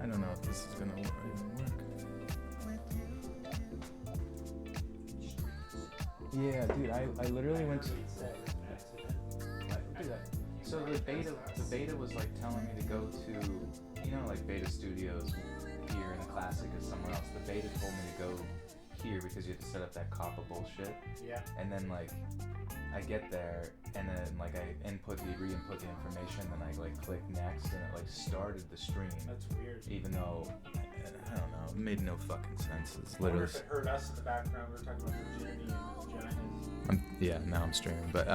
I don't know if this is gonna even work. Yeah, dude, I literally went to... So the beta was like telling me to go to, you know, like Beta Studios here in the Classic or somewhere else. The beta told me to go here because you have to set up that COPPA bullshit. Yeah. And then like I get there and then like I re-input the information, then I like click next and it like started the stream. That's weird. Even though I don't know, it made no fucking sense. It's I wonder literally. if it heard us in the background. We were talking about virginity and vaginas. Now I'm streaming, but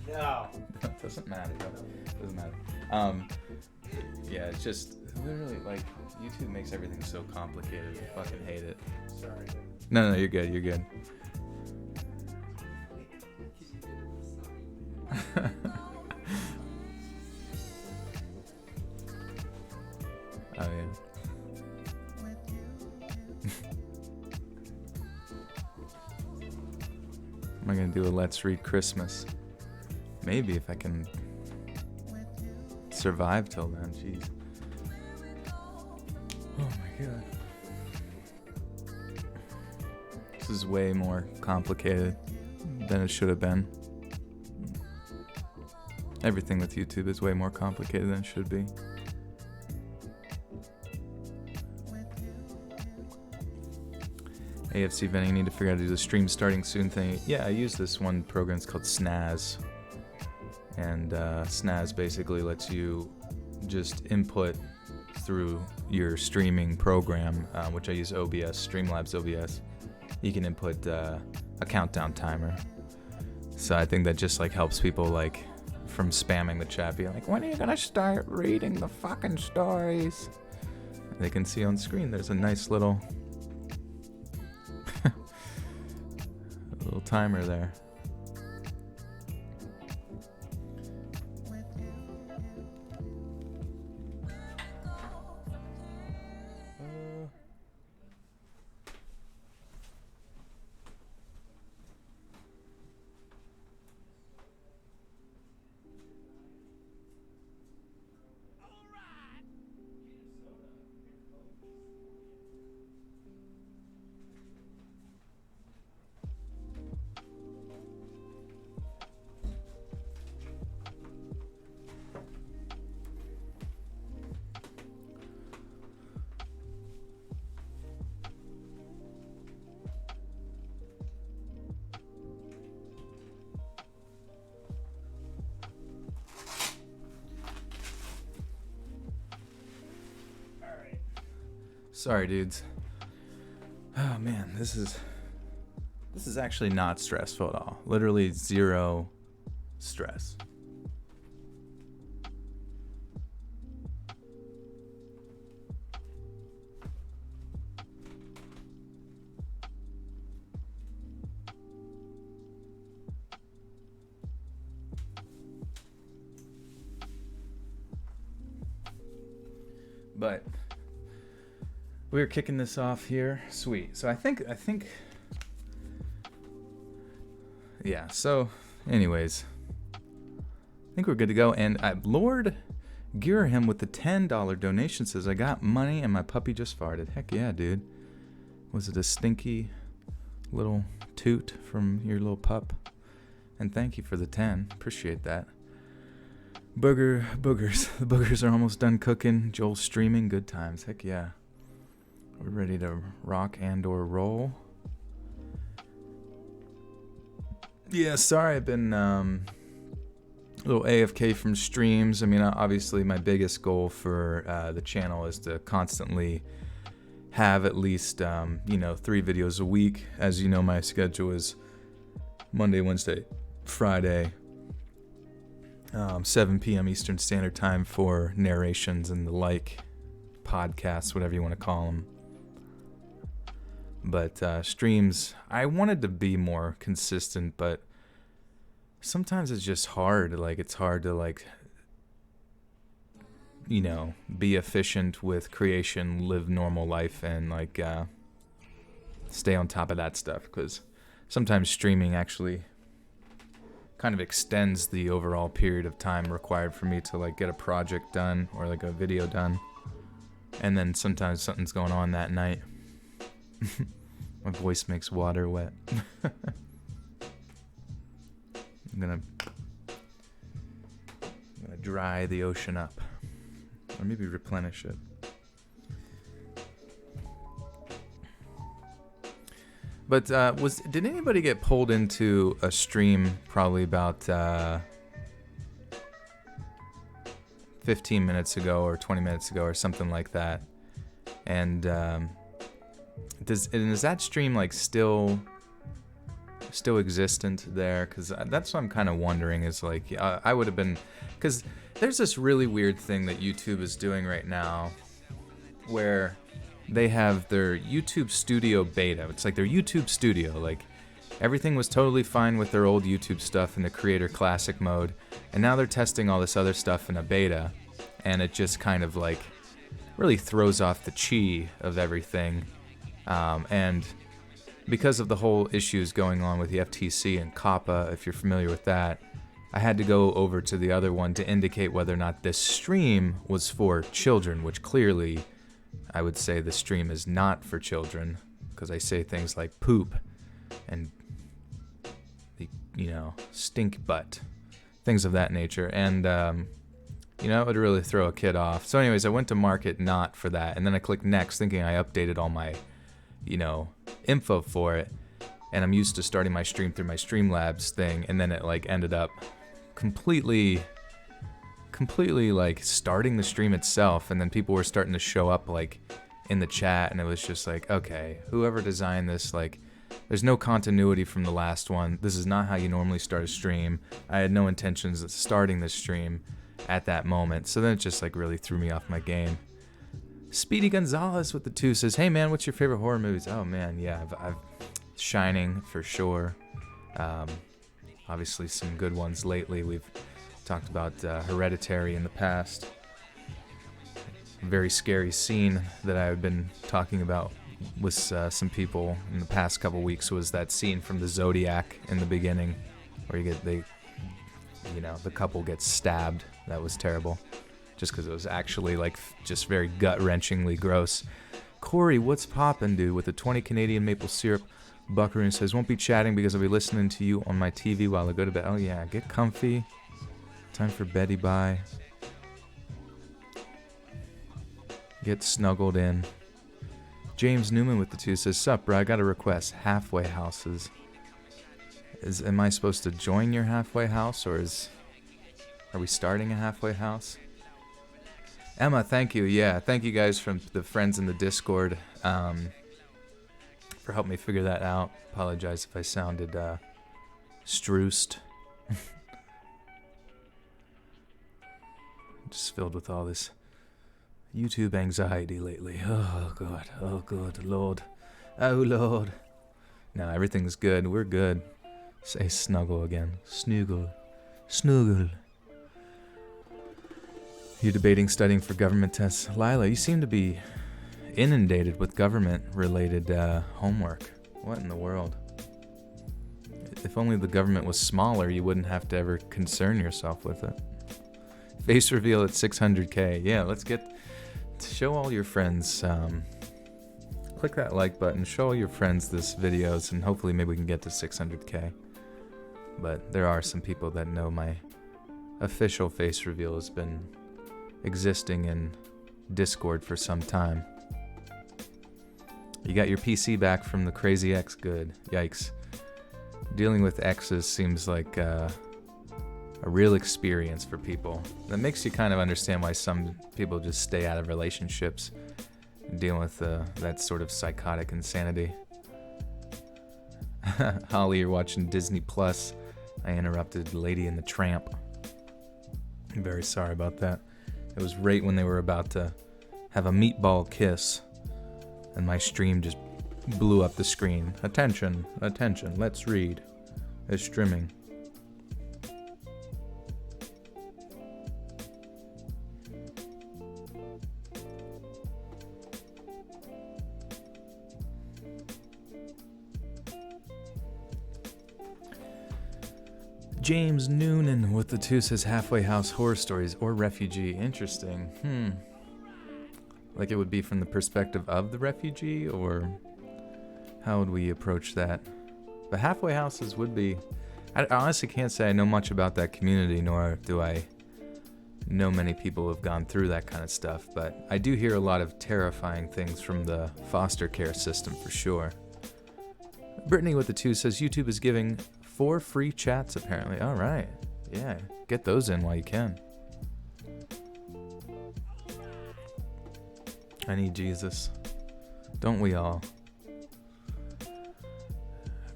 No. it doesn't matter. It doesn't matter. Yeah, it's just literally like YouTube makes everything so complicated. I fucking hate it. Sorry. No, you're good. You're good. Oh yeah. Am I gonna do a Let's Read Christmas? Maybe if I can survive till then. Jeez. Oh my god. This is way more complicated than it should have been. Everything with YouTube is way more complicated than it should be. AFC Venting, need to figure out how to do the stream starting soon thing. Yeah, I use this one program. It's called Snaz. And Snaz basically lets you just input through your streaming program, which I use OBS, Streamlabs OBS. You can input a countdown timer. So I think that just like helps people like from spamming the chat, being like, when are you gonna start reading the fucking stories? They can see on screen there's a nice little timer there. Sorry, dudes. Oh man, this is actually not stressful at all. Literally zero stress. But we're kicking this off here. Sweet. So I think yeah, so anyways, I think we're good to go. And Lord Girahim with the $10 donation says, I got money and my puppy just farted. Heck yeah, dude. Was it a stinky little toot from your little pup? And thank you for the 10. Appreciate that. Boogers. The boogers are almost done cooking. Joel's streaming. Good times. Heck yeah. We're ready to rock and or roll. Yeah, sorry I've been a little AFK from streams. I mean, obviously my biggest goal for the channel is to constantly have at least 3 videos a week. As you know, my schedule is Monday, Wednesday, Friday, 7 p.m. Eastern Standard Time for narrations and the like, podcasts, whatever you want to call them. But streams, I wanted to be more consistent, but sometimes it's just hard. Like, it's hard to, be efficient with creation, live normal life, and, stay on top of that stuff. Because sometimes streaming actually kind of extends the overall period of time required for me to, get a project done or, a video done. And then sometimes something's going on that night. My voice makes water wet. I'm gonna dry the ocean up. Or maybe replenish it. But did anybody get pulled into a stream probably about 15 minutes ago or 20 minutes ago or something like that? And is that stream like still existent there? Because that's what I'm kind of wondering, is like, I would have been, because there's this really weird thing that YouTube is doing right now where they have their YouTube Studio beta. It's like their YouTube Studio. Like, everything was totally fine with their old YouTube stuff in the Creator Classic mode, and now they're testing all this other stuff in a beta, and it just kind of like really throws off the chi of everything. And because of the whole issues going on with the FTC and COPPA, if you're familiar with that, I had to go over to the other one to indicate whether or not this stream was for children, which clearly I would say the stream is not for children, because I say things like poop and, stink butt, things of that nature. And, it would really throw a kid off. So anyways, I went to mark it not for that. And then I clicked next thinking I updated all my, info for it. And I'm used to starting my stream through my Streamlabs thing. And then it like ended up completely like starting the stream itself, and then people were starting to show up like in the chat, and it was just like, okay, whoever designed this, like, there's no continuity from the last one. This is not how you normally start a stream. I had no intentions of starting this stream at that moment, so then it just like really threw me off my game. Speedy Gonzalez with the 2 says, hey man, what's your favorite horror movies? Oh man, yeah, I've Shining for sure. Obviously some good ones lately. We've talked about Hereditary in the past. A very scary scene that I've been talking about with some people in the past couple weeks was that scene from the Zodiac in the beginning, where the couple gets stabbed. That was terrible, just because it was actually like just very gut-wrenchingly gross. Corey, what's poppin', dude? With a 20 Canadian maple syrup. Buckaroo says, won't be chatting because I'll be listening to you on my TV while I go to bed. Oh yeah, get comfy. Time for Betty Bye. Get snuggled in. James Newman with the 2 says, sup, bro, I got a request. Halfway houses. Am I supposed to join your halfway house, or are we starting a halfway house? Emma, thank you. Yeah, thank you guys from the friends in the Discord for helping me figure that out. Apologize if I sounded struiced. Just filled with all this YouTube anxiety lately. Oh God, oh good Lord, oh Lord. No, everything's good. We're good. Say snuggle again. Snuggle, snuggle. You debating studying for government tests? Lila, you seem to be inundated with government-related homework. What in the world? If only the government was smaller, you wouldn't have to ever concern yourself with it. Face reveal at 600k. Yeah, let's show all your friends. Click that like button. Show all your friends this videos, and hopefully maybe we can get to 600k. But there are some people that know my official face reveal has been existing in Discord for some time. You got your PC back from the crazy ex. Good. Yikes. Dealing with exes seems like a real experience for people. That makes you kind of understand why some people just stay out of relationships, dealing with that sort of psychotic insanity. Holly, you're watching Disney Plus. I interrupted Lady and the Tramp. I'm very sorry about that. It was right when they were about to have a meatball kiss, and my stream just blew up the screen. Attention, attention, let's read. It's streaming. James Noonan with the 2 says halfway house horror stories or refugee. Interesting. Like it would be from the perspective of the refugee, or how would we approach that? But halfway houses would be... I honestly can't say I know much about that community, nor do I know many people who have gone through that kind of stuff, but I do hear a lot of terrifying things from the foster care system for sure. Brittany with the 2 says YouTube is giving 4 free chats apparently. All right. Yeah, get those in while you can. I need Jesus. Don't we all?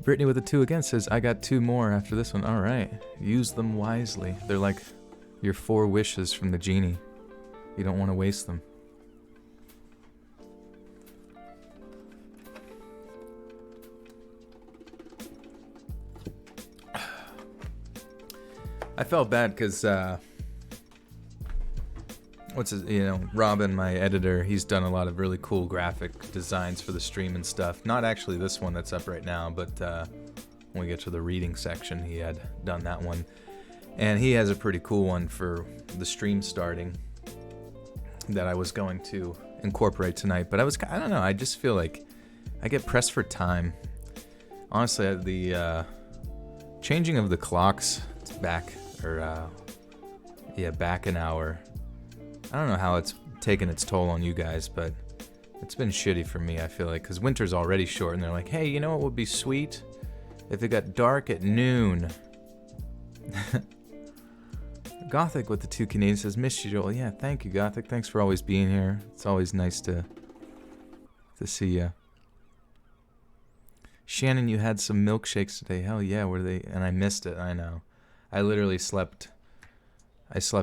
Brittany with the 2 again says, I got 2 more after this one. All right. Use them wisely. They're like your 4 wishes from the genie. You don't want to waste them. I felt bad because, Robin, my editor, he's done a lot of really cool graphic designs for the stream and stuff. Not actually this one that's up right now, but when we get to the reading section, he had done that one. And he has a pretty cool one for the stream starting that I was going to incorporate tonight. But I don't know, I just feel like I get pressed for time. Honestly, the changing of the clocks back, back an hour. I don't know how it's taken its toll on you guys, but it's been shitty for me, I feel like, because winter's already short, and they're like, hey, you know what would be sweet? If it got dark at noon. Gothic with the 2 Canadians says, miss you, Joel. Yeah, thank you, Gothic. Thanks for always being here. It's always nice to see you. Shannon, you had some milkshakes today. Hell yeah, were they? And I missed it, I know. I literally slept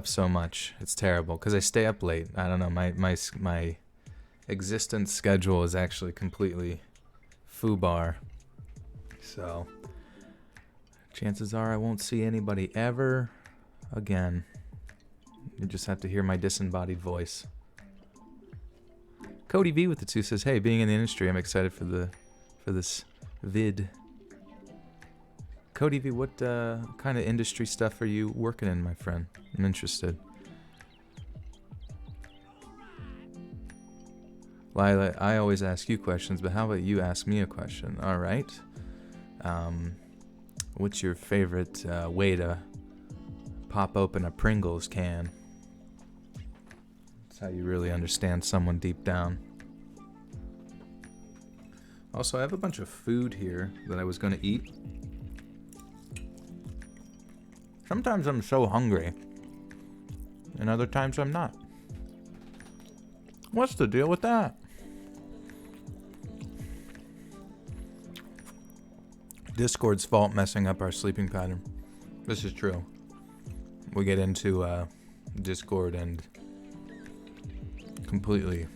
so much. It's terrible, because I stay up late. I don't know, my existence schedule is actually completely foobar. So, chances are I won't see anybody ever again. You just have to hear my disembodied voice. Cody V with the 2 says, hey, being in the industry, I'm excited for this vid. Cody V, what kind of industry stuff are you working in, my friend? I'm interested. Lila, I always ask you questions, but how about you ask me a question? All right. What's your favorite way to pop open a Pringles can? That's how you really understand someone deep down. Also, I have a bunch of food here that I was going to eat. Sometimes I'm so hungry, and other times I'm not. What's the deal with that? Discord's fault messing up our sleeping pattern. This is true. We get into Discord and completely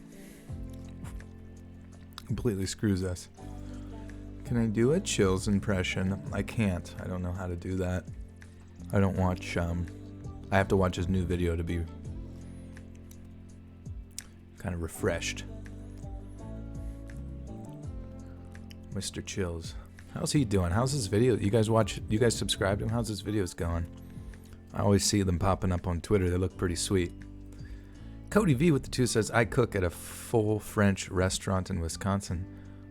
screws us. Can I do a Chills impression? I can't. I don't know how to do that. I don't watch, I have to watch his new video to be kind of refreshed. Mr. Chills. How's he doing? How's his video? You guys subscribe to him? How's his videos going? I always see them popping up on Twitter. They look pretty sweet. Cody V with the 2 says, I cook at a full French restaurant in Wisconsin.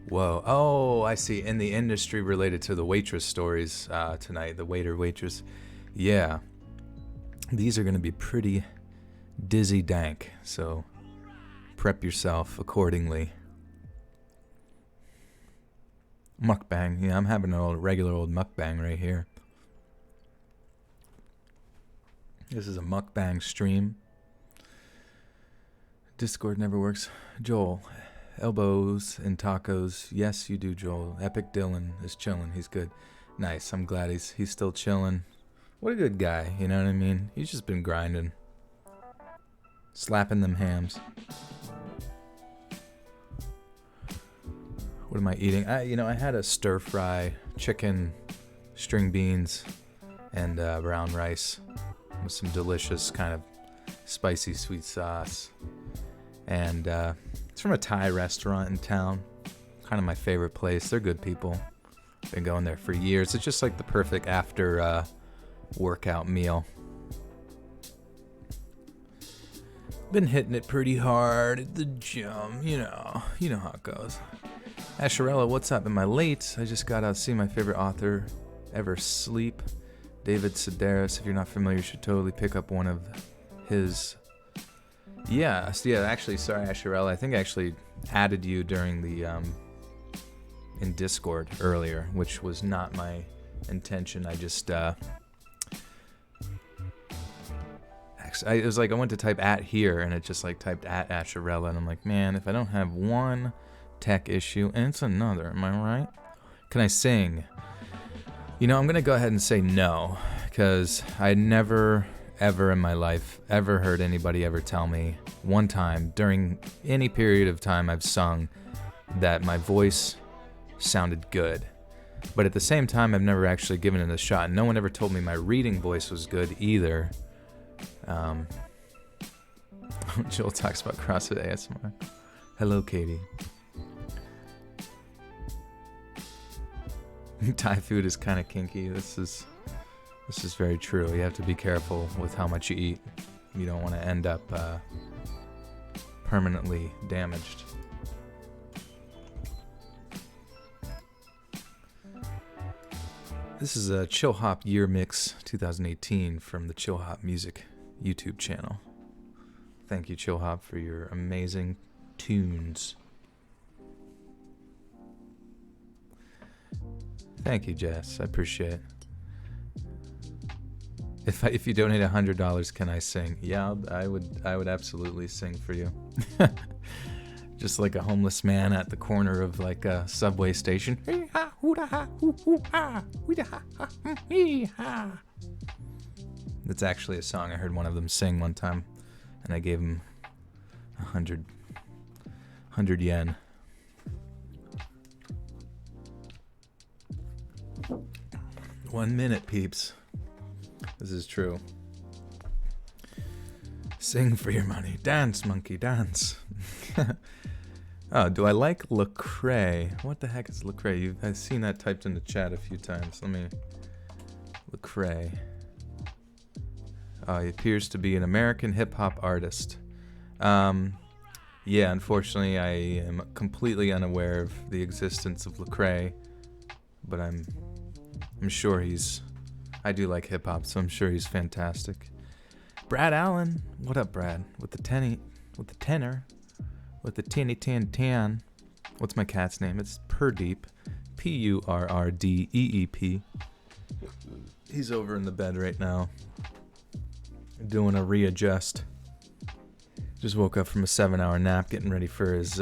Whoa. Oh, I see. In the industry related to the waitress stories tonight, the waiter, waitress. Yeah. These are going to be pretty dizzy dank, so prep yourself accordingly. Mukbang. Yeah, I'm having a regular old mukbang right here. This is a mukbang stream. Discord never works. Joel. Elbows and tacos. Yes, you do, Joel. Epic Dylan is chilling. He's good. Nice. I'm glad he's still chilling. What a good guy, you know what I mean? He's just been grinding. Slapping them hams. What am I eating? I had a stir-fry chicken, string beans, and brown rice with some delicious kind of spicy sweet sauce. And it's from a Thai restaurant in town. Kind of my favorite place. They're good people. Been going there for years. It's just like the perfect after workout meal. Been hitting it pretty hard at the gym, you know how it goes. Asherella, what's up? Am I late? I just got to see my favorite author ever, Sleep, David Sedaris. If you're not familiar, you should totally pick up one of his. Yeah, actually, sorry, Asherella. I think I actually added you during the in Discord earlier, which was not my intention. I just it was like I went to type at here and it just like typed at Asherella, and I'm like, man, if I don't have one tech issue, and it's another, am I right? Can I sing? You know, I'm gonna go ahead and say no, because I never ever in my life ever heard anybody ever tell me one time during any period of time I've sung that my voice sounded good. But at the same time, I've never actually given it a shot. No one ever told me my reading voice was good either. Jill talks about CrossFit ASMR. Hello, Katie. Thai food is kind of kinky. This is very true. You have to be careful with how much you eat. You don't want to end up permanently damaged. This is a Chill Hop Year Mix 2018 from the Chill Hop Music YouTube channel. Thank you, Chill Hop, for your amazing tunes. Thank you, Jess. I appreciate it. If you donate $100, can I sing? Yeah, I would absolutely sing for you. Just like a homeless man at the corner of like a subway station. That's actually a song I heard one of them sing one time, and I gave him 100 yen. One minute, peeps. This is true. Sing for your money. Dance, monkey, dance. Oh, do I like Lecrae? What the heck is Lecrae? I've seen that typed in the chat a few times. Lecrae. He appears to be an American hip-hop artist. Yeah, unfortunately, I am completely unaware of the existence of Lecrae, but I'm sure I do like hip-hop, so I'm sure he's fantastic. Brad Allen, what up, Brad? With the tenor, with the tinny tin tan. What's my cat's name? It's Purdeep, Purrdeep. He's over in the bed right now, doing a readjust. Just woke up from a 7-hour nap, getting ready for his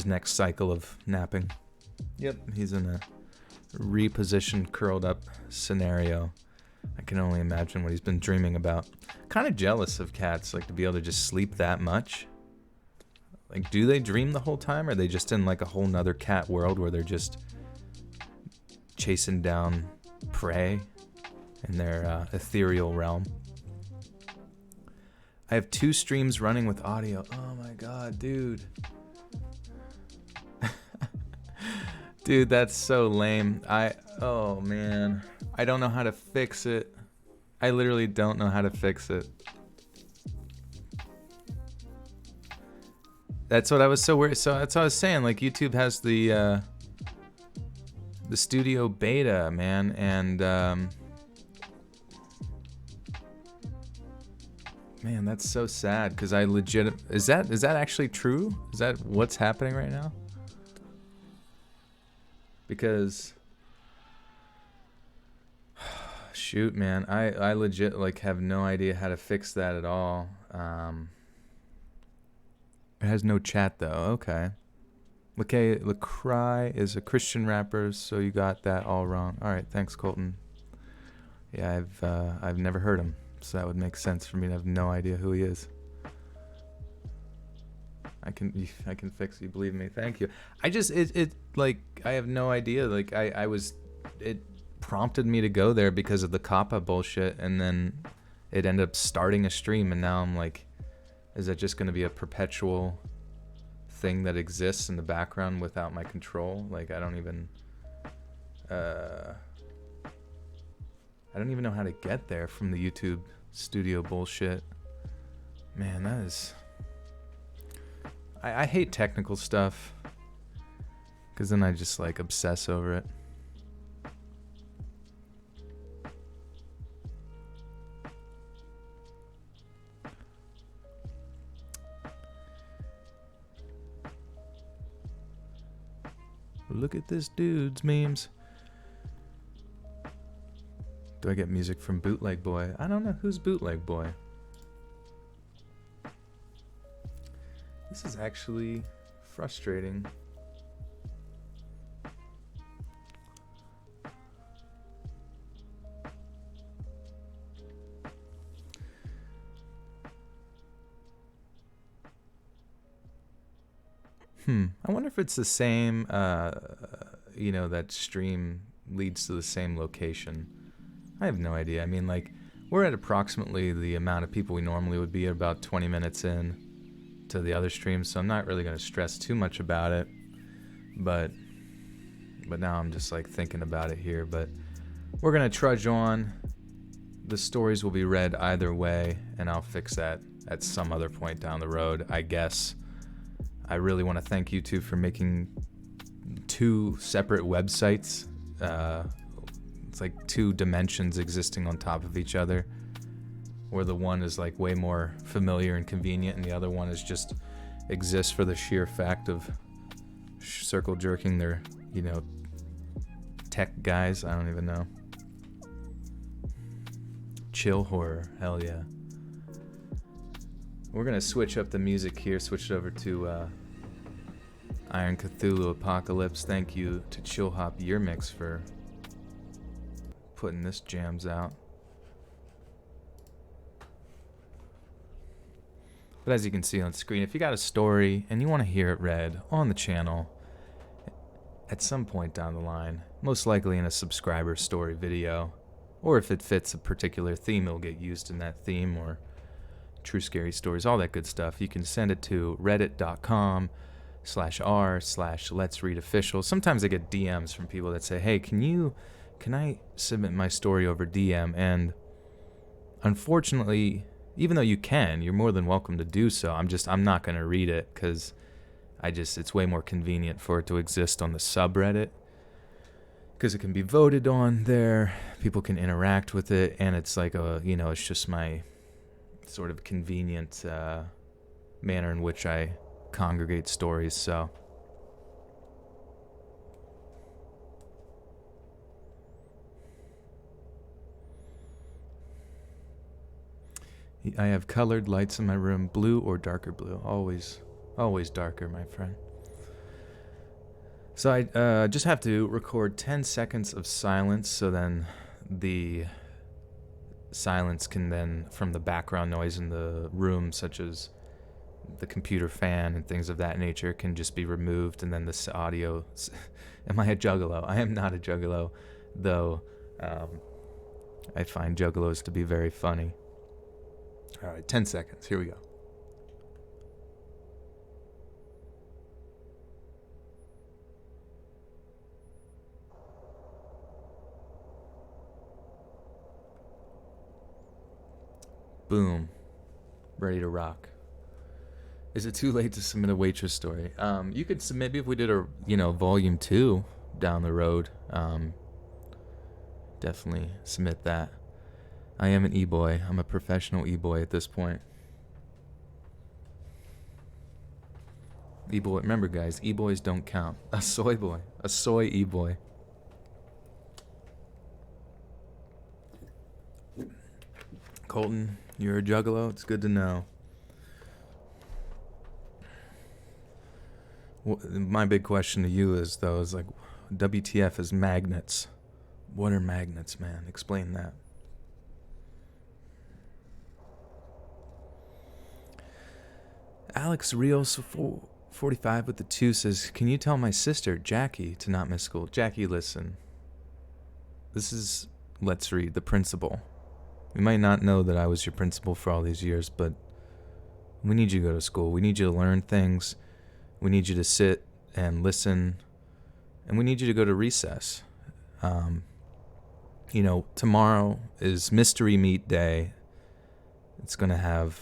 next cycle of napping. Yep, he's in a repositioned, curled up scenario. I can only imagine what he's been dreaming about. Kind of jealous of cats, like to be able to just sleep that much. Like, do they dream the whole time, or are they just in like a whole nother cat world where they're just chasing down prey in their ethereal realm? I have 2 streams running with audio. Oh my god, dude. Dude, that's so lame. Oh man. I don't know how to fix it. I literally don't know how to fix it. That's what I was so worried. So that's what I was saying. Like, YouTube has the studio beta, man, and man, that's so sad because I legit. Is that actually true? Is that what's happening right now? Because shoot, man, I legit like have no idea how to fix that at all. It has no chat though. Okay. Lecrae is a Christian rapper, so you got that all wrong. All right, thanks, Colton. Yeah, I've never heard him, so that would make sense for me to have no idea who he is. I can fix you, believe me. Thank you. I just it like I have no idea. Like it prompted me to go there because of the Kappa bullshit, and then it ended up starting a stream, and now I'm like, is that just going to be a perpetual thing that exists in the background without my control? Like, I don't even know how to get there from the YouTube studio bullshit. Man, that is... I hate technical stuff. Because then I just, like, obsess over it. Look at this dude's memes. Do I get music from Bootleg Boy? I don't know who's Bootleg Boy. This is actually frustrating. I wonder if it's the same, that stream leads to the same location. I have no idea. I mean, like, we're at approximately the amount of people we normally would be at about 20 minutes in to the other stream, so I'm not really going to stress too much about it. But now I'm just, like, thinking about it here. But we're going to trudge on. The stories will be read either way, and I'll fix that at some other point down the road, I guess. I really want to thank you two for making 2 separate websites. It's like 2 dimensions existing on top of each other, where the one is like way more familiar and convenient, and the other one is just exists for the sheer fact of circle jerking their, tech guys. I don't even know. Chill horror, hell yeah. We're gonna switch up the music here, switch it over to Iron Cthulhu Apocalypse. Thank you to Chill Hop Year Mix for putting this jams out. But as you can see on screen, if you got a story and you want to hear it read on the channel at some point down the line, most likely in a subscriber story video, or if it fits a particular theme, it'll get used in that theme, or True Scary Stories, all that good stuff, you can send it to reddit.com/r/letsreadofficial. Sometimes I get DMs from people that say, hey, can I submit my story over DM? And unfortunately, even though you can, you're more than welcome to do so. I'm not going to read it because it's way more convenient for it to exist on the subreddit, because it can be voted on there, people can interact with it, and it's like it's just my sort of convenient manner in which I congregate stories. So I have colored lights in my room, blue or darker blue. Always darker, my friend. So I just have to record 10 seconds of silence, so then the silence can then, from the background noise in the room, such as the computer fan and things of that nature, can just be removed, and then this audio... Am I a juggalo? I am not a juggalo, though I find juggalos to be very funny. All right, 10 seconds. Here we go. Boom. Ready to rock. Is it too late to submit a waitress story? You could submit, maybe if we did a, volume 2 down the road. Definitely submit that. I am an e-boy. I'm a professional e-boy at this point. E-boy, remember guys, e-boys don't count. A soy boy. A soy e-boy. Colton, you're a juggalo? It's good to know. My big question to you is like, WTF is magnets. What are magnets, man? Explain that. Alex Rios 45 with the 2 says, can you tell my sister, Jackie, to not miss school? Jackie, listen. This is Let's Read, the principal. You might not know that I was your principal for all these years, but we need you to go to school. We need you to learn things. We need you to sit and listen. And we need you to go to recess. Tomorrow is Mystery Meat Day. It's going to have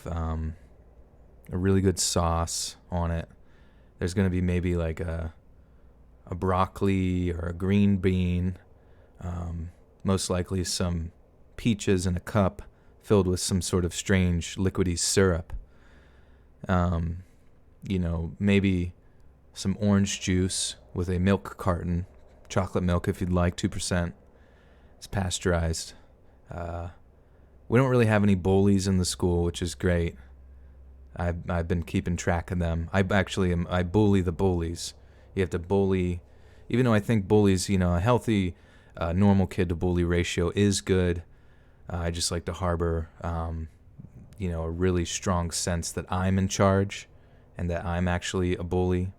a really good sauce on it. There's going to be maybe like a broccoli or a green bean, most likely some peaches in a cup filled with some sort of strange liquidy syrup. Maybe some orange juice with a milk carton, chocolate milk if you'd like, 2%. It's pasteurized. We don't really have any bullies in the school, which is great. I've been keeping track of them. I bully the bullies. You have to bully, even though I think bullies, a healthy, normal kid to bully ratio is good. I just like to harbor, a really strong sense that I'm in charge and that I'm actually a bully.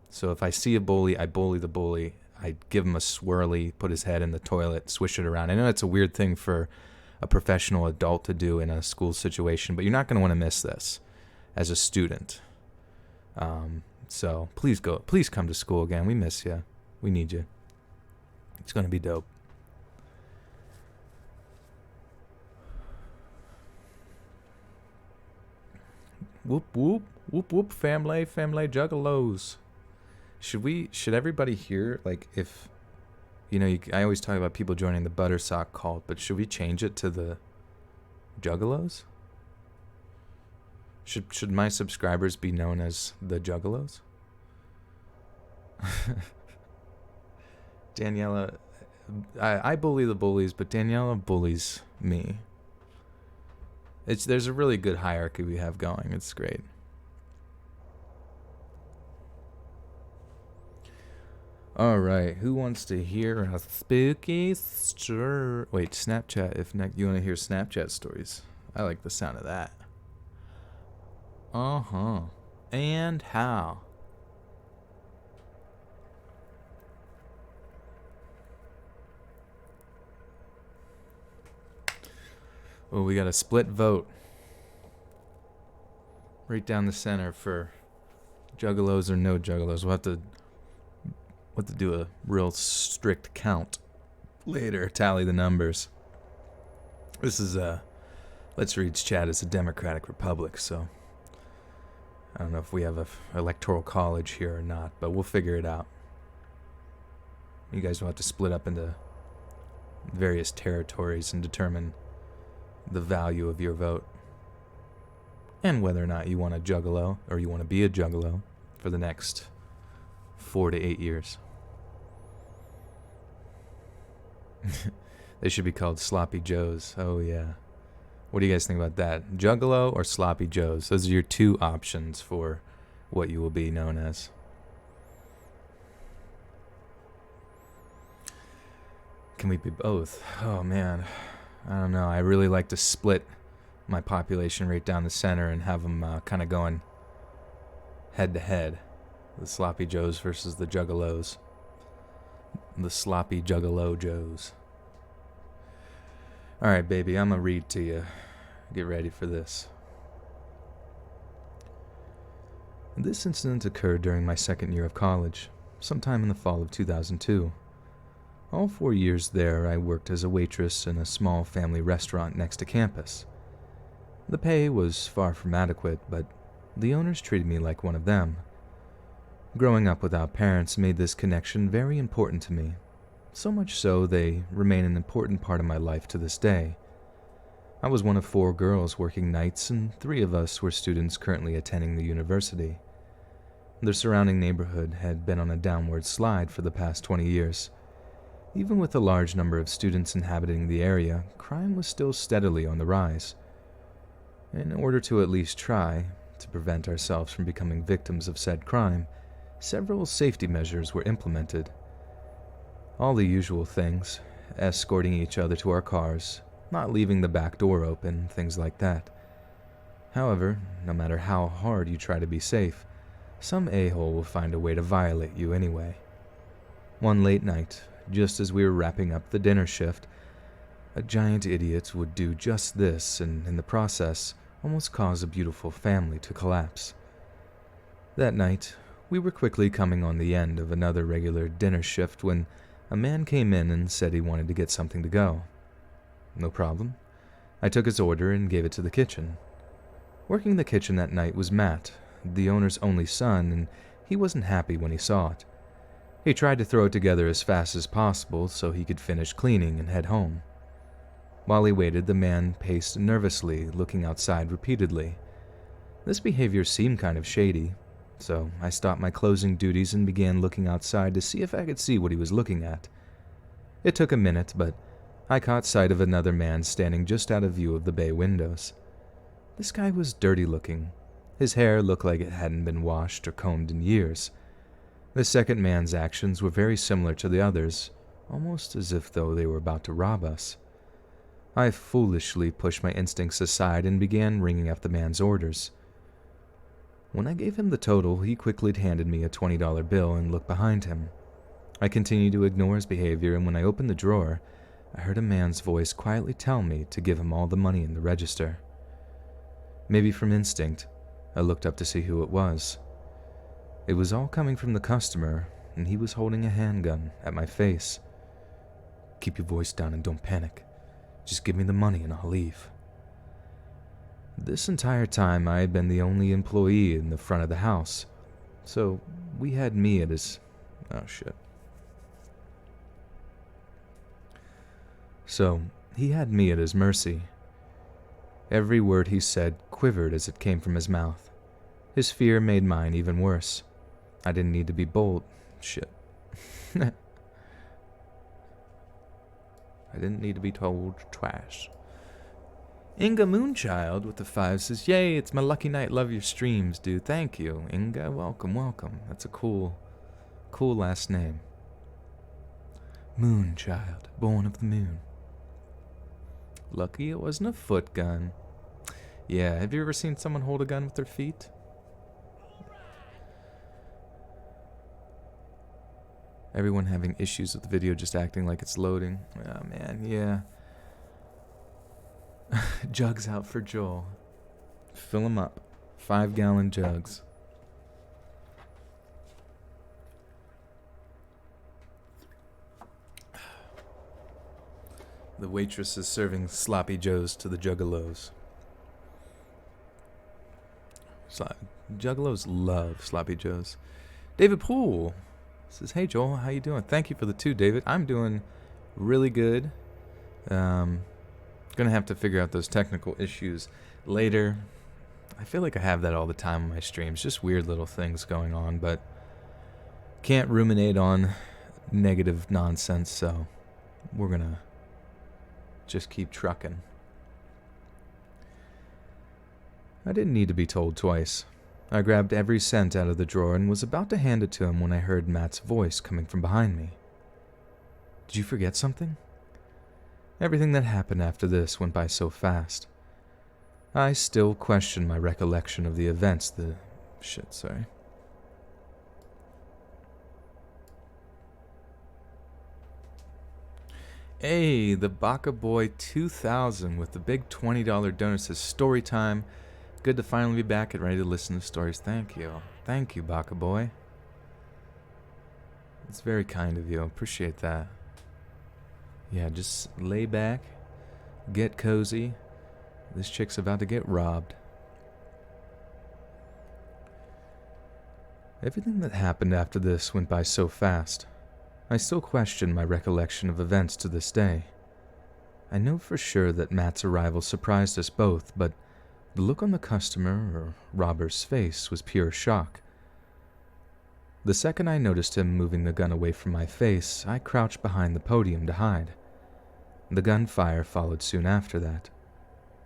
So if I see a bully, I bully the bully. I give him a swirly, put his head in the toilet, swish it around. I know it's a weird thing for a professional adult to do in a school situation, but you're not going to want to miss this as a student. So please come to school again. We miss you. We need you. It's going to be dope. Whoop, whoop, whoop, whoop, family juggalos. Should everybody hear, like, if, I always talk about people joining the Buttersock cult, but should we change it to the juggalos? Should my subscribers be known as the juggalos? Daniela, I bully the bullies, but Daniela bullies me. There's a really good hierarchy we have going. It's great. All right, who wants to hear a spooky story? Wait, Snapchat. If you want to hear Snapchat stories, I like the sound of that. And how? Oh, we got a split vote. Right down the center for juggalos or no juggalos. We'll have to do a real strict count later, tally the numbers. This is Let's Read's chat is a democratic republic, so I don't know if we have a electoral college here or not, but we'll figure it out. You guys will have to split up into various territories and determine the value of your vote and whether or not you want a juggalo or you want to be a juggalo for the next 4 to 8 years. They should be called Sloppy Joes. Oh, yeah. What do you guys think about that? Juggalo or Sloppy Joes? Those are your two options for what you will be known as. Can we be both? Oh, man. I don't know. I really like to split my population right down the center and have them kind of going head to head. The Sloppy Joes versus the Juggalos. The Sloppy Juggalo Joes. All right, baby, I'm going to read to you. Get ready for this. This incident occurred during my second year of college, sometime in the fall of 2002. All 4 years there, I worked as a waitress in a small family restaurant next to campus. The pay was far from adequate, but the owners treated me like one of them. Growing up without parents made this connection very important to me, so much so they remain an important part of my life to this day. I was one of 4 girls working nights, and 3 of us were students currently attending the university. The surrounding neighborhood had been on a downward slide for the past 20 years. Even with a large number of students inhabiting the area, crime was still steadily on the rise. In order to at least try to prevent ourselves from becoming victims of said crime, several safety measures were implemented. All the usual things, escorting each other to our cars, not leaving the back door open, things like that. However, no matter how hard you try to be safe, some a-hole will find a way to violate you anyway. One late night, just as we were wrapping up the dinner shift, a giant idiot would do just this and, in the process, almost cause a beautiful family to collapse. That night, we were quickly coming on the end of another regular dinner shift when a man came in and said he wanted to get something to go. No problem. I took his order and gave it to the kitchen. Working the kitchen that night was Matt, the owner's only son, and he wasn't happy when he saw it. He tried to throw it together as fast as possible so he could finish cleaning and head home. While he waited, the man paced nervously, looking outside repeatedly. This behavior seemed kind of shady, so I stopped my closing duties and began looking outside to see if I could see what he was looking at. It took a minute, but I caught sight of another man standing just out of view of the bay windows. This guy was dirty looking. His hair looked like it hadn't been washed or combed in years. The second man's actions were very similar to the others, almost as if though they were about to rob us. I foolishly pushed my instincts aside and began ringing up the man's orders. When I gave him the total, he quickly handed me a $20 bill and looked behind him. I continued to ignore his behavior, and when I opened the drawer, I heard a man's voice quietly tell me to give him all the money in the register. Maybe from instinct, I looked up to see who it was. It was all coming from the customer, and he was holding a handgun at my face. "Keep your voice down and don't panic. Just give me the money and I'll leave." This entire time I had been the only employee in the front of the house, so we had me at his... So he had me at his mercy. Every word he said quivered as it came from his mouth. His fear made mine even worse. I didn't need to be bold. I didn't need to be told twice. Inga Moonchild with the 5 says, "Yay, it's my lucky night. Love your streams, dude." Thank you, Inga. Welcome, welcome. That's a cool last name. Moonchild, born of the moon. Lucky it wasn't a foot gun. Yeah, have you ever seen someone hold a gun with their feet? Everyone having issues with the video just acting like it's loading. Oh man, yeah. Jugs out for Joel. Fill them up. 5-gallon jugs. The waitress is serving sloppy joes to the juggalos. Juggalos love sloppy joes. David Poole says, "Hey Joel, how you doing?" Thank you for the 2, David. I'm doing really good. Gonna have to figure out those technical issues later. I feel like I have that all the time on my streams, just weird little things going on, but can't ruminate on negative nonsense, so we're gonna just keep trucking. I didn't need to be told twice. I grabbed every cent out of the drawer and was about to hand it to him when I heard Matt's voice coming from behind me. "Did you forget something?" Everything that happened after this went by so fast. I still question my recollection of the events. Hey, the Baka Boy 2000 with the big $20 donor says, "Story time. Good to finally be back and ready to listen to stories." Thank you. Thank you, Baka Boy. It's very kind of you. Appreciate that. Yeah, just lay back, get cozy. This chick's about to get robbed. Everything that happened after this went by so fast. I still question my recollection of events to this day. I know for sure that Matt's arrival surprised us both, but the look on the customer or robber's face was pure shock. The second I noticed him moving the gun away from my face, I crouched behind the podium to hide. The gunfire followed soon after that.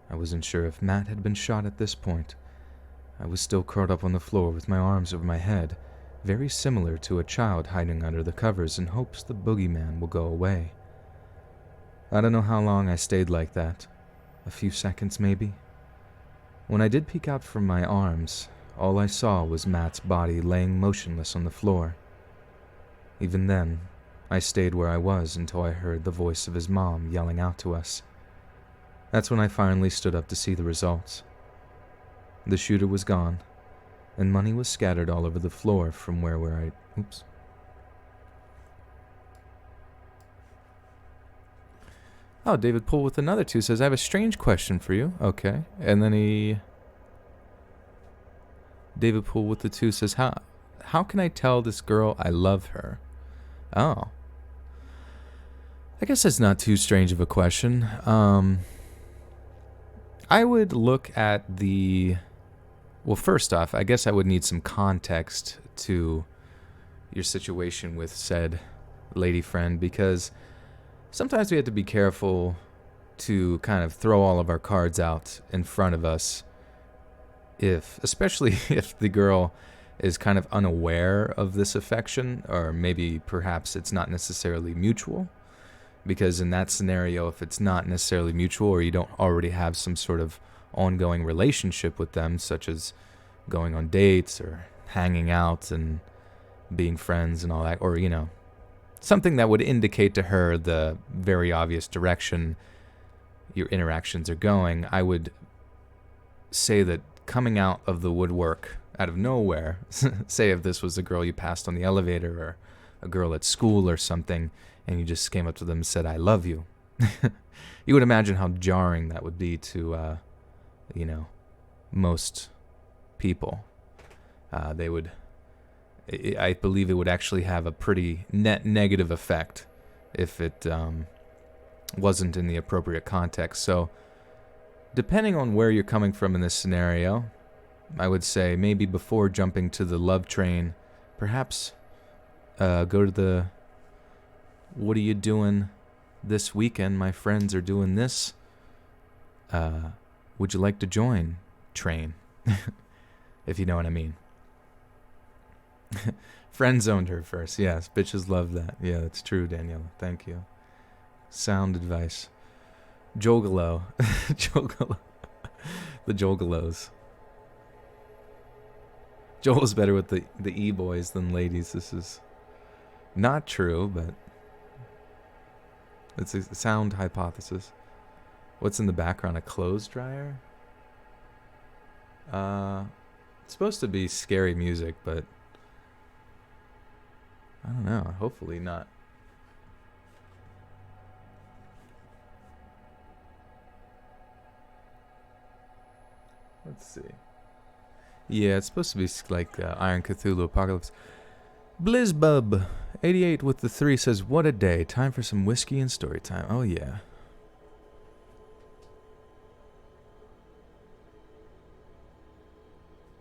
I wasn't sure if Matt had been shot at this point. I was still curled up on the floor with my arms over my head, very similar to a child hiding under the covers in hopes the boogeyman will go away. I don't know how long I stayed like that. A few seconds maybe. When I did peek out from my arms, all I saw was Matt's body laying motionless on the floor. Even then, I stayed where I was until I heard the voice of his mom yelling out to us. That's when I finally stood up to see the results. The shooter was gone, and money was scattered all over the floor from where I... Oops. Oh, David Poole with another 2 says, "I have a strange question for you." Okay. And then he David Poole with the 2 says, how can I tell this girl I love her? Oh. I guess that's not too strange of a question. I would look at well, first off, I guess I would need some context to your situation with said lady friend, because sometimes we have to be careful to kind of throw all of our cards out in front of us, especially if the girl is kind of unaware of this affection, or maybe perhaps it's not necessarily mutual. Because in that scenario, if it's not necessarily mutual, or you don't already have some sort of ongoing relationship with them, such as going on dates or hanging out and being friends and all that, or, something that would indicate to her the very obvious direction your interactions are going, I would say that coming out of the woodwork, out of nowhere, say if this was a girl you passed on the elevator or a girl at school or something, and you just came up to them and said, I love you. You would imagine how jarring that would be to, most people. I believe it would actually have a pretty negative effect if it wasn't in the appropriate context. So, depending on where you're coming from in this scenario, I would say maybe before jumping to the love train, perhaps go to the what are you doing this weekend? My friends are doing this. Would you like to join train? If you know what I mean. Friend zoned her first. Yes, bitches love that. Yeah, that's true, Daniela. Thank you. Sound advice. Jogalo. Jogalo. The Jogalos. Joel's better with the E-boys than ladies. This is not true, but it's a sound hypothesis. What's in the background? A clothes dryer? It's supposed to be scary music, but I don't know. Hopefully not. Let's see. Yeah, it's supposed to be like Iron Cthulhu Apocalypse. Blizzbub 88 with the 3 says, what a day. Time for some whiskey and story time. Oh, yeah.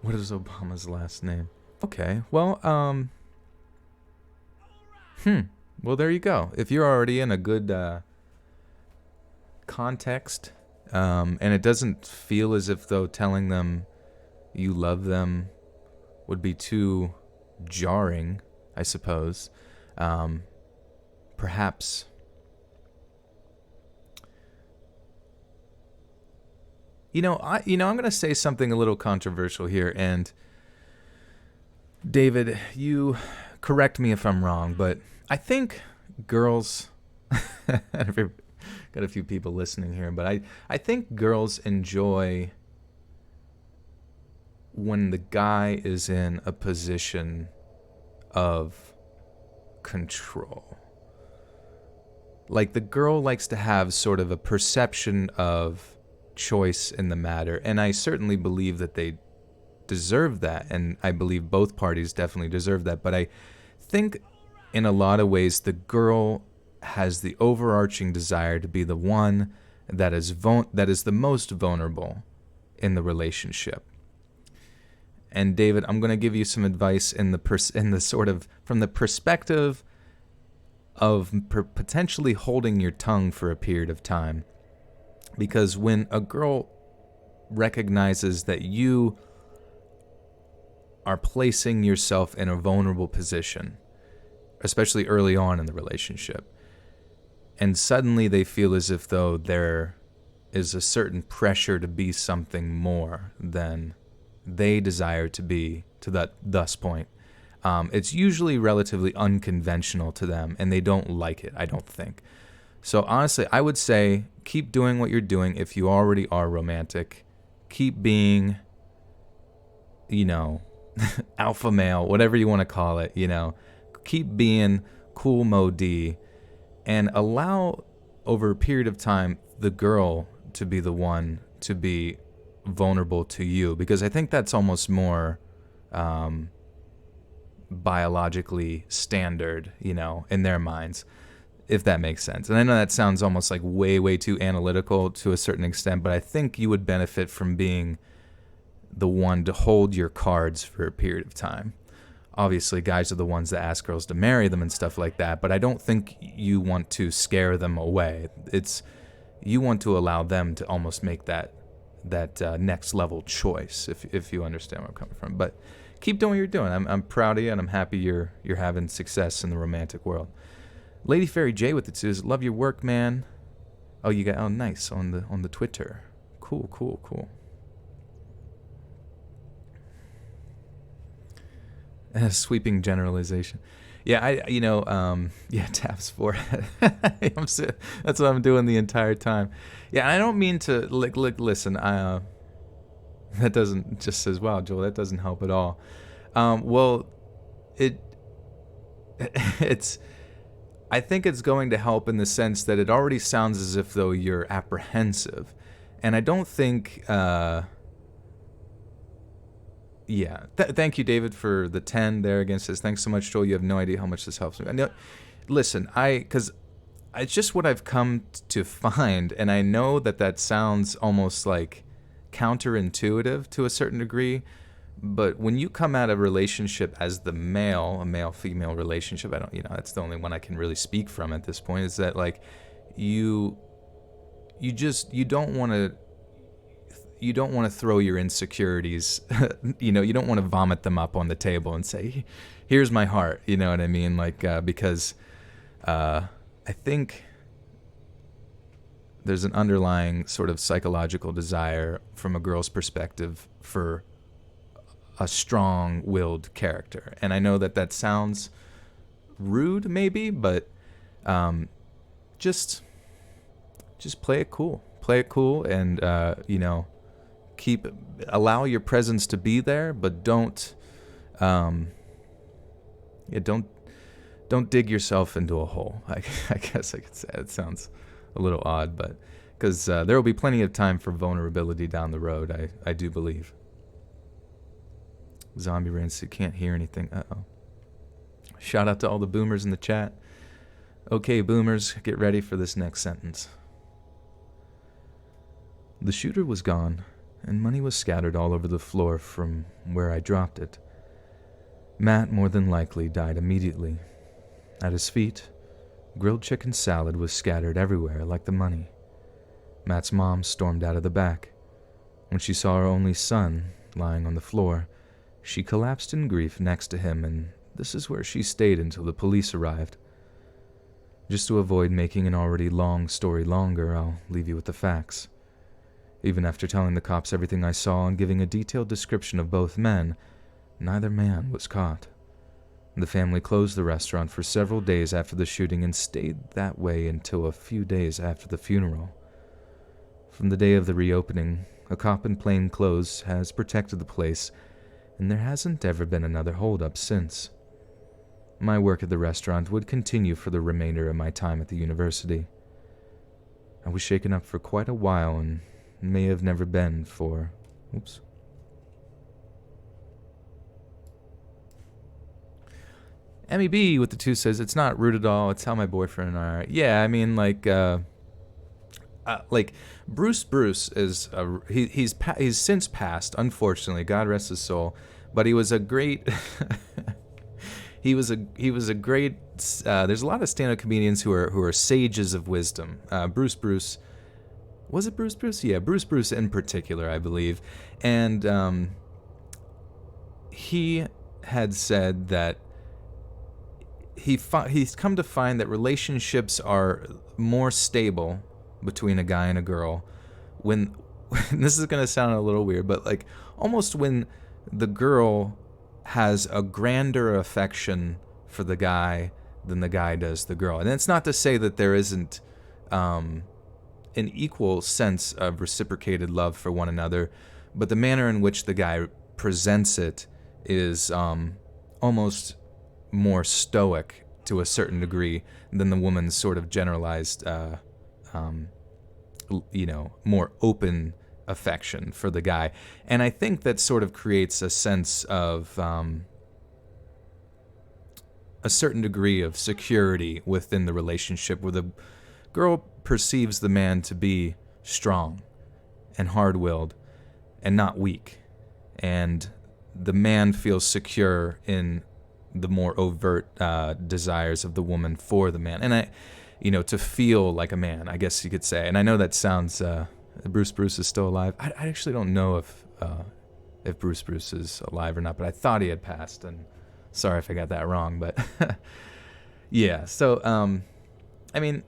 What is Obama's last name? Okay, well, well, there you go. If you're already in a good context, and it doesn't feel as if though telling them you love them would be too jarring, I suppose. Perhaps I'm going to say something a little controversial here, and David, you correct me if I'm wrong, but I think girls got a few people listening here, but I think girls enjoy when the guy is in a position of control. Like, the girl likes to have sort of a perception of choice in the matter, and I certainly believe that they deserve that, and I believe both parties definitely deserve that, but I think in a lot of ways the girl has the overarching desire to be the one that is the most vulnerable in the relationship. And David, I'm going to give you some advice in the sort of from the perspective of potentially holding your tongue for a period of time. Because when a girl recognizes that you are placing yourself in a vulnerable position, especially early on in the relationship, and suddenly they feel as if though there is a certain pressure to be something more than they desire to be to that thus point, it's usually relatively unconventional to them, and they don't like it, I don't think. So honestly, I would say keep doing what you're doing if you already are romantic. Keep being, alpha male, whatever you want to call it, Keep being cool Mo D, and allow, over a period of time, the girl to be the one to be vulnerable to you. Because I think that's almost more biologically standard, in their minds, if that makes sense. And I know that sounds almost like way too analytical to a certain extent, but I think you would benefit from being the one to hold your cards for a period of time. Obviously, guys are the ones that ask girls to marry them and stuff like that, but I don't think you want to scare them away. You want to allow them to almost make that next level choice, if you understand where I'm coming from. But keep doing what you're doing. I'm proud of you, and I'm happy you're having success in the romantic world. Lady Fairy J with it says, love your work, man. Oh, you got nice on the Twitter. Cool. Sweeping generalization. Yeah, Tap's forehead. That's what I'm doing the entire time. Yeah, I don't mean to listen. That doesn't, just says, wow, Joel, that doesn't help at all. Well, it's. I think it's going to help in the sense that it already sounds as if though you're apprehensive, and I don't think. Thank you, David, for the 10 there against this. Thanks so much, Joel. You have no idea how much this helps me. I know, listen, because it's just what I've come to find, and I know that sounds almost like counterintuitive to a certain degree, but when you come at a relationship as the male, a male-female relationship, that's the only one I can really speak from at this point, is that like you don't want to throw your insecurities, you don't want to vomit them up on the table and say, here's my heart, you know what I mean? Like, because I think there's an underlying sort of psychological desire from a girl's perspective for a strong-willed character. And I know that sounds rude maybe, but just play it cool. Play it cool and, allow your presence to be there, but don't dig yourself into a hole. I guess I could say it sounds a little odd, but because there will be plenty of time for vulnerability down the road, I do believe. Zombie Rants, you can't hear anything. Uh-oh. Shout out to all the boomers in the chat. Okay, boomers, get ready for this next sentence. The shooter was gone, and money was scattered all over the floor from where I dropped it. Matt more than likely died immediately. At his feet, grilled chicken salad was scattered everywhere like the money. Matt's mom stormed out of the back. When she saw her only son lying on the floor, she collapsed in grief next to him, and this is where she stayed until the police arrived. Just to avoid making an already long story longer, I'll leave you with the facts. Even after telling the cops everything I saw and giving a detailed description of both men, neither man was caught. The family closed the restaurant for several days after the shooting and stayed that way until a few days after the funeral. From the day of the reopening, a cop in plain clothes has protected the place, and there hasn't ever been another holdup since. My work at the restaurant would continue for the remainder of my time at the university. I was shaken up for quite a while and may have never been for... Oops. Emmy B with the 2 says, it's not rude at all, it's how my boyfriend and I are. Yeah, I mean, like Bruce is he's since passed, unfortunately, God rest his soul, but he was a great he was a great there's a lot of stand-up comedians who are sages of wisdom. Bruce was it Bruce? Yeah, Bruce in particular, I believe. And he had said that he's come to find that relationships are more stable between a guy and a girl when this is going to sound a little weird, but like almost when the girl has a grander affection for the guy than the guy does the girl. And it's not to say that there isn't an equal sense of reciprocated love for one another, but the manner in which the guy presents it is almost more stoic to a certain degree than the woman's sort of generalized more open affection for the guy. And I think that sort of creates a sense of a certain degree of security within the relationship, where the girl perceives the man to be strong and hard-willed and not weak, and the man feels secure in the more overt desires of the woman for the man, and to feel like a man, I guess you could say. And I know that sounds Bruce is still alive. I actually don't know if Bruce is alive or not, but I thought he had passed, and sorry if I got that wrong, but yeah. So I mean,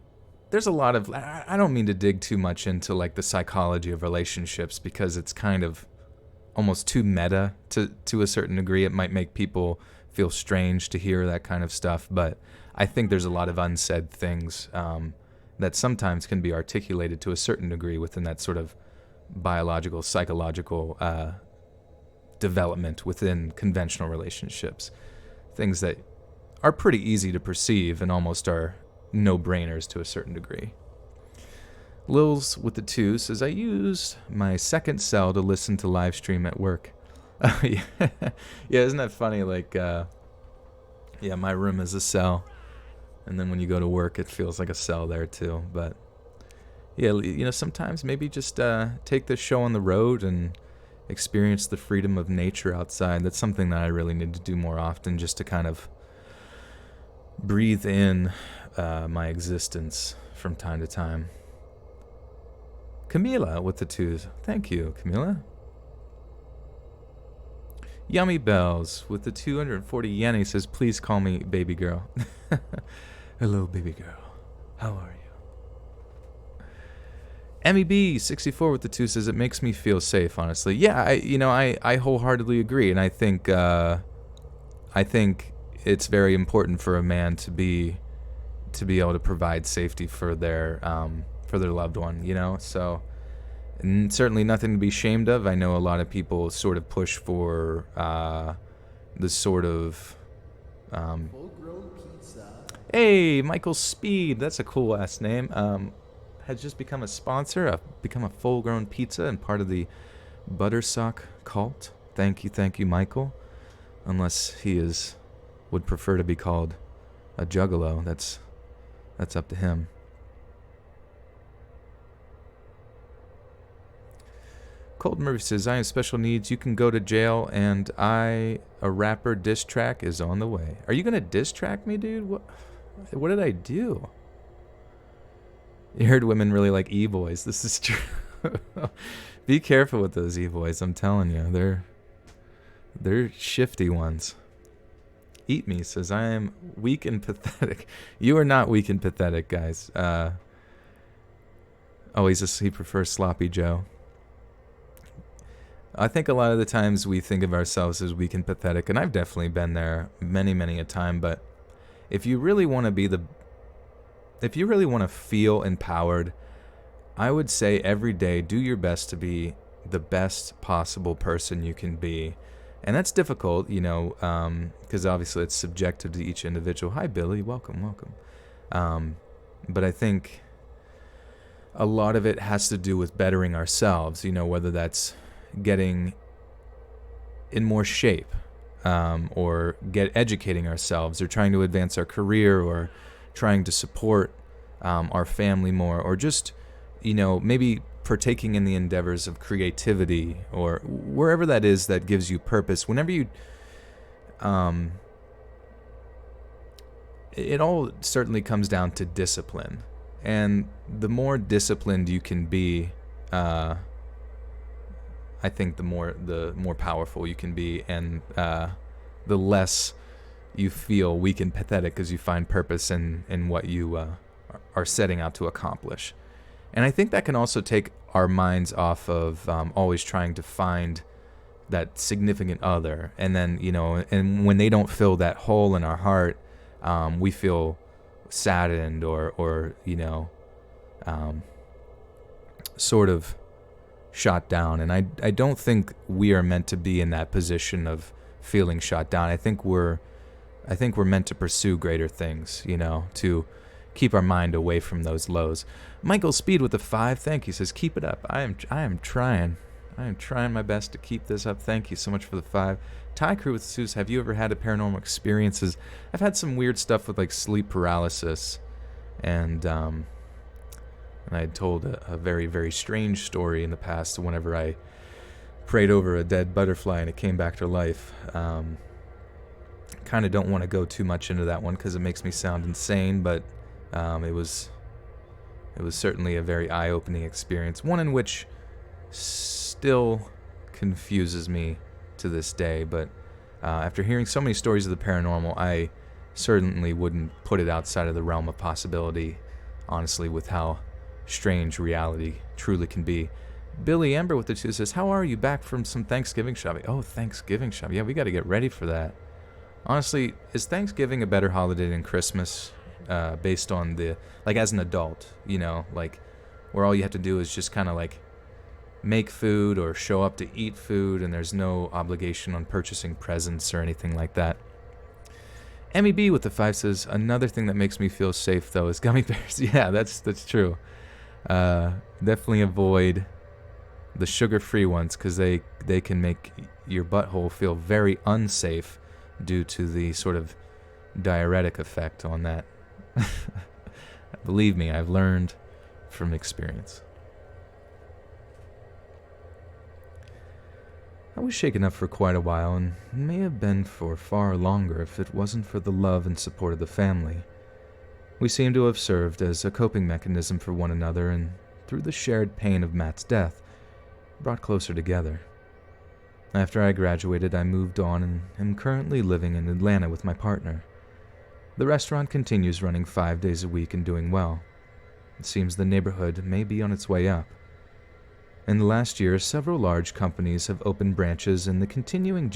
there's a lot of, I don't mean to dig too much into like the psychology of relationships, because it's kind of almost too meta to a certain degree. It might make people feel strange to hear that kind of stuff, but I think there's a lot of unsaid things that sometimes can be articulated to a certain degree within that sort of biological, psychological development within conventional relationships. Things that are pretty easy to perceive and almost are no-brainers to a certain degree. Lils with the 2 says, I use my second cell to listen to live stream at work. Yeah, isn't that funny? Like, yeah, my room is a cell, and then when you go to work, it feels like a cell there too. But yeah, sometimes maybe just take this show on the road and experience the freedom of nature outside. That's something that I really need to do more often, just to kind of breathe in my existence from time to time. Camila with the 2s. Thank you, Camila. Yummy Bells with the 240 yen. He says, please call me baby girl. Hello, baby girl. How are you? MEB 64 with the 2 says, it makes me feel safe, honestly. Yeah, I wholeheartedly agree. And I think it's very important for a man to be able to provide safety for their loved one, so, and certainly nothing to be ashamed of. I know a lot of people sort of push for the sort of full-grown pizza. Hey, Michael Speed, that's a cool ass name. Has just become a sponsor, become a full-grown pizza and part of the Buttersock cult. Thank you, Michael. Unless he would prefer to be called a juggalo, that's up to him. Cold Murphy says, I have special needs. You can go to jail, and a rapper diss track is on the way. Are you going to diss track me, dude? What did I do? You heard women really like e-boys. This is true. Be careful with those e-boys, I'm telling you. They're shifty ones. Eat Me says, I am weak and pathetic. You are not weak and pathetic, guys. He prefers Sloppy Joe. I think a lot of the times we think of ourselves as weak and pathetic, and I've definitely been there many, many a time, but if you really want to feel empowered, I would say every day do your best to be the best possible person you can be. And that's difficult, because obviously it's subjective to each individual. Hi, Billy. Welcome. But I think a lot of it has to do with bettering ourselves, whether that's getting in more shape, or educating ourselves, or trying to advance our career, or trying to support our family more, or just, maybe partaking in the endeavors of creativity, or wherever that is that gives you purpose. Whenever you, it all certainly comes down to discipline, and the more disciplined you can be, I think the more powerful you can be, and the less you feel weak and pathetic, because you find purpose in what you are setting out to accomplish. And I think that can also take our minds off of always trying to find that significant other, and then and when they don't fill that hole in our heart, we feel saddened or sort of shot down. And I don't think we are meant to be in that position of feeling shot down. I think we're meant to pursue greater things, to keep our mind away from those lows. Michael Speed with the 5, thank you, says, keep it up. I am trying. I am trying my best to keep this up. Thank you so much for the 5. Ty Crew with Seuss, have you ever had a paranormal experiences? I've had some weird stuff with like sleep paralysis, and I had told a very, very strange story in the past whenever I prayed over a dead butterfly and it came back to life. Kind of don't want to go too much into that one because it makes me sound insane, but it was certainly a very eye-opening experience, one in which still confuses me to this day, but after hearing so many stories of the paranormal, I certainly wouldn't put it outside of the realm of possibility, honestly, with how strange reality truly can be. Billy Amber with the 2 says, how are you, back from some Thanksgiving shopping? Oh, Thanksgiving shopping. Yeah, we got to get ready for that. Honestly, is Thanksgiving a better holiday than Christmas? Based on the, like, as an adult, you know, like, where all you have to do is just kind of like make food or show up to eat food, and there's no obligation on purchasing presents or anything like that. Emmy B with the 5 says, another thing that makes me feel safe though is gummy bears. Yeah, that's true. Definitely avoid the sugar-free ones because they can make your butthole feel very unsafe due to the sort of diuretic effect on that. Believe me, I've learned from experience. I was shaken up for quite a while, and may have been for far longer if it wasn't for the love and support of the family. We seemed to have served as a coping mechanism for one another, and through the shared pain of Matt's death, brought closer together. After I graduated, I moved on and am currently living in Atlanta with my partner. The restaurant continues running 5 days a week and doing well. It seems the neighborhood may be on its way up. In the last year, several large companies have opened branches, and the continuing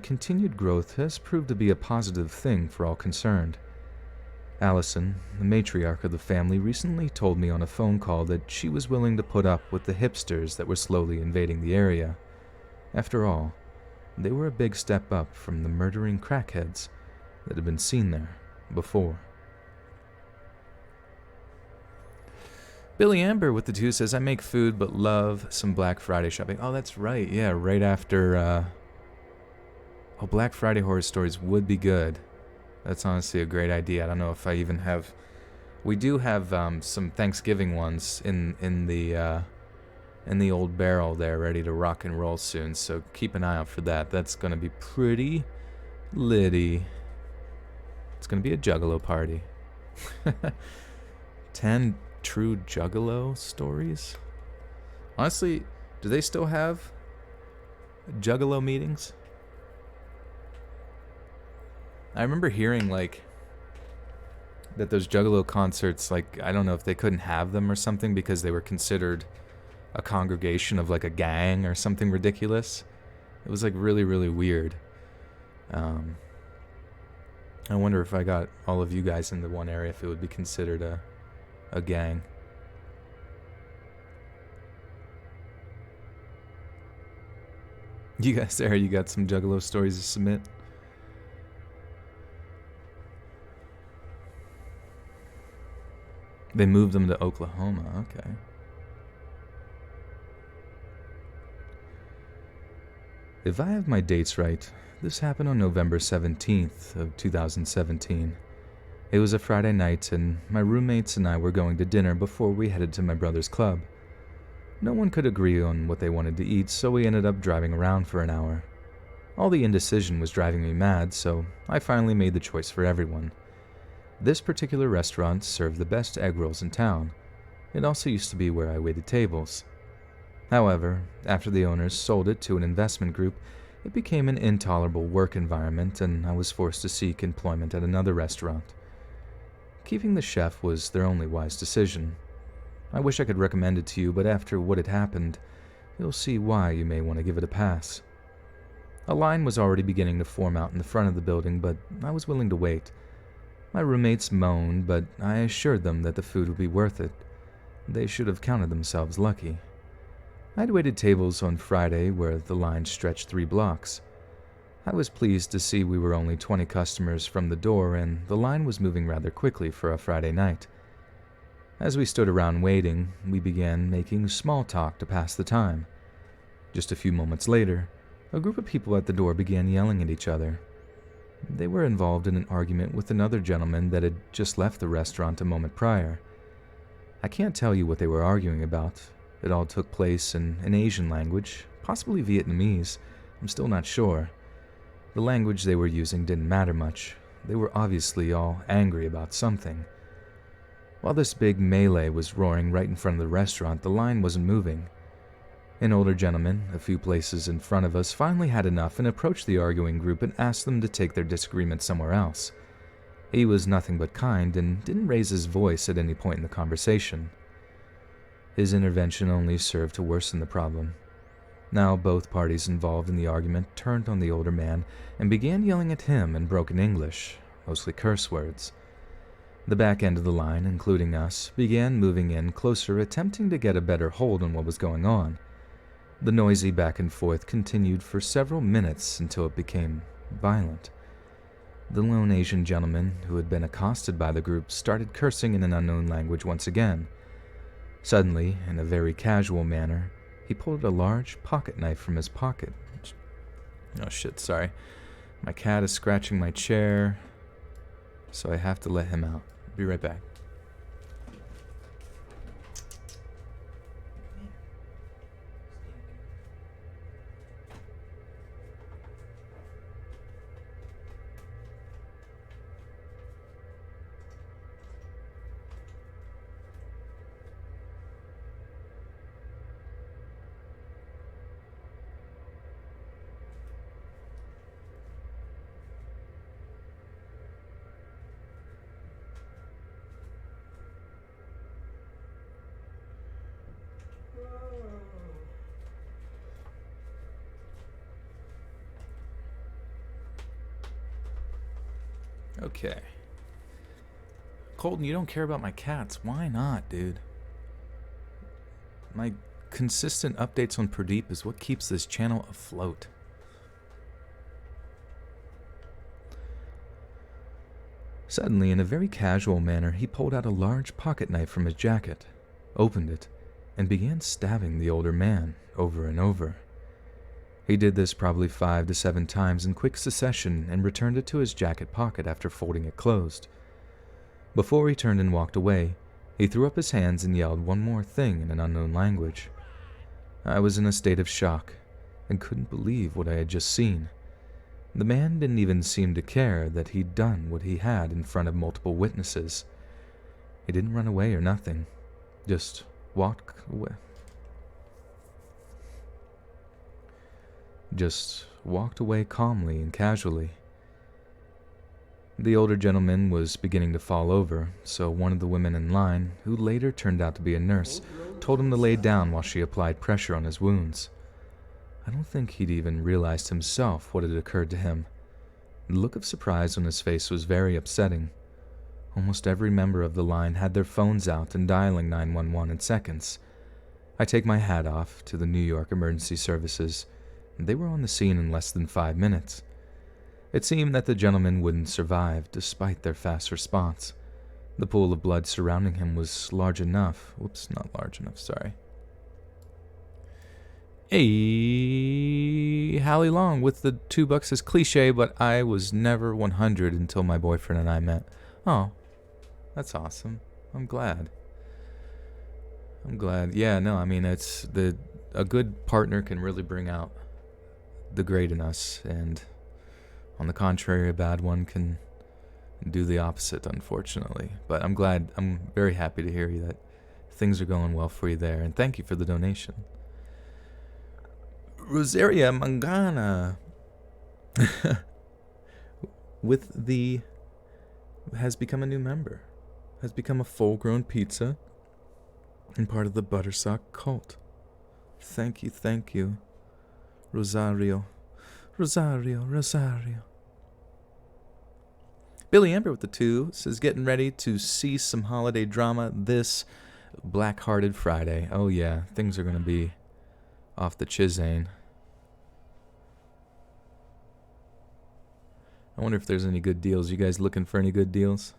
continued growth has proved to be a positive thing for all concerned. Allison, the matriarch of the family, recently told me on a phone call that she was willing to put up with the hipsters that were slowly invading the area. After all, they were a big step up from the murdering crackheads that had been seen there before. Billy Amber with the 2 says, I make food but love some Black Friday shopping. Oh, that's right. Yeah, right after... Black Friday horror stories would be good. That's honestly a great idea. I don't know if I even have... We do have some Thanksgiving ones in the old barrel there, ready to rock and roll soon, so keep an eye out for that. That's going to be pretty litty. It's going to be a juggalo party. 10 true juggalo stories? Honestly, do they still have juggalo meetings? I remember hearing, like, that those juggalo concerts, like, I don't know if they couldn't have them or something because they were considered a congregation of like a gang or something ridiculous. It was like really, really weird. I wonder if I got all of you guys into one area, if it would be considered a gang. You guys there, you got some juggalo stories to submit? They moved them to Oklahoma, okay. If I have my dates right, this happened on November 17th of 2017. It was a Friday night, and my roommates and I were going to dinner before we headed to my brother's club. No one could agree on what they wanted to eat, so we ended up driving around for an hour. All the indecision was driving me mad, so I finally made the choice for everyone. This particular restaurant served the best egg rolls in town. It also used to be where I waited tables. However, after the owners sold it to an investment group, it became an intolerable work environment, and I was forced to seek employment at another restaurant. Keeping the chef was their only wise decision. I wish I could recommend it to you, but after what had happened, you'll see why you may want to give it a pass. A line was already beginning to form out in the front of the building, but I was willing to wait. My roommates moaned, but I assured them that the food would be worth it. They should have counted themselves lucky. I'd waited tables on Friday where the line stretched 3 blocks. I was pleased to see we were only 20 customers from the door and the line was moving rather quickly for a Friday night. As we stood around waiting, we began making small talk to pass the time. Just a few moments later, a group of people at the door began yelling at each other. They were involved in an argument with another gentleman that had just left the restaurant a moment prior. I can't tell you what they were arguing about. It all took place in an Asian language, possibly Vietnamese. I'm still not sure. The language they were using didn't matter much. They were obviously all angry about something. While this big melee was roaring right in front of the restaurant, the line wasn't moving. An older gentleman, a few places in front of us, finally had enough and approached the arguing group and asked them to take their disagreement somewhere else. He was nothing but kind and didn't raise his voice at any point in the conversation. His intervention only served to worsen the problem. Now both parties involved in the argument turned on the older man and began yelling at him in broken English, mostly curse words. The back end of the line, including us, began moving in closer, attempting to get a better hold on what was going on. The noisy back and forth continued for several minutes until it became violent. The lone Asian gentleman who had been accosted by the group started cursing in an unknown language once again. Suddenly, in a very casual manner, he pulled a large pocket knife from his pocket. Oh shit, sorry. My cat is scratching my chair, so I have to let him out. Be right back. Okay. Colton, you don't care about my cats. Why not, dude? My consistent updates on Pradeep is what keeps this channel afloat. Suddenly, in a very casual manner, he pulled out a large pocket knife from his jacket, opened it, and began stabbing the older man over and over. He did this probably 5 to 7 times in quick succession and returned it to his jacket pocket after folding it closed. Before he turned and walked away, he threw up his hands and yelled one more thing in an unknown language. I was in a state of shock and couldn't believe what I had just seen. The man didn't even seem to care that he'd done what he had in front of multiple witnesses. He didn't run away or nothing, just walked away. Just walked away calmly and casually. The older gentleman was beginning to fall over, so one of the women in line, who later turned out to be a nurse, told him to lay down while she applied pressure on his wounds. I don't think he'd even realized himself what had occurred to him. The look of surprise on his face was very upsetting. Almost every member of the line had their phones out and dialing 911 in seconds. I take my hat off to the New York Emergency Services. They were on the scene in less than 5 minutes. It seemed that the gentleman wouldn't survive despite their fast response. The pool of blood surrounding him was large enough. Whoops, not large enough, sorry. Hey, Hallie Long with the $2 is cliche, but I was never 100 until my boyfriend and I met. Oh, that's awesome. I'm glad. Yeah, no, I mean, a good partner can really bring out the great in us, and on the contrary, a bad one can do the opposite, unfortunately. But I'm very happy to hear you that things are going well for you there, and thank you for the donation. Rosaria Mangana has become a new member, has become a full-grown pizza and part of the Buttersock cult. Thank you. Rosario. Billy Amber with the 2 says, getting ready to see some holiday drama this Black-Hearted Friday. Oh yeah, things are going to be off the Chisane. I wonder if there's any good deals. You guys looking for any good deals?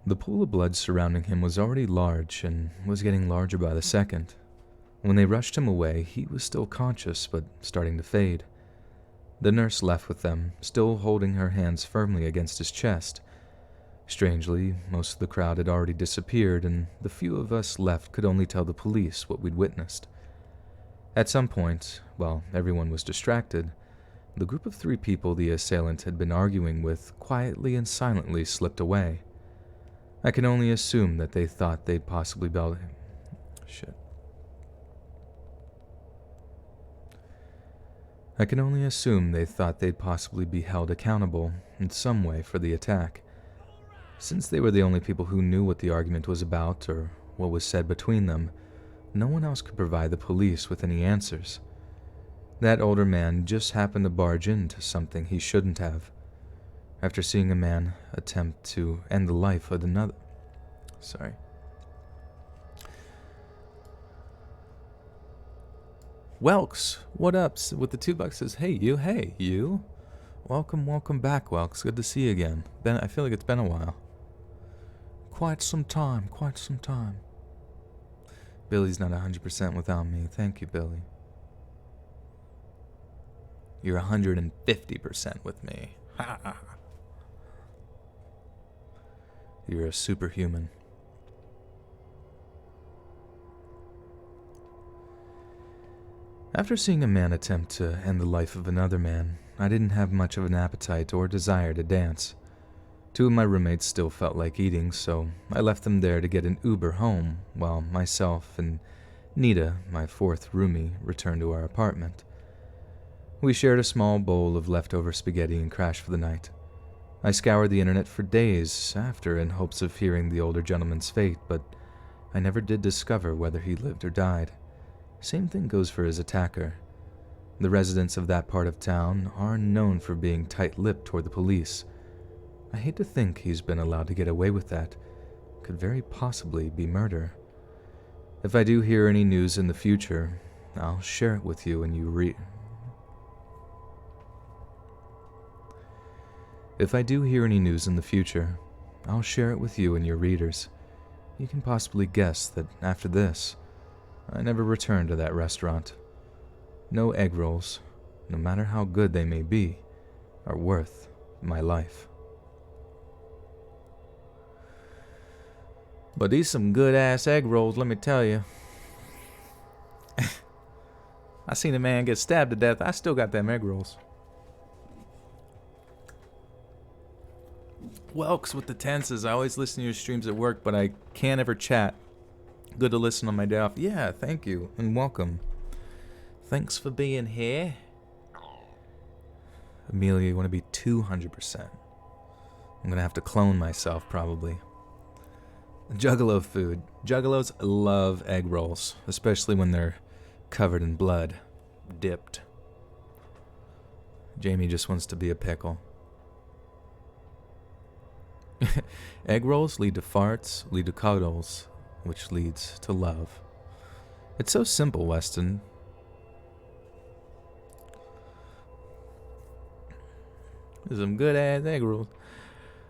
The pool of blood surrounding him was already large and was getting larger by the second. When they rushed him away, he was still conscious but starting to fade. The nurse left with them, still holding her hands firmly against his chest. Strangely, most of the crowd had already disappeared, and the few of us left could only tell the police what we'd witnessed. At some point, while everyone was distracted, the group of 3 people the assailant had been arguing with quietly and silently slipped away. I can only assume that they thought they'd possibly be able to... I can only assume they thought they'd possibly be held accountable in some way for the attack. Since they were the only people who knew what the argument was about or what was said between them, no one else could provide the police with any answers. That older man just happened to barge into something he shouldn't have. After seeing a man attempt to end the life of another... Welks, what up? With the $2 says, hey you. Welcome back, Welks. Good to see you again. I feel like it's been a while. Quite some time. Billy's not 100% without me. Thank you, Billy. You're 150% with me. You're a superhuman. After seeing a man attempt to end the life of another man, I didn't have much of an appetite or desire to dance. 2 of my roommates still felt like eating, so I left them there to get an Uber home, while myself and Nita, my 4th roomie, returned to our apartment. We shared a small bowl of leftover spaghetti and crashed for the night. I scoured the internet for days after in hopes of hearing the older gentleman's fate, but I never did discover whether he lived or died. Same thing goes for his attacker. The residents of that part of town are known for being tight-lipped toward the police. I hate to think he's been allowed to get away with that. Could very possibly be murder. If I do hear any news in the future, I'll share it with you and you your readers. You can possibly guess that after this, I never returned to that restaurant. No egg rolls, no matter how good they may be, are worth my life. But these some good-ass egg rolls, let me tell you. I seen a man get stabbed to death. I still got them egg rolls. Welks with the tenses. I always listen to your streams at work, but I can't ever chat. Good to listen on my day off. Yeah, thank you, and welcome. Thanks for being here. Amelia, you want to be 200%. I'm going to have to clone myself, probably. Juggalo food. Juggalos love egg rolls, especially when they're covered in blood. Dipped. Jamie just wants to be a pickle. Egg rolls lead to farts, lead to cuddles, which leads to love. It's so simple, Weston. Some good-ass egg rolls.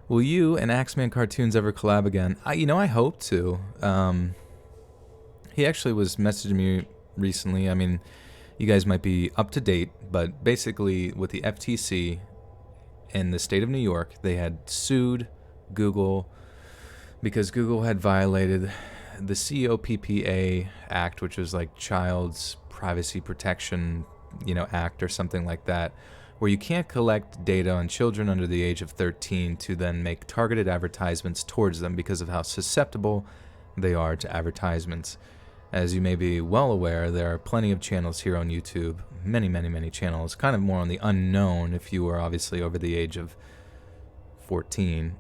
Will you and Axeman Cartoons ever collab again? I hope to. He actually was messaging me recently. I mean, you guys might be up to date, but basically with the FTC in the state of New York, they had sued Google because Google had violated the COPPA Act, which was like Child's Privacy Protection, Act or something like that, where you can't collect data on children under the age of 13 to then make targeted advertisements towards them because of how susceptible they are to advertisements. As you may be well aware, there are plenty of channels here on YouTube, many channels, kind of more on the unknown if you are obviously over the age of 14,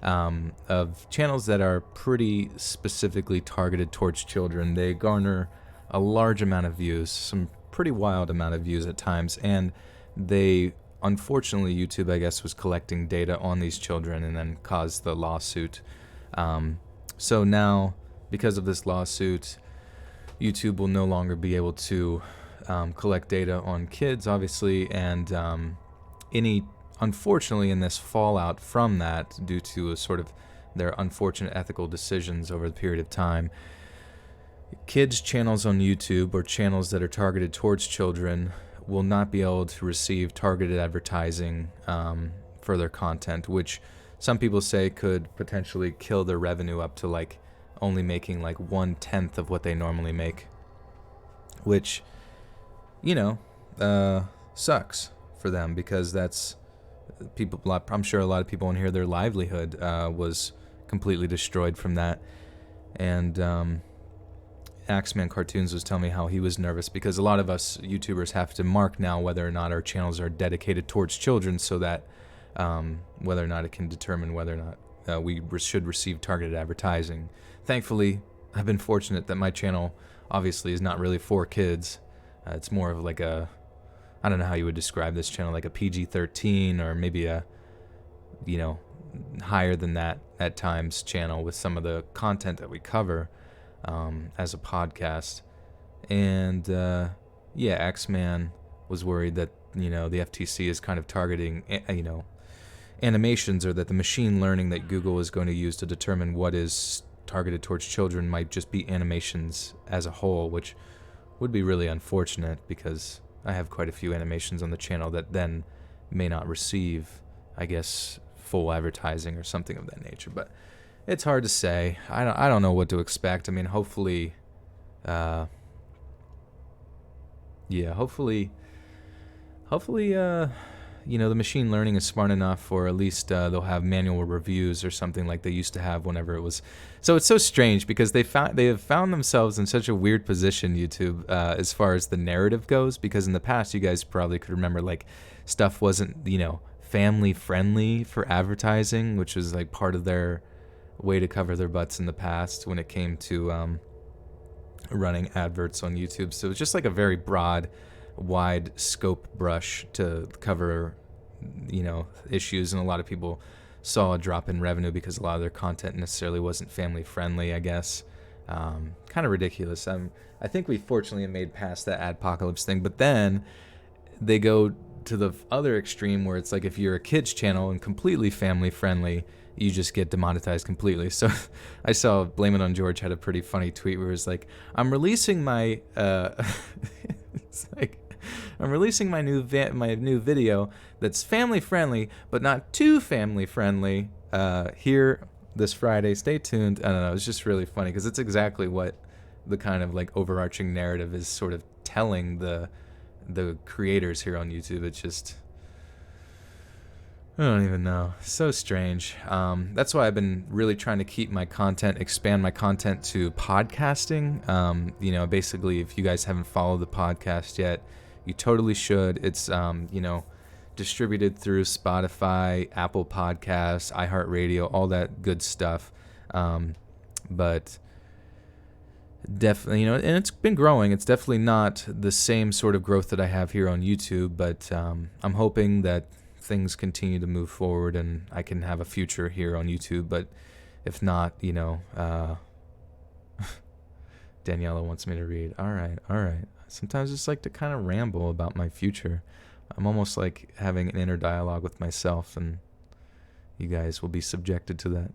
of channels that are pretty specifically targeted towards children. They garner a large amount of views, some pretty wild amount of views at times, and unfortunately, YouTube, I guess, was collecting data on these children and then caused the lawsuit So now, because of this lawsuit, YouTube will no longer be able to collect data on kids, obviously, and unfortunately, in this fallout from that, due to a sort of their unfortunate ethical decisions over the period of time, kids' channels on YouTube or channels that are targeted towards children will not be able to receive targeted advertising for their content, which some people say could potentially kill their revenue up to like only making like 1/10 of what they normally make, which, sucks for them, because that's I'm sure a lot of people in here, their livelihood was completely destroyed from that. And Axeman Cartoons was telling me how he was nervous because a lot of us YouTubers have to mark now whether or not our channels are dedicated towards children, so that whether or not it can determine whether or not we should receive targeted advertising. Thankfully, I've been fortunate that my channel obviously is not really for kids. It's more of like I don't know how you would describe this channel, like a PG-13 or maybe a, higher than that at times channel with some of the content that we cover as a podcast. And X-Man was worried that, the FTC is kind of targeting, animations, or that the machine learning that Google is going to use to determine what is targeted towards children might just be animations as a whole, which would be really unfortunate because I have quite a few animations on the channel that then may not receive, I guess, full advertising or something of that nature. But it's hard to say. I don't know what to expect. I mean, hopefully, the machine learning is smart enough, or at least they'll have manual reviews or something like they used to have whenever it was. So it's so strange because they have found themselves in such a weird position, YouTube, as far as the narrative goes, because in the past, you guys probably could remember, like, stuff wasn't, family friendly for advertising, which was like part of their way to cover their butts in the past when it came to running adverts on YouTube. So it's just like a very broad, wide scope brush to cover, issues, and a lot of people saw a drop in revenue because a lot of their content necessarily wasn't family friendly, I guess. Kind of ridiculous. I think we fortunately have made past that adpocalypse thing, but then they go to the other extreme where it's like if you're a kids channel and completely family friendly, you just get demonetized completely. So I saw Blame It on George had a pretty funny tweet where it was like, I'm releasing my it's like, I'm releasing my new video that's family friendly but not too family friendly here this Friday. Stay tuned. I don't know, it's just really funny because it's exactly what the kind of like overarching narrative is sort of telling the creators here on YouTube. It's just, I don't even know. So strange. That's why I've been really trying to keep my content, expand my content to podcasting. Basically, if you guys haven't followed the podcast yet, you totally should. It's, distributed through Spotify, Apple Podcasts, iHeartRadio, all that good stuff. But definitely, and it's been growing. It's definitely not the same sort of growth that I have here on YouTube, but I'm hoping that things continue to move forward and I can have a future here on YouTube. But if not, Daniela wants me to read. All right. Sometimes I just like to kind of ramble about my future. I'm almost like having an inner dialogue with myself, and you guys will be subjected to that.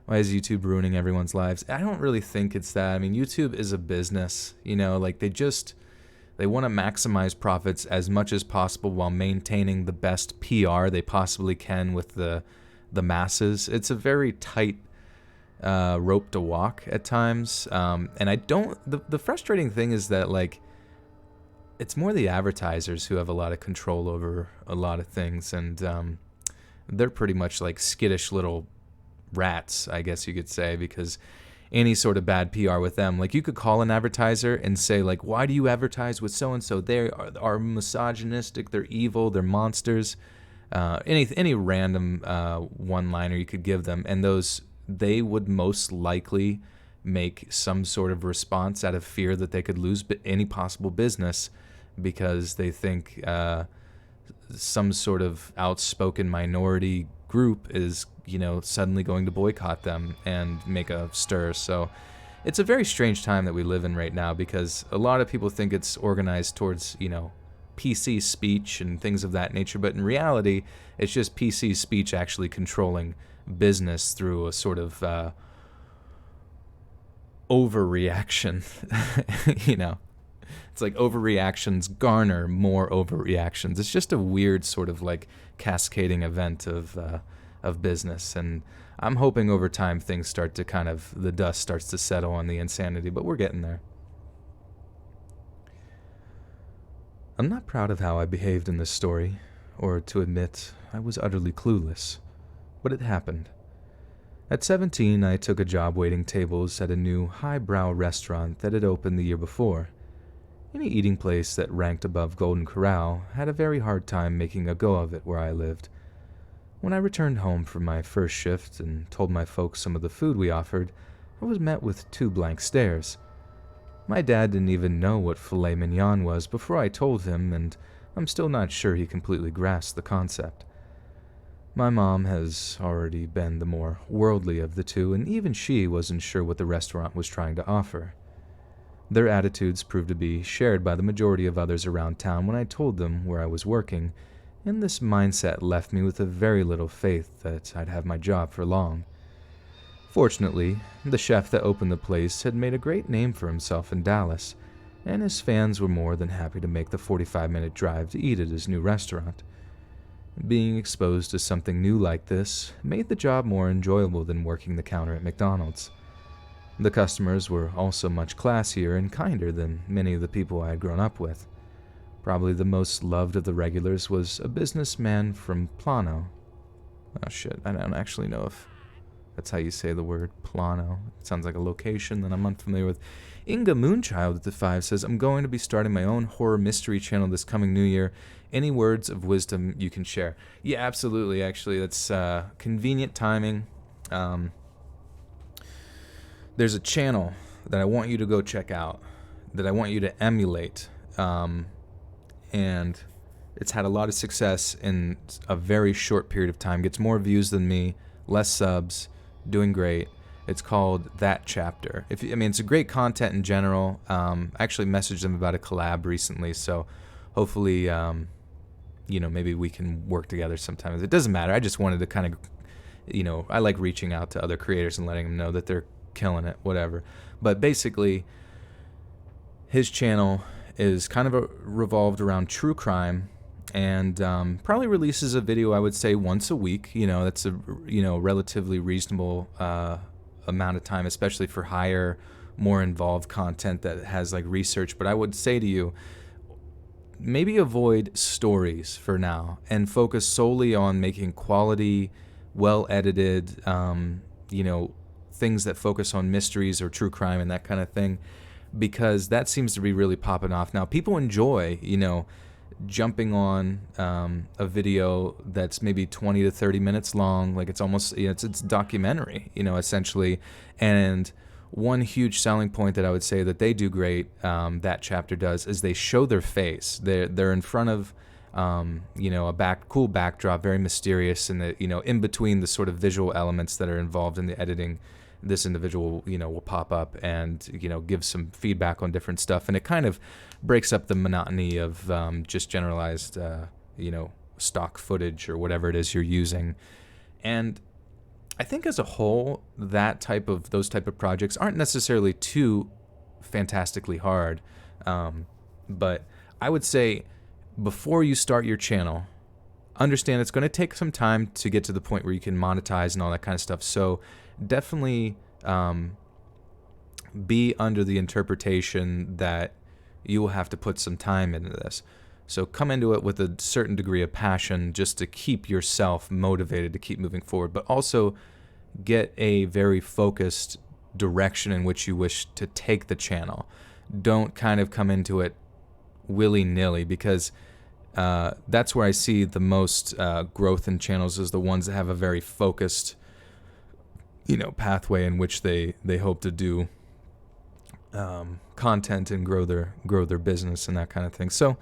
Why is YouTube ruining everyone's lives? I don't really think it's that. I mean, YouTube is a business, like they want to maximize profits as much as possible while maintaining the best PR they possibly can with the masses. It's a very tight rope to walk at times. And the frustrating thing is that, like, it's more the advertisers who have a lot of control over a lot of things, and they're pretty much like skittish little rats, I guess you could say, because any sort of bad PR with them, like you could call an advertiser and say, like, why do you advertise with so-and-so? They are misogynistic, they're evil, they're monsters, any random one-liner you could give them, and they would most likely make some sort of response out of fear that they could lose any possible business because they think some sort of outspoken minority group is suddenly going to boycott them and make a stir. So it's a very strange time that we live in right now, because a lot of people think it's organized towards, PC speech and things of that nature, but in reality, it's just PC speech actually controlling business through a sort of overreaction. It's like overreactions garner more overreactions. It's just a weird sort of like cascading event of business, and I'm hoping over time things start to the dust starts to settle on the insanity, but we're getting there. I'm not proud of how I behaved in this story, or to admit I was utterly clueless, but it happened. At 17, I took a job waiting tables at a new highbrow restaurant that had opened the year before. Any eating place that ranked above Golden Corral had a very hard time making a go of it where I lived. When I returned home from my first shift and told my folks some of the food we offered, I was met with 2 blank stares. My dad didn't even know what filet mignon was before I told him, and I'm still not sure he completely grasped the concept. My mom has already been the more worldly of the two, and even she wasn't sure what the restaurant was trying to offer. Their attitudes proved to be shared by the majority of others around town when I told them where I was working, and this mindset left me with a very little faith that I'd have my job for long. Fortunately, the chef that opened the place had made a great name for himself in Dallas, and his fans were more than happy to make the 45-minute drive to eat at his new restaurant. Being exposed to something new like this made the job more enjoyable than working the counter at McDonald's. The customers were also much classier and kinder than many of the people I had grown up with. Probably the most loved of the regulars was a businessman from Plano. Oh shit, I don't actually know if that's how you say the word, Plano. It sounds like a location that I'm unfamiliar with. Inga Moonchild at the 5 says, I'm going to be starting my own horror mystery channel this coming new year. Any words of wisdom you can share? Yeah, absolutely, actually. That's convenient timing. There's a channel that I want you to go check out, that I want you to emulate. And it's had a lot of success in a very short period of time. Gets more views than me, less subs, doing great. It's called That Chapter. It's a great content in general. I actually messaged them about a collab recently, so hopefully, maybe we can work together sometime. It doesn't matter. I just wanted to kind of, I like reaching out to other creators and letting them know that they're killing it, whatever. But basically, his channel is kind of revolved around true crime, and probably releases a video, I would say, once a week. That's a relatively reasonable amount of time, especially for higher, more involved content that has like research. But I would say to you, maybe avoid stories for now and focus solely on making quality, well-edited, things that focus on mysteries or true crime and that kind of thing, because that seems to be really popping off now. People enjoy, jumping on a video that's maybe 20 to 30 minutes long, like it's almost, it's documentary, essentially. And one huge selling point that I would say that they do great, That Chapter does, is they show their face. They're in front of, a cool backdrop, very mysterious, and in between the sort of visual elements that are involved in the editing, this individual, will pop up and, give some feedback on different stuff. And it kind of breaks up the monotony of just generalized, stock footage or whatever it is you're using. And I think as a whole, those type of projects aren't necessarily too fantastically hard. But I would say before you start your channel, understand it's going to take some time to get to the point where you can monetize and all that kind of stuff. So definitely be under the interpretation that you will have to put some time into this. So come into it with a certain degree of passion just to keep yourself motivated to keep moving forward, but also get a very focused direction in which you wish to take the channel. Don't kind of come into it willy-nilly, because that's where I see the most growth in channels, is the ones that have a very focused pathway in which they hope to do content and grow their business and that kind of thing. So,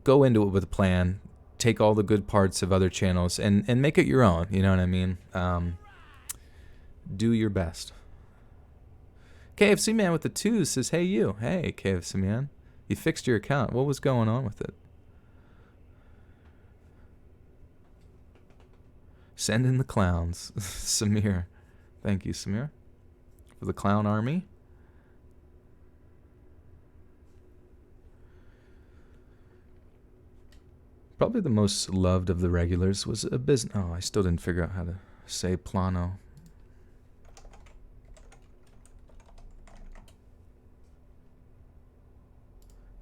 go into it with a plan. take all the good parts of other channels and make it your own. You know what I mean? Do your best. KFC Man with the 2 says, hey you. Hey, KFC Man. You fixed your account. What was going on with it? Send in the clowns. Samir. Thank you, Samir. For the clown army. Probably the most loved of the regulars was a business. Oh, I still didn't figure out how to say plano.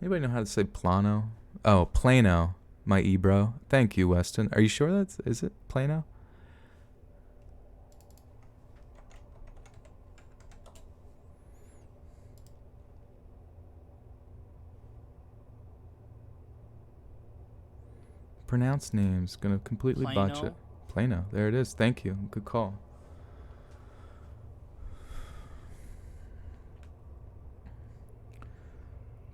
Anybody know how to say plano? Oh, Plano, my e-bro. Thank you, Weston. Are you sure is it Plano? Pronounce names. Gonna completely botch it. Plano. There it is. Thank you. Good call.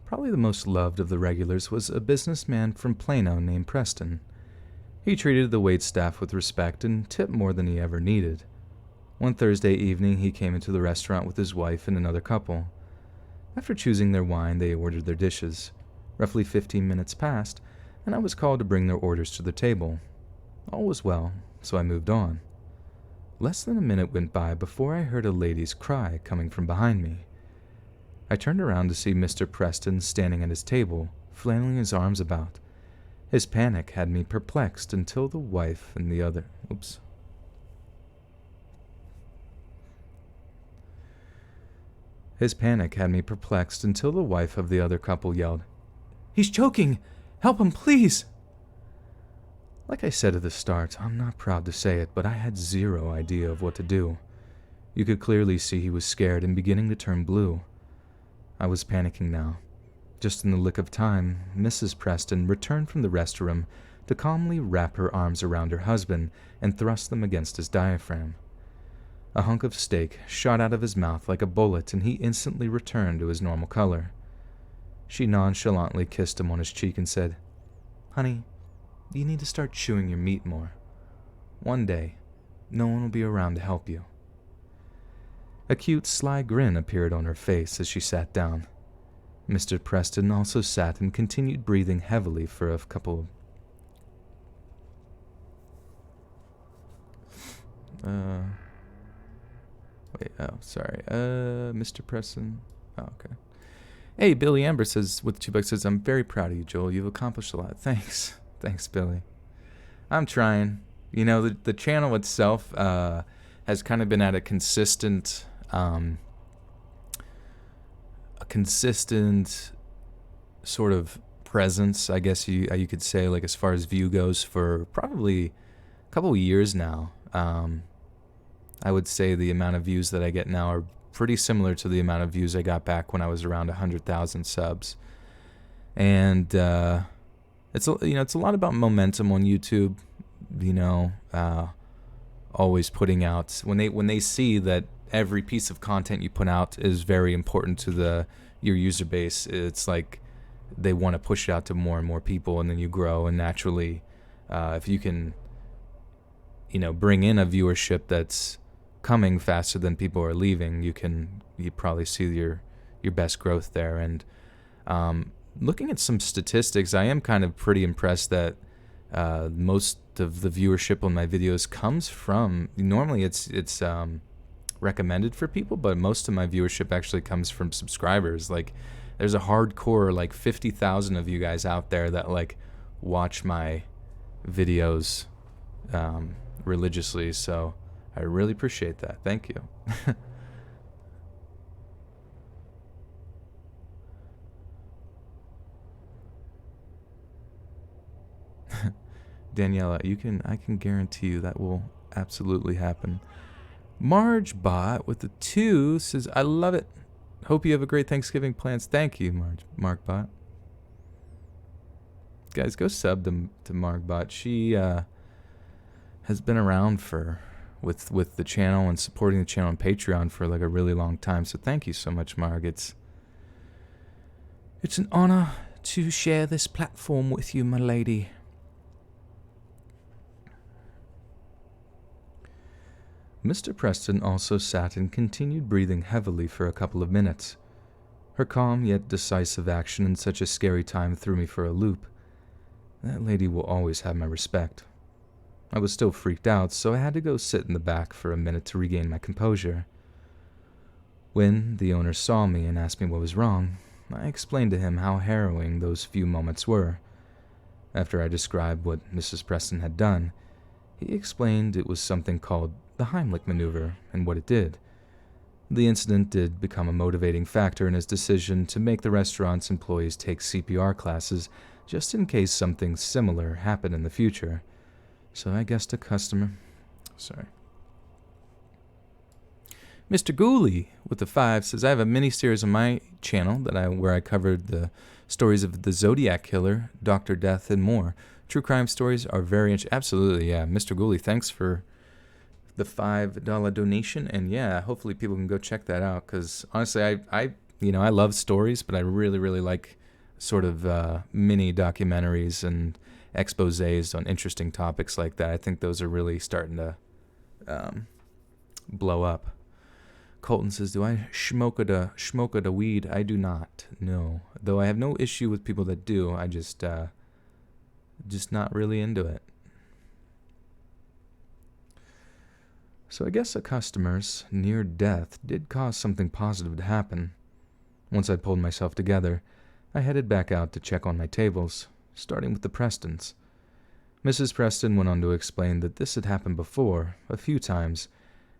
Probably the most loved of the regulars was a businessman from Plano named Preston. He treated the waitstaff with respect and tipped more than he ever needed. One Thursday evening, he came into the restaurant with his wife and another couple. After choosing their wine, they ordered their dishes. Roughly 15 minutes passed, and I was called to bring their orders to the table. All was well, so I moved on. Less than a minute went by before I heard a lady's cry coming from behind me. I turned around to see Mr. Preston standing at his table, flailing his arms about. His panic had me perplexed until the wife and the other... Oops. His panic had me perplexed until the wife of the other couple yelled, "He's choking! Help him, please!" Like I said at the start, I'm not proud to say it, but I had zero idea of what to do. You could clearly see he was scared and beginning to turn blue. I was panicking now. Just in the lick of time, Mrs. Preston returned from the restroom to calmly wrap her arms around her husband and thrust them against his diaphragm. A hunk of steak shot out of his mouth like a bullet, and he instantly returned to his normal color. She nonchalantly kissed him on his cheek and said, "Honey, you need to start chewing your meat more. One day, no one will be around to help you." A cute, sly grin appeared on her face as she sat down. Mr. Preston also sat and continued breathing heavily for a couple Mr. Preston. Oh, okay. Hey, Billy Amber says, with 2 bucks, says, "I'm very proud of you, Joel. You've accomplished a lot." Thanks. Thanks, Billy. I'm trying. You know, the channel itself has kind of been at a consistent sort of presence, I guess you could say, like as far as view goes, for probably a couple of years now. I would say the amount of views that I get now are pretty similar to the amount of views I got back when I was around 100,000 subs. And it's a lot about momentum on YouTube. Always putting out when they see that every piece of content you put out is very important to your user base. It's like they want to push it out to more and more people, and then you grow. And naturally, if you can, bring in a viewership that's coming faster than people are leaving, you probably see your best growth there. And looking at some statistics, I am kind of pretty impressed that most of the viewership on my videos comes from, normally it's recommended for people, but most of my viewership actually comes from subscribers. Like, there's a hardcore like 50,000 of you guys out there that like watch my videos religiously, so I really appreciate that. Thank you. Daniela, I can guarantee you that will absolutely happen. Marge Bot with the 2 says, "I love it. Hope you have a great Thanksgiving plans." Thank you, Mark Bot. Guys, go sub to Mark Bot. She has been around with the channel and supporting the channel on Patreon for like a really long time. So thank you so much, Marg. It's an honor to share this platform with you, my lady. Mr. Preston also sat and continued breathing heavily for a couple of minutes. Her calm yet decisive action in such a scary time threw me for a loop. That lady will always have my respect. I was still freaked out, so I had to go sit in the back for a minute to regain my composure. When the owner saw me and asked me what was wrong, I explained to him how harrowing those few moments were. After I described what Mrs. Preston had done, he explained it was something called the Heimlich maneuver and what it did. The incident did become a motivating factor in his decision to make the restaurant's employees take CPR classes just in case something similar happened in the future. So I guessed a customer. Sorry. Mr. Gooley with the 5 says, I have a mini-series on my channel where I covered the stories of the Zodiac Killer, Dr. Death, and more. True crime stories are very interesting. Absolutely, yeah. Mr. Gooley, thanks for the $5 donation, and yeah, hopefully people can go check that out, because honestly, I love stories, but I really, really like sort of mini documentaries and exposés on interesting topics like that. I think those are really starting to blow up. Colton says, do I smoke a weed? I do not, no. Though I have no issue with people that do, I just not really into it. So I guess a customer's near death did cause something positive to happen. Once I pulled myself together, I headed back out to check on my tables, starting with the Prestons. Mrs. Preston went on to explain that this had happened before, a few times,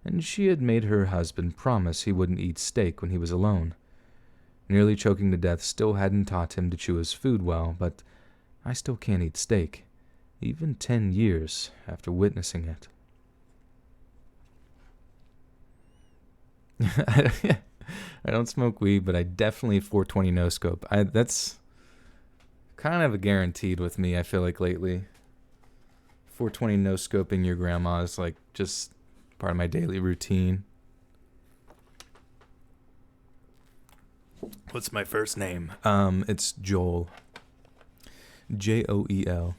and she had made her husband promise he wouldn't eat steak when he was alone. Nearly choking to death still hadn't taught him to chew his food well, but I still can't eat steak, even 10 years after witnessing it. I don't smoke weed, but I definitely 420 no scope. That's kind of a guaranteed with me, I feel like, lately. 420 no scoping your grandma is like just part of my daily routine. What's my first name? It's Joel. Joel.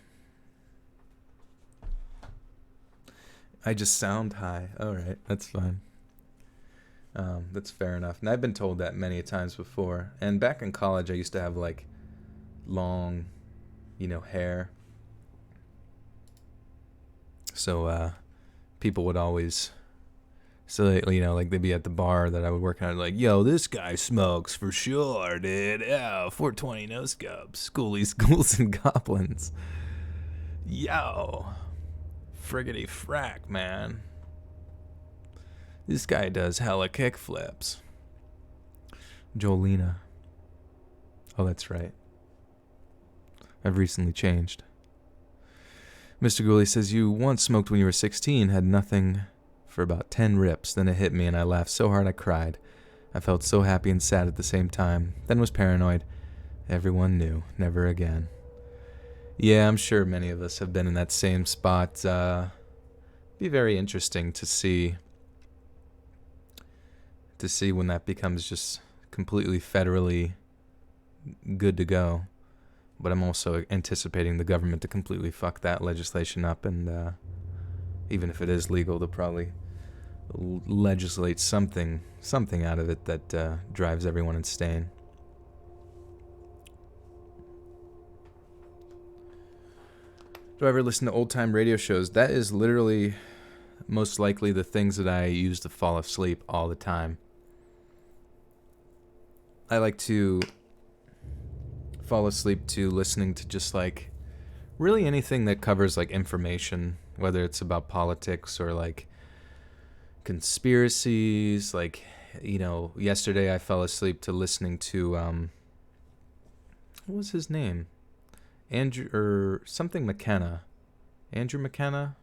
I just sound high. All right, that's fine. That's fair enough. And I've been told that many times before. And back in college, I used to have like long, hair. So people would always, like they'd be at the bar that I would work at, like, yo, this guy smokes for sure, dude. Yeah, 420 no scopes, schoolies, ghouls, and goblins. Yo, friggity frack, man. This guy does hella kickflips. Jolena. Oh, that's right. I've recently changed. Mr. Gooley says, you once smoked when you were 16, had nothing for about 10 rips. Then it hit me and I laughed so hard I cried. I felt so happy and sad at the same time. Then was paranoid. Everyone knew. Never again. Yeah, I'm sure many of us have been in that same spot. Be very interesting to see when that becomes just completely federally good to go. But I'm also anticipating the government to completely fuck that legislation up, and even if it is legal, they'll probably legislate something out of it that drives everyone insane. Do I ever listen to old-time radio shows? That is literally most likely the things that I use to fall asleep all the time. I like to fall asleep to listening to just like really anything that covers like information, whether it's about politics or like conspiracies. Like, yesterday I fell asleep to listening to what was his name? Andrew or something McKenna. Andrew McKenna?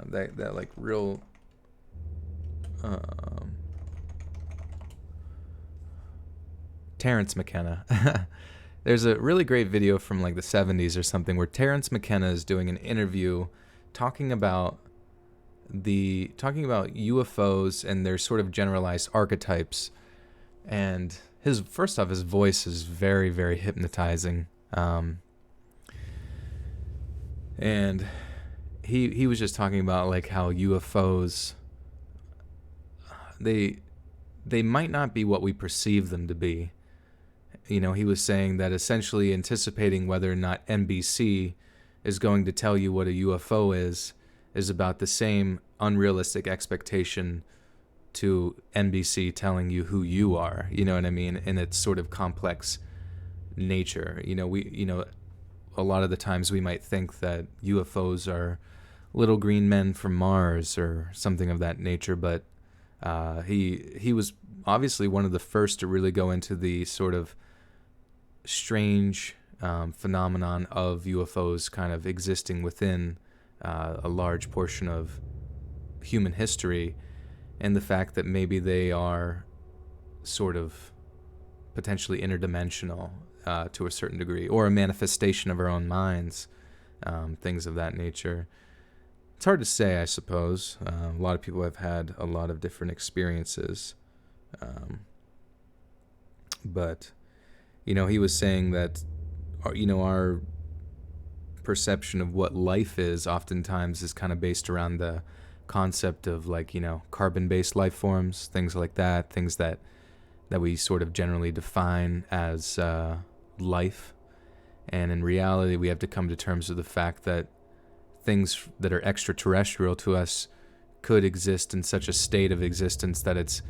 That like real Terrence McKenna. There's a really great video from like the 70s or something where Terrence McKenna is doing an interview talking about UFOs and their sort of generalized archetypes. And his voice is very, very hypnotizing. And he was just talking about like how UFOs they might not be what we perceive them to be. You know, he was saying that essentially anticipating whether or not NBC is going to tell you what a UFO is about the same unrealistic expectation to NBC telling you who you are, you know what I mean, in its sort of complex nature. You know, a lot of the times we might think that UFOs are little green men from Mars or something of that nature, but he was obviously one of the first to really go into the sort of strange phenomenon of UFOs kind of existing within a large portion of human history, and the fact that maybe they are sort of potentially interdimensional to a certain degree, or a manifestation of our own minds, things of that nature. It's hard to say, I suppose. A lot of people have had a lot of different experiences. But, you know, he was saying that, you know, our perception of what life is oftentimes is kind of based around the concept of, like, you know, carbon-based life forms, things like that, things that we sort of generally define as life. And in reality, we have to come to terms with the fact that things that are extraterrestrial to us could exist in such a state of existence that it's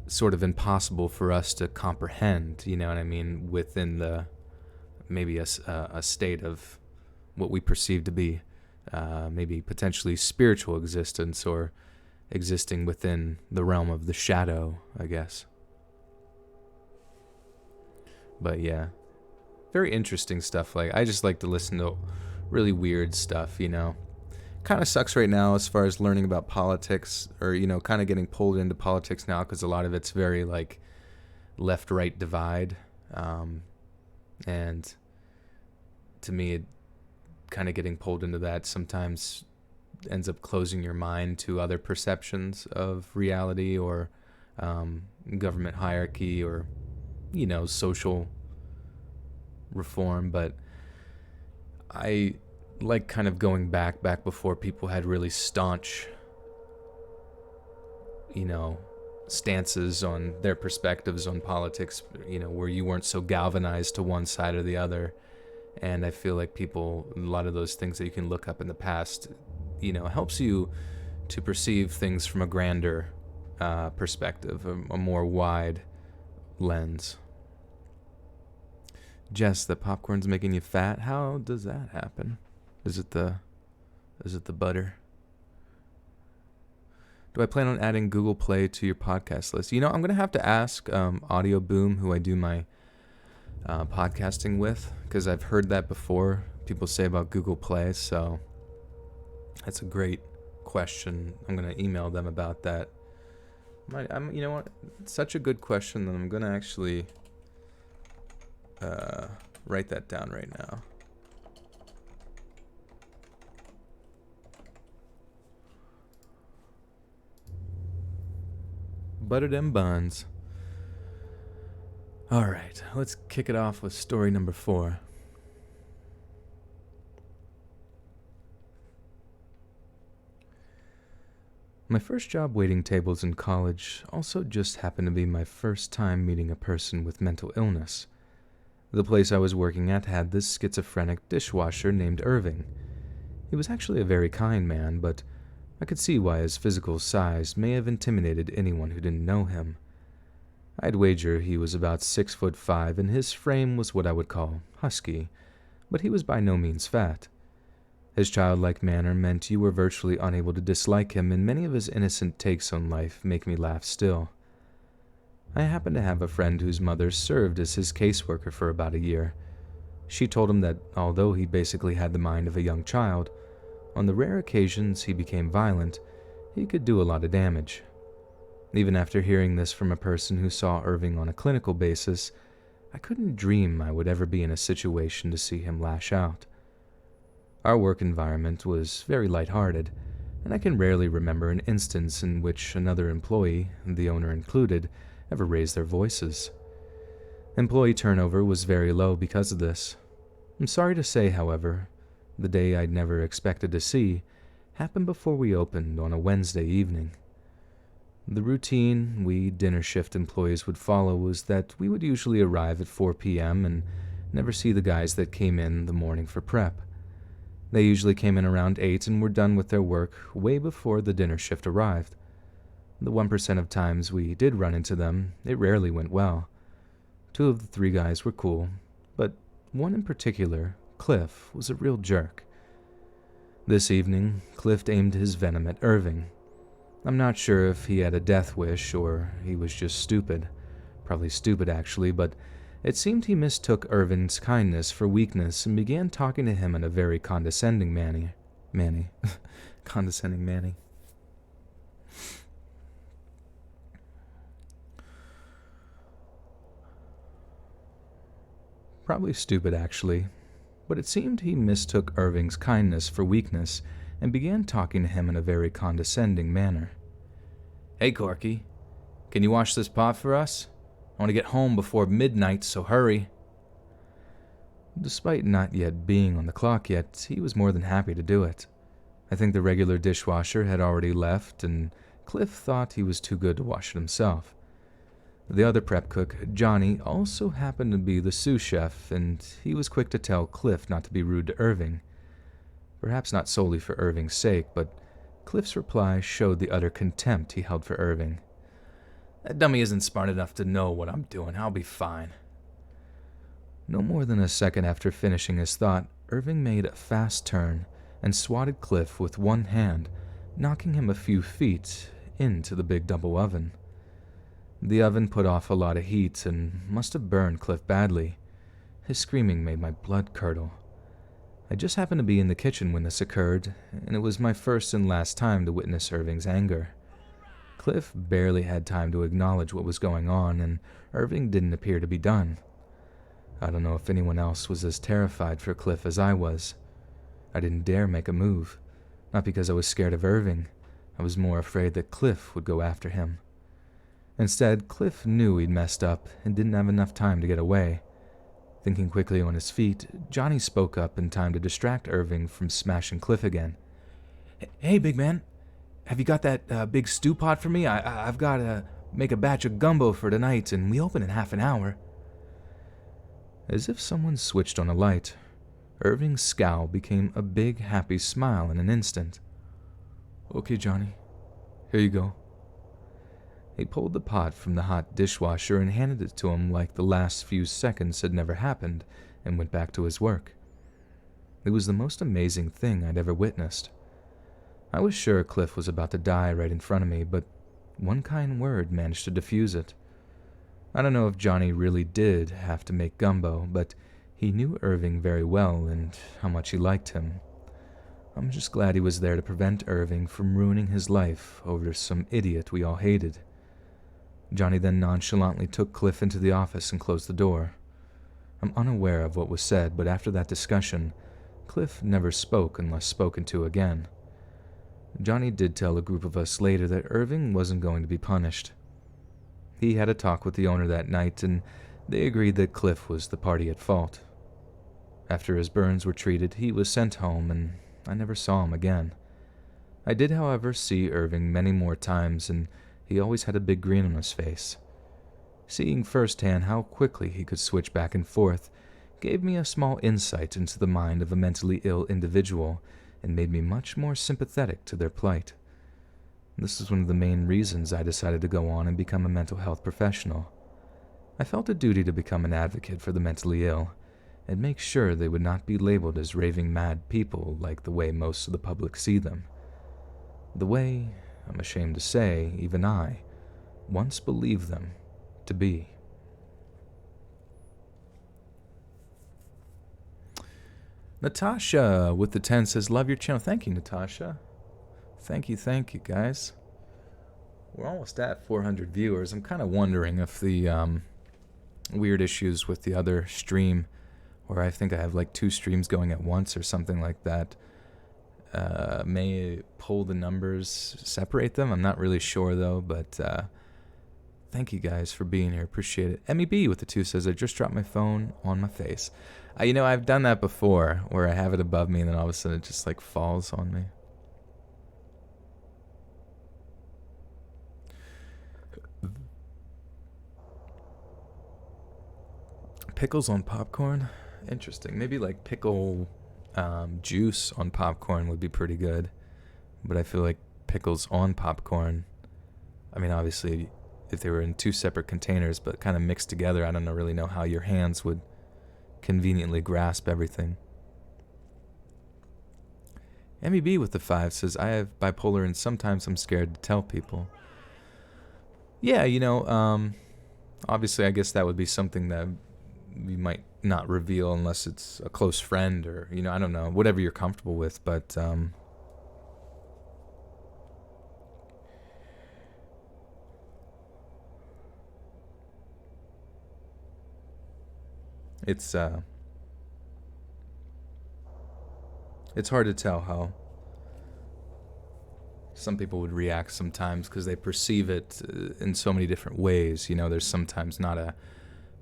sort of impossible for us to comprehend, you know what I mean, within the maybe a state of what we perceive to be maybe potentially spiritual existence, or existing within the realm of the shadow, I guess. But yeah, very interesting stuff. Like, I just like to listen to really weird stuff, you know. Kind of sucks right now as far as learning about politics, or, you know, kind of getting pulled into politics now, because a lot of it's very, like, left-right divide. And to me, it kind of getting pulled into that sometimes ends up closing your mind to other perceptions of reality, or government hierarchy, or, you know, social reform. But I like kind of going back before people had really staunch, you know, stances on their perspectives on politics, you know, where you weren't so galvanized to one side or the other. And I feel like people, a lot of those things that you can look up in the past, you know, helps you to perceive things from a grander perspective, a more wide lens. Jess, the popcorn's making you fat. How does that happen? Is it the butter? Do I plan on adding Google Play to your podcast list? You know, I'm going to have to ask Audio Boom, who I do my podcasting with, because I've heard that before. People say about Google Play, so that's a great question. I'm going to email them about that. You know what? It's such a good question that I'm going to actually write that down right now. Butter them buns. All right, let's kick it off with story number 4. My first job waiting tables in college also just happened to be my first time meeting a person with mental illness. The place I was working at had this schizophrenic dishwasher named Irving. He was actually a very kind man, but I could see why his physical size may have intimidated anyone who didn't know him. I'd wager he was about 6'5", and his frame was what I would call husky, but he was by no means fat. His childlike manner meant you were virtually unable to dislike him, and many of his innocent takes on life make me laugh still. I happened to have a friend whose mother served as his caseworker for about a year. She told him that although he basically had the mind of a young child, on the rare occasions he became violent, he could do a lot of damage. Even after hearing this from a person who saw Irving on a clinical basis, I couldn't dream I would ever be in a situation to see him lash out. Our work environment was very lighthearted, and I can rarely remember an instance in which another employee, the owner included, ever raised their voices. Employee turnover was very low because of this. I'm sorry to say, however, the day I'd never expected to see happened before we opened on a Wednesday evening. The routine we dinner shift employees would follow was that we would usually arrive at 4 p.m. and never see the guys that came in the morning for prep. They usually came in around 8 and were done with their work way before the dinner shift arrived. The 1% of times we did run into them, it rarely went well. 2 of the 3 guys were cool, but one in particular, Cliff, was a real jerk. This evening, Cliff aimed his venom at Irving. I'm not sure if he had a death wish or he was just stupid. Probably stupid, actually, but it seemed he mistook Irving's kindness for weakness and began talking to him in a very condescending manner. Condescending manner. Probably stupid, actually, but it seemed he mistook Irving's kindness for weakness and began talking to him in a very condescending manner. "Hey, Corky, can you wash this pot for us? I want to get home before midnight, so hurry." Despite not yet being on the clock yet, he was more than happy to do it. I think the regular dishwasher had already left, and Cliff thought he was too good to wash it himself. The other prep cook, Johnny, also happened to be the sous chef, and he was quick to tell Cliff not to be rude to Irving. Perhaps not solely for Irving's sake, but Cliff's reply showed the utter contempt he held for Irving. "That dummy isn't smart enough to know what I'm doing. I'll be fine." No more than a second after finishing his thought, Irving made a fast turn and swatted Cliff with one hand, knocking him a few feet into the big double oven. The oven put off a lot of heat and must have burned Cliff badly. His screaming made my blood curdle. I just happened to be in the kitchen when this occurred, and it was my first and last time to witness Irving's anger. Cliff barely had time to acknowledge what was going on, and Irving didn't appear to be done. I don't know if anyone else was as terrified for Cliff as I was. I didn't dare make a move, not because I was scared of Irving. I was more afraid that Cliff would go after him. Instead, Cliff knew he'd messed up and didn't have enough time to get away. Thinking quickly on his feet, Johnny spoke up in time to distract Irving from smashing Cliff again. "Hey, big man, have you got that big stew pot for me? I've got to make a batch of gumbo for tonight, and we open in half an hour." As if someone switched on a light, Irving's scowl became a big, happy smile in an instant. "Okay, Johnny, here you go." He pulled the pot from the hot dishwasher and handed it to him like the last few seconds had never happened, and went back to his work. It was the most amazing thing I'd ever witnessed. I was sure Cliff was about to die right in front of me, but one kind word managed to defuse it. I don't know if Johnny really did have to make gumbo, but he knew Irving very well and how much he liked him. I'm just glad he was there to prevent Irving from ruining his life over some idiot we all hated. Johnny then nonchalantly took Cliff into the office and closed the door. I'm unaware of what was said, but after that discussion, Cliff never spoke unless spoken to again. Johnny did tell a group of us later that Irving wasn't going to be punished. He had a talk with the owner that night, and they agreed that Cliff was the party at fault. After his burns were treated, he was sent home, and I never saw him again. I did, however, see Irving many more times, and he always had a big grin on his face. Seeing firsthand how quickly he could switch back and forth gave me a small insight into the mind of a mentally ill individual and made me much more sympathetic to their plight. This is one of the main reasons I decided to go on and become a mental health professional. I felt a duty to become an advocate for the mentally ill and make sure they would not be labeled as raving mad people like the way most of the public see them. The way, I'm ashamed to say, even I once believed them to be. Natasha with the 10 says, "Love your channel." Thank you, Natasha. Thank you, guys. We're almost at 400 viewers. I'm kind of wondering if the weird issues with the other stream, where I think I have like 2 streams going at once or something like that, may pull the numbers, separate them. I'm not really sure though, but thank you guys for being here. Appreciate it. MEB with the 2 says, "I just dropped my phone on my face." I've done that before, where I have it above me and then all of a sudden it just like falls on me. Pickles on popcorn? Interesting. Maybe like pickle juice on popcorn would be pretty good. But I feel like pickles on popcorn, I mean, obviously, if they were in two separate containers but kind of mixed together, I don't really know how your hands would conveniently grasp everything. MEB with the 5 says, I have bipolar and sometimes I'm scared to tell people. Yeah, obviously I guess that would be something that we might not reveal unless it's a close friend or, I don't know, whatever you're comfortable with, but it's hard to tell how some people would react sometimes because they perceive it in so many different ways. There's sometimes not a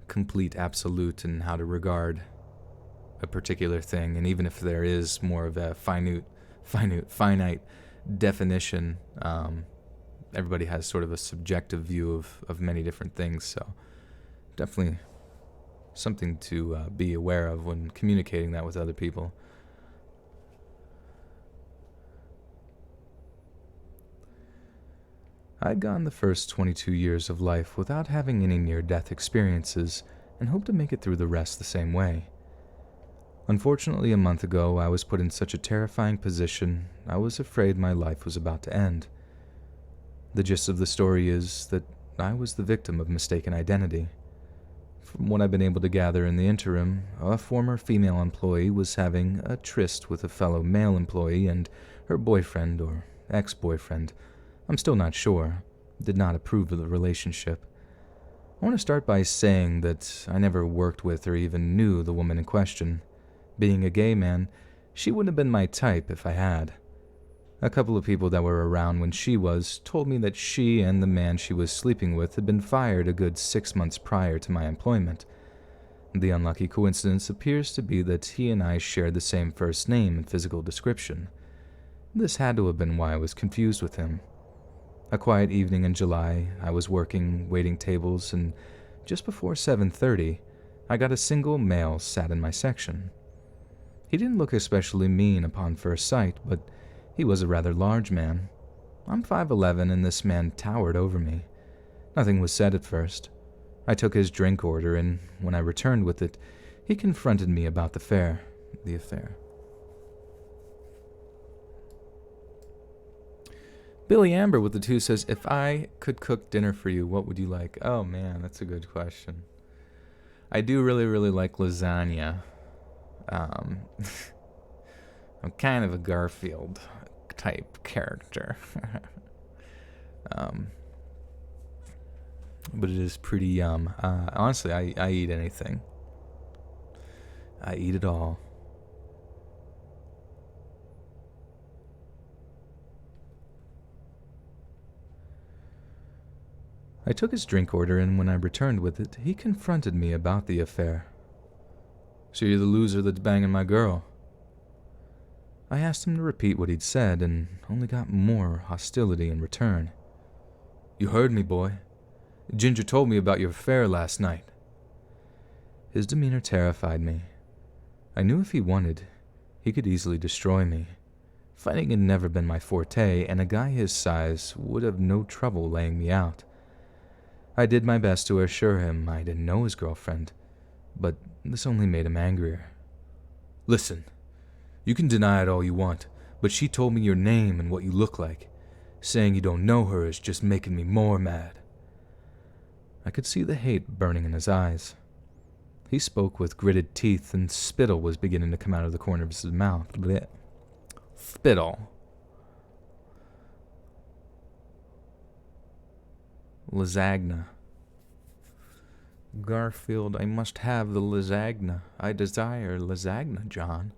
complete absolute in how to regard a particular thing, and even if there is more of a finite definition, everybody has sort of a subjective view of many different things. So definitely something to be aware of when communicating that with other people. I'd gone the first 22 years of life without having any near-death experiences and hoped to make it through the rest the same way. Unfortunately, a month ago, I was put in such a terrifying position, I was afraid my life was about to end. The gist of the story is that I was the victim of mistaken identity. From what I've been able to gather in the interim, a former female employee was having a tryst with a fellow male employee and her boyfriend or ex-boyfriend. I'm still not sure. Did not approve of the relationship. I want to start by saying that I never worked with or even knew the woman in question. Being a gay man, she wouldn't have been my type if I had. A couple of people that were around when she was told me that she and the man she was sleeping with had been fired a good 6 months prior to my employment. The unlucky coincidence appears to be that he and I shared the same first name and physical description. This had to have been why I was confused with him. A quiet evening in July, I was working, waiting tables, and just before 7:30, I got a single male sat in my section. He didn't look especially mean upon first sight, but he was a rather large man. I'm 5'11", and this man towered over me. Nothing was said at first. I took his drink order, and when I returned with it, he confronted me about the affair. Billy Amber with the 2 says, if I could cook dinner for you, what would you like? Oh man, that's a good question. I do really, really like lasagna. I'm kind of a Garfield type character. But it is pretty yum. Honestly, I eat anything. I eat it all. I took his drink order, and when I returned with it, he confronted me about the affair. So you're the loser that's banging my girl? I asked him to repeat what he'd said, and only got more hostility in return. You heard me, boy. Ginger told me about your affair last night. His demeanor terrified me. I knew if he wanted, he could easily destroy me. Fighting had never been my forte, and a guy his size would have no trouble laying me out. I did my best to assure him I didn't know his girlfriend, but this only made him angrier. Listen, you can deny it all you want, but she told me your name and what you look like. Saying you don't know her is just making me more mad. I could see the hate burning in his eyes. He spoke with gritted teeth, and spittle was beginning to come out of the corner of his mouth. Blech. Spittle. Lasagna. Garfield, I must have the lasagna. I desire lasagna, John.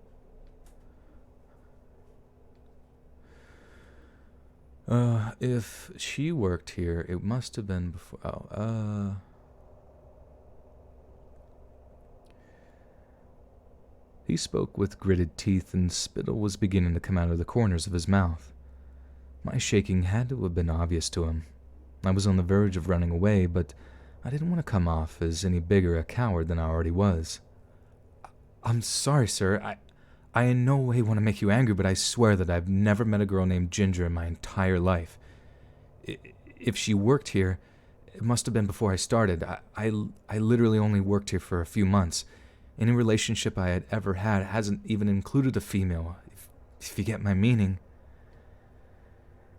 If she worked here, it must have been before. He spoke with gritted teeth, and spittle was beginning to come out of the corners of his mouth. My shaking had to have been obvious to him. I was on the verge of running away, but I didn't want to come off as any bigger a coward than I already was. I'm sorry, sir. I in no way want to make you angry, but I swear that I've never met a girl named Ginger in my entire life. If she worked here, it must have been before I started. I literally only worked here for a few months. Any relationship I had ever had hasn't even included a female, if you get my meaning.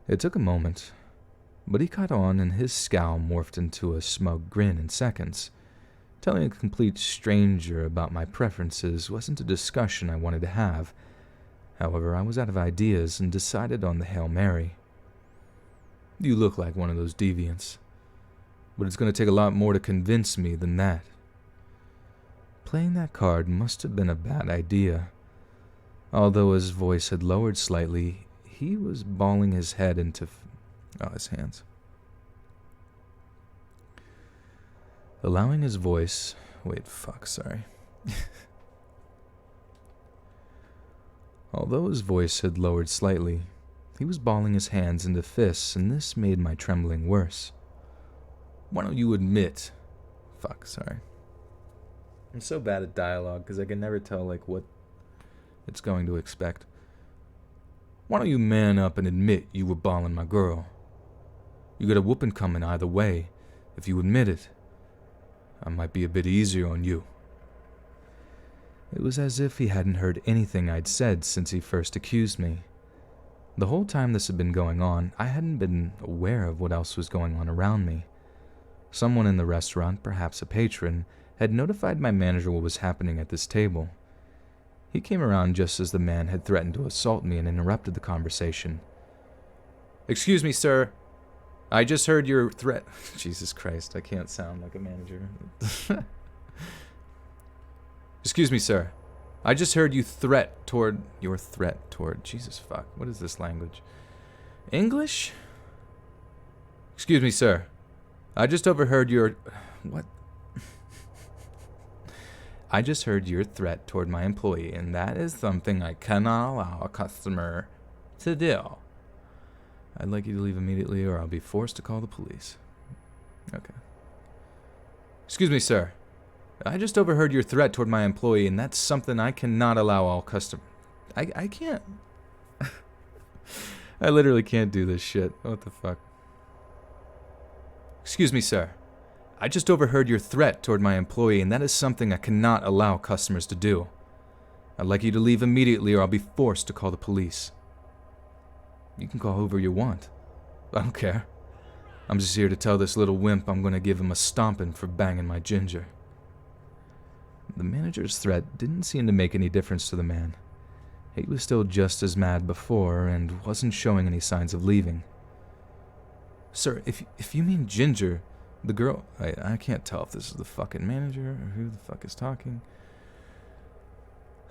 It took a moment, but he caught on and his scowl morphed into a smug grin in seconds. Telling a complete stranger about my preferences wasn't a discussion I wanted to have. However, I was out of ideas and decided on the Hail Mary. You look like one of those deviants, but it's going to take a lot more to convince me than that. Playing that card must have been a bad idea. Although his voice had lowered slightly, he was balling his head into his hands. Allowing his voice... Although his voice had lowered slightly, he was balling his hands into fists, and this made my trembling worse. Why don't you admit... I'm so bad at dialogue because I can never tell, what it's going to expect. Why don't you man up and admit you were balling my girl? You got a whooping coming either way. If you admit it, I might be a bit easier on you. It was as if he hadn't heard anything I'd said since he first accused me. The whole time this had been going on, I hadn't been aware of what else was going on around me. Someone in the restaurant, perhaps a patron, had notified my manager what was happening at this table. He came around just as the man had threatened to assault me and interrupted the conversation. Excuse me, sir. I just heard your threat. Jesus Christ, I can't sound like a manager. Excuse me, sir. I just heard your threat toward... Jesus fuck, what is this language? English? Excuse me, sir. I just overheard your... What? I just heard your threat toward my employee, and that is something I cannot allow a customer to do. I'd like you to leave immediately, or I'll be forced to call the police. Okay. Excuse me, sir. I just overheard your threat toward my employee, and that's something I cannot allow all customers. I can't. I literally can't do this shit. What the fuck? Excuse me, sir. I just overheard your threat toward my employee, and that is something I cannot allow customers to do. I'd like you to leave immediately, or I'll be forced to call the police. You can call whoever you want. I don't care. I'm just here to tell this little wimp I'm going to give him a stomping for banging my Ginger. The manager's threat didn't seem to make any difference to the man. He was still just as mad before and wasn't showing any signs of leaving. Sir, if you mean Ginger, the girl... I can't tell if this is the fucking manager or who the fuck is talking.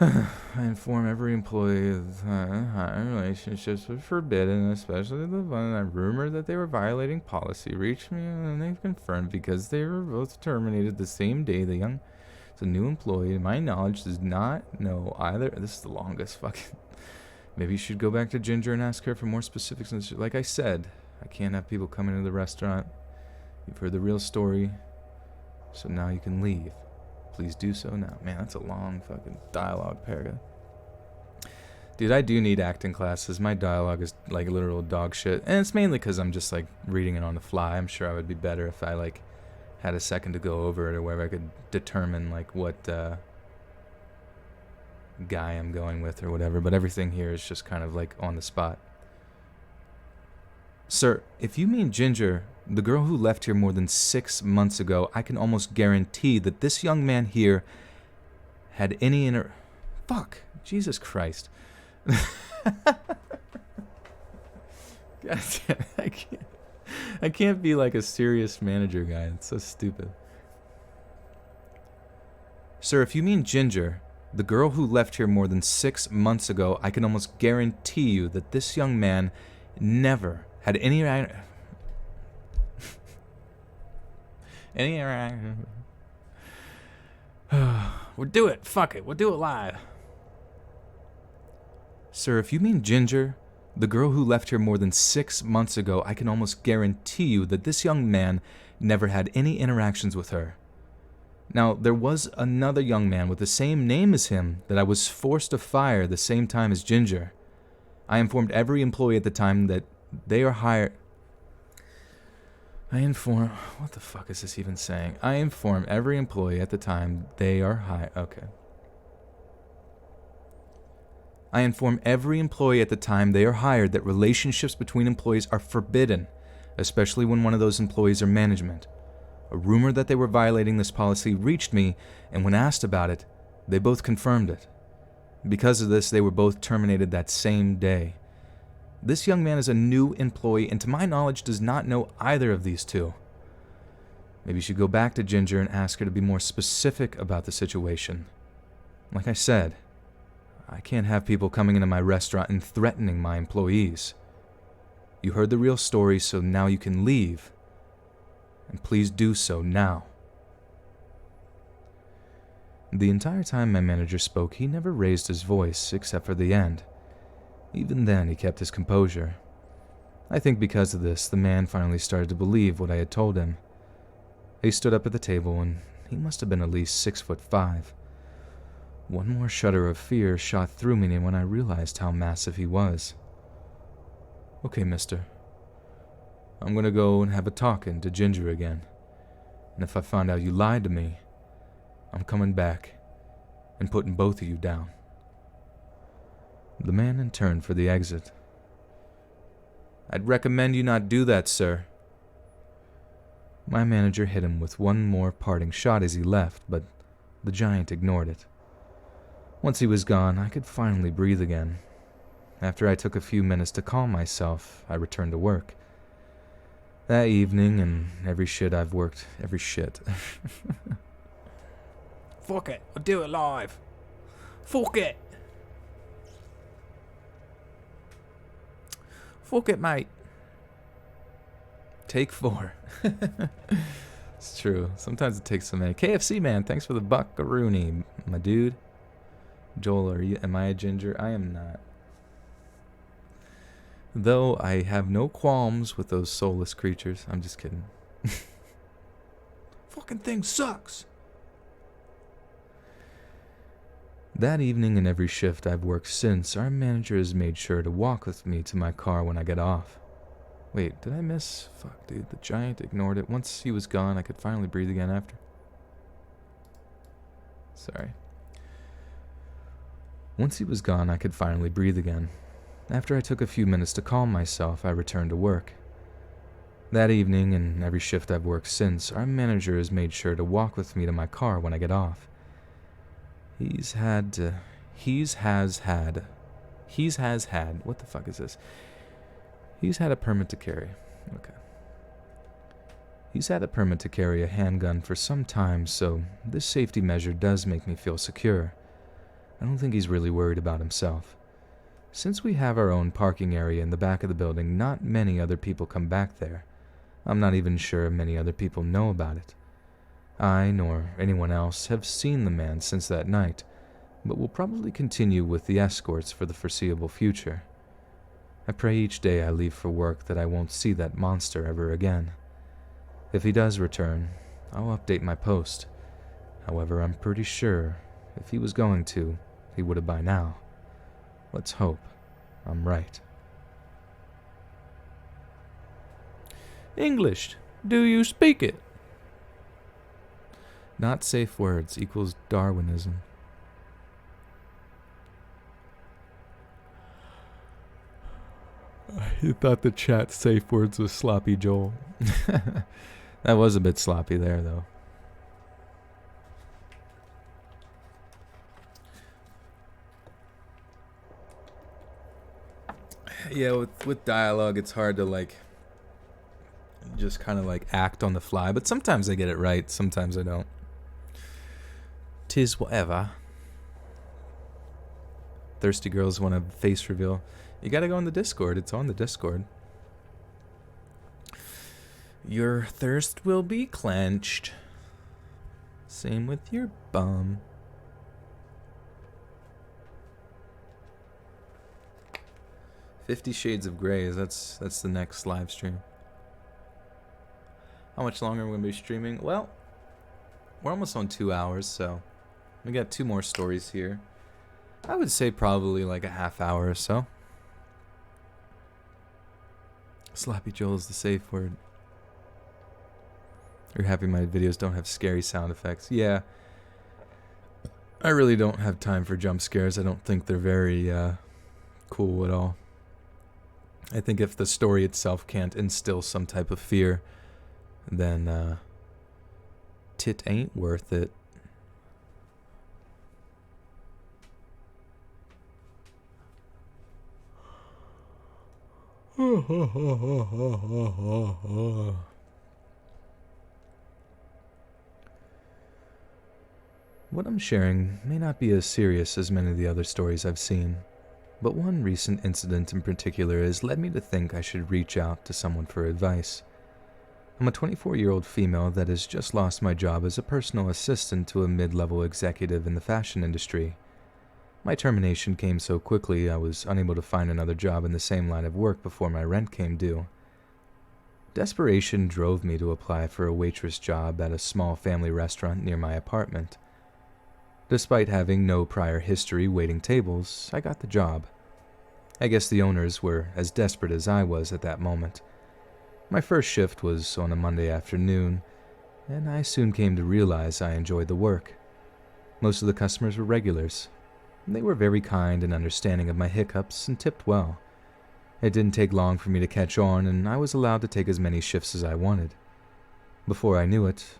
I inform every employee that hiring relationships are forbidden, especially the one that rumored that they were violating policy. Reached me and they've confirmed because they were both terminated the same day. The new employee, to my knowledge, does not know either. This is the longest fucking... Maybe you should go back to Ginger and ask her for more specifics. Like I said, I can't have people come into the restaurant. You've heard the real story, so now you can leave. Please do so now. Man, that's a long fucking dialogue paragraph. Dude, I do need acting classes. My dialogue is like literal dog shit. And it's mainly because I'm just like reading it on the fly. I'm sure I would be better if I like had a second to go over it, or where I could determine like what guy I'm going with or whatever. But everything here is just kind of like on the spot. Sir, if you mean Ginger, the girl who left here more than 6 months ago, I can almost guarantee that this young man here had any Fuck. Jesus Christ. God damn, I can't be like a serious manager guy. It's so stupid. Sir, if you mean Ginger, the girl who left here more than 6 months ago, I can almost guarantee you that this young man never had any We'll do it. Fuck it. We'll do it live. Sir, if you mean Ginger, The girl who left here more than 6 months ago, I can almost guarantee you that this young man never had any interactions with her. Now, there was another young man with the same name as him that I was forced to fire the same time as Ginger. I informed every employee at the time that they are hired... What the fuck is this even saying? I inform every employee at the time they are hired... Okay. I inform every employee at the time they are hired that relationships between employees are forbidden, especially when one of those employees are management. A rumor that they were violating this policy reached me, and when asked about it, they both confirmed it. Because of this, they were both terminated that same day. This young man is a new employee, and to my knowledge does not know either of these two. Maybe you should go back to Ginger and ask her to be more specific about the situation. Like I said, I can't have people coming into my restaurant and threatening my employees. You heard the real story, so now you can leave. And please do so now. The entire time my manager spoke, he never raised his voice, except for the end. Even then, he kept his composure. I think because of this, the man finally started to believe what I had told him. He stood up at the table, and he must have been at least 6'5". One more shudder of fear shot through me when I realized how massive he was. Okay, mister. I'm gonna go and have a talking to Ginger again. And if I find out you lied to me, I'm coming back and putting both of you down. The man then turned for the exit. I'd recommend you not do that, sir. My manager hit him with one more parting shot as he left, but the giant ignored it. Once he was gone, I could finally breathe again. After I took a few minutes to calm myself, I returned to work. That evening, and every shit. Fuck it, I'll do it live. Fuck it. Fuck it, mate. Take 4. It's true. Sometimes it takes so many. KFC man, thanks for the buckaroonie, my dude. Joel, am I a ginger? I am not. Though I have no qualms with those soulless creatures. I'm just kidding. Fucking thing sucks. That evening and every shift I've worked since, our manager has made sure to walk with me to my car when I get off. Wait, did I miss? Fuck, dude. The giant ignored it. Once he was gone, I could finally breathe again after. Sorry. Once he was gone, I could finally breathe again. After I took a few minutes to calm myself, I returned to work. That evening, and every shift I've worked since, our manager has made sure to walk with me to my car when I get off. He's had, what the fuck is this? He's had a permit to carry. Okay. He's had a permit to carry a handgun for some time, so this safety measure does make me feel secure. I don't think he's really worried about himself. Since we have our own parking area in the back of the building, not many other people come back there. I'm not even sure many other people know about it. I, nor anyone else, have seen the man since that night, but will probably continue with the escorts for the foreseeable future. I pray each day I leave for work that I won't see that monster ever again. If he does return, I'll update my post. However, I'm pretty sure if he was going to, he would have by now. Let's hope I'm right. English, do you speak it? Not safe words equals Darwinism. You thought the chat safe words was sloppy, Joel. That was a bit sloppy there, though. Yeah, with dialogue, it's hard to, just kind of, act on the fly. But sometimes I get it right, sometimes I don't. 'Tis whatever. Thirsty girls want a face reveal. You gotta go on the Discord. It's on the Discord. Your thirst will be quenched. Same with your bum. 50 Shades of Grey, that's the next live stream. How much longer are we going to be streaming? Well, we're almost on 2 hours, so we got 2 more stories here. I would say probably like a half hour or so. Sloppy Joel is the safe word. You're happy my videos don't have scary sound effects. Yeah. I really don't have time for jump scares. I don't think they're very cool at all. I think if the story itself can't instill some type of fear, then tit ain't worth it. What I'm sharing may not be as serious as many of the other stories I've seen, but one recent incident in particular has led me to think I should reach out to someone for advice. I'm a 24-year-old female that has just lost my job as a personal assistant to a mid-level executive in the fashion industry. My termination came so quickly I was unable to find another job in the same line of work before my rent came due. Desperation drove me to apply for a waitress job at a small family restaurant near my apartment. Despite having no prior history waiting tables, I got the job. I guess the owners were as desperate as I was at that moment. My first shift was on a Monday afternoon, and I soon came to realize I enjoyed the work. Most of the customers were regulars. They were very kind and understanding of my hiccups and tipped well. It didn't take long for me to catch on, and I was allowed to take as many shifts as I wanted. Before I knew it,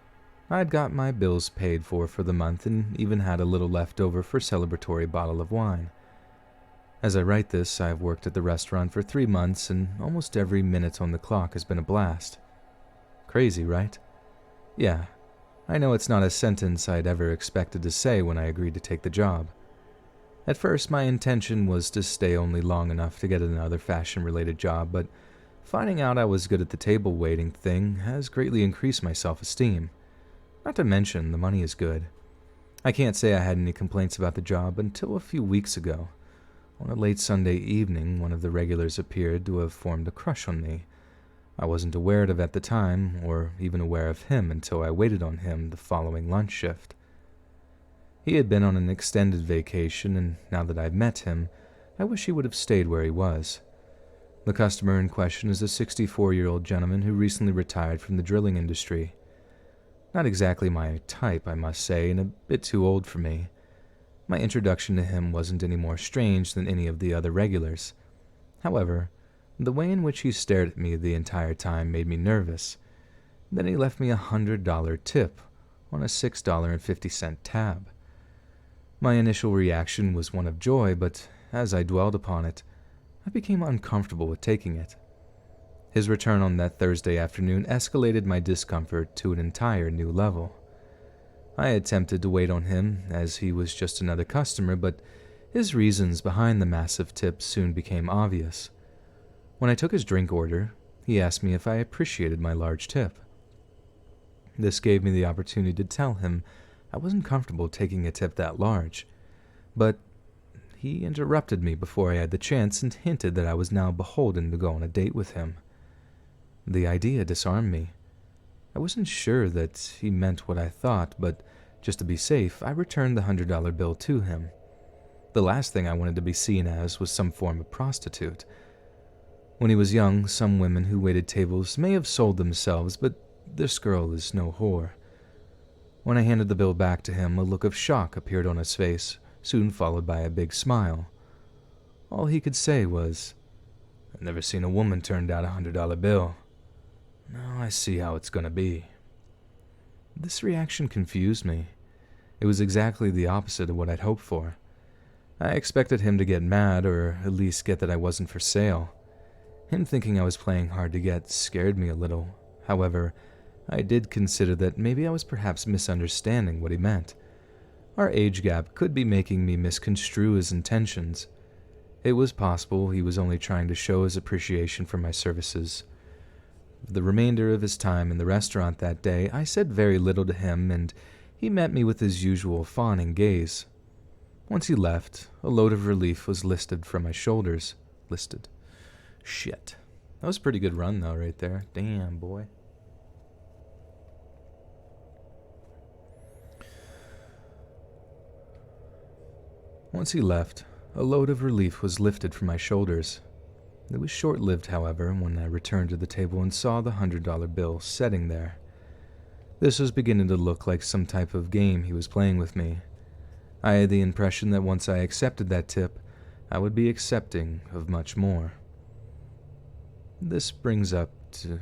I'd got my bills paid for the month and even had a little left over for a celebratory bottle of wine. As I write this, I've worked at the restaurant for 3 months, and almost every minute on the clock has been a blast. Crazy, right? Yeah, I know it's not a sentence I'd ever expected to say when I agreed to take the job. At first, my intention was to stay only long enough to get another fashion-related job, but finding out I was good at the table waiting thing has greatly increased my self-esteem. Not to mention, the money is good. I can't say I had any complaints about the job until a few weeks ago. On a late Sunday evening, one of the regulars appeared to have formed a crush on me. I wasn't aware of it at the time, or even aware of him until I waited on him the following lunch shift. He had been on an extended vacation, and now that I've met him, I wish he would have stayed where he was. The customer in question is a 64-year-old gentleman who recently retired from the drilling industry. Not exactly my type, I must say, and a bit too old for me. My introduction to him wasn't any more strange than any of the other regulars. However, the way in which he stared at me the entire time made me nervous. Then he left me a $100 tip on a $6.50 tab. My initial reaction was one of joy, but as I dwelled upon it, I became uncomfortable with taking it. His return on that Thursday afternoon escalated my discomfort to an entire new level. I attempted to wait on him, as he was just another customer, but his reasons behind the massive tip soon became obvious. When I took his drink order, he asked me if I appreciated my large tip. This gave me the opportunity to tell him I wasn't comfortable taking a tip that large, but he interrupted me before I had the chance and hinted that I was now beholden to go on a date with him. The idea disarmed me. I wasn't sure that he meant what I thought, but just to be safe, I returned the $100 bill to him. The last thing I wanted to be seen as was some form of prostitute. When he was young, some women who waited tables may have sold themselves, but this girl is no whore. When I handed the bill back to him, a look of shock appeared on his face, soon followed by a big smile. All he could say was, "I've never seen a woman turn down a $100 bill. Now I see how it's gonna be." This reaction confused me. It was exactly the opposite of what I'd hoped for. I expected him to get mad, or at least get that I wasn't for sale. Him thinking I was playing hard to get scared me a little. However, I did consider that maybe I was perhaps misunderstanding what he meant. Our age gap could be making me misconstrue his intentions. It was possible he was only trying to show his appreciation for my services. For the remainder of his time in the restaurant that day, I said very little to him, and he met me with his usual fawning gaze. Once he left, a load of relief was lifted from my shoulders. Shit. That was a pretty good run, though, right there. Damn, boy. Once he left, a load of relief was lifted from my shoulders. It was short-lived, however, when I returned to the table and saw the $100 bill sitting there. This was beginning to look like some type of game he was playing with me. I had the impression that once I accepted that tip, I would be accepting of much more. This brings up to...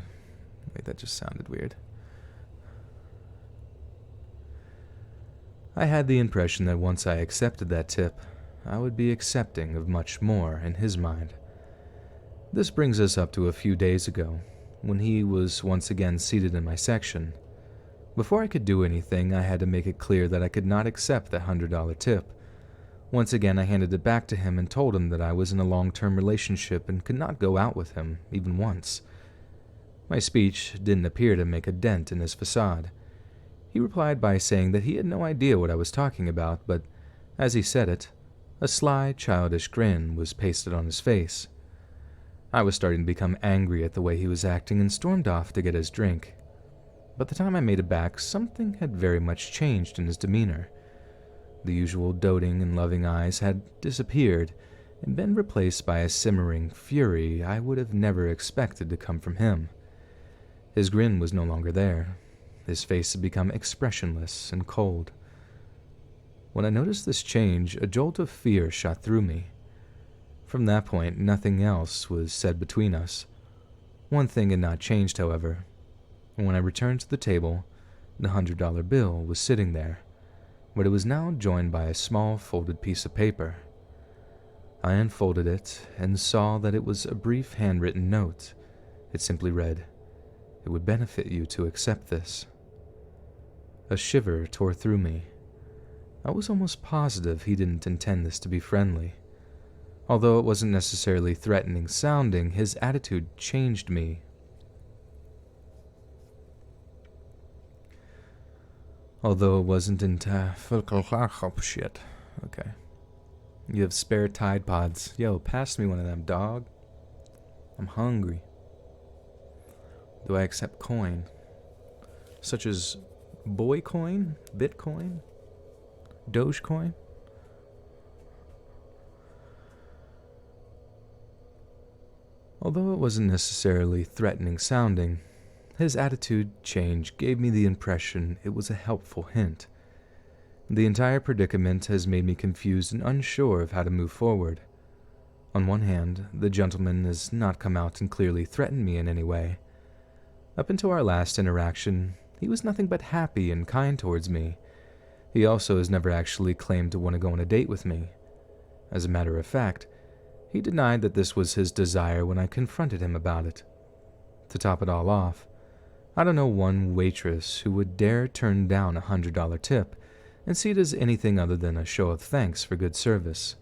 Wait, that just sounded weird. I had the impression that once I accepted that tip, I would be accepting of much more in his mind. This brings us up to a few days ago, when he was once again seated in my section. Before I could do anything, I had to make it clear that I could not accept that $100 tip. Once again, I handed it back to him and told him that I was in a long-term relationship and could not go out with him, even once. My speech didn't appear to make a dent in his facade. He replied by saying that he had no idea what I was talking about, but as he said it, a sly, childish grin was pasted on his face. I was starting to become angry at the way he was acting and stormed off to get his drink. By the time I made it back, something had very much changed in his demeanor. The usual doting and loving eyes had disappeared and been replaced by a simmering fury I would have never expected to come from him. His grin was no longer there. His face had become expressionless and cold. When I noticed this change, a jolt of fear shot through me. From that point, nothing else was said between us. One thing had not changed, however. When I returned to the table, the $100 bill was sitting there, but it was now joined by a small folded piece of paper. I unfolded it and saw that it was a brief handwritten note. It simply read, "It would benefit you to accept this." A shiver tore through me. I was almost positive he didn't intend this to be friendly. Although it wasn't necessarily threatening sounding, his attitude changed me. Although it wasn't shit. Okay. You have spare Tide Pods. Yo, pass me one of them, dog. I'm hungry. Do I accept coin? Such as Boy Coin? Bitcoin? Dogecoin? Although it wasn't necessarily threatening sounding, his attitude change gave me the impression it was a helpful hint. The entire predicament has made me confused and unsure of how to move forward. On one hand, the gentleman has not come out and clearly threatened me in any way. Up until our last interaction, he was nothing but happy and kind towards me. He also has never actually claimed to want to go on a date with me. As a matter of fact, he denied that this was his desire when I confronted him about it. To top it all off, I don't know one waitress who would dare turn down a $100 tip and see it as anything other than a show of thanks for good service.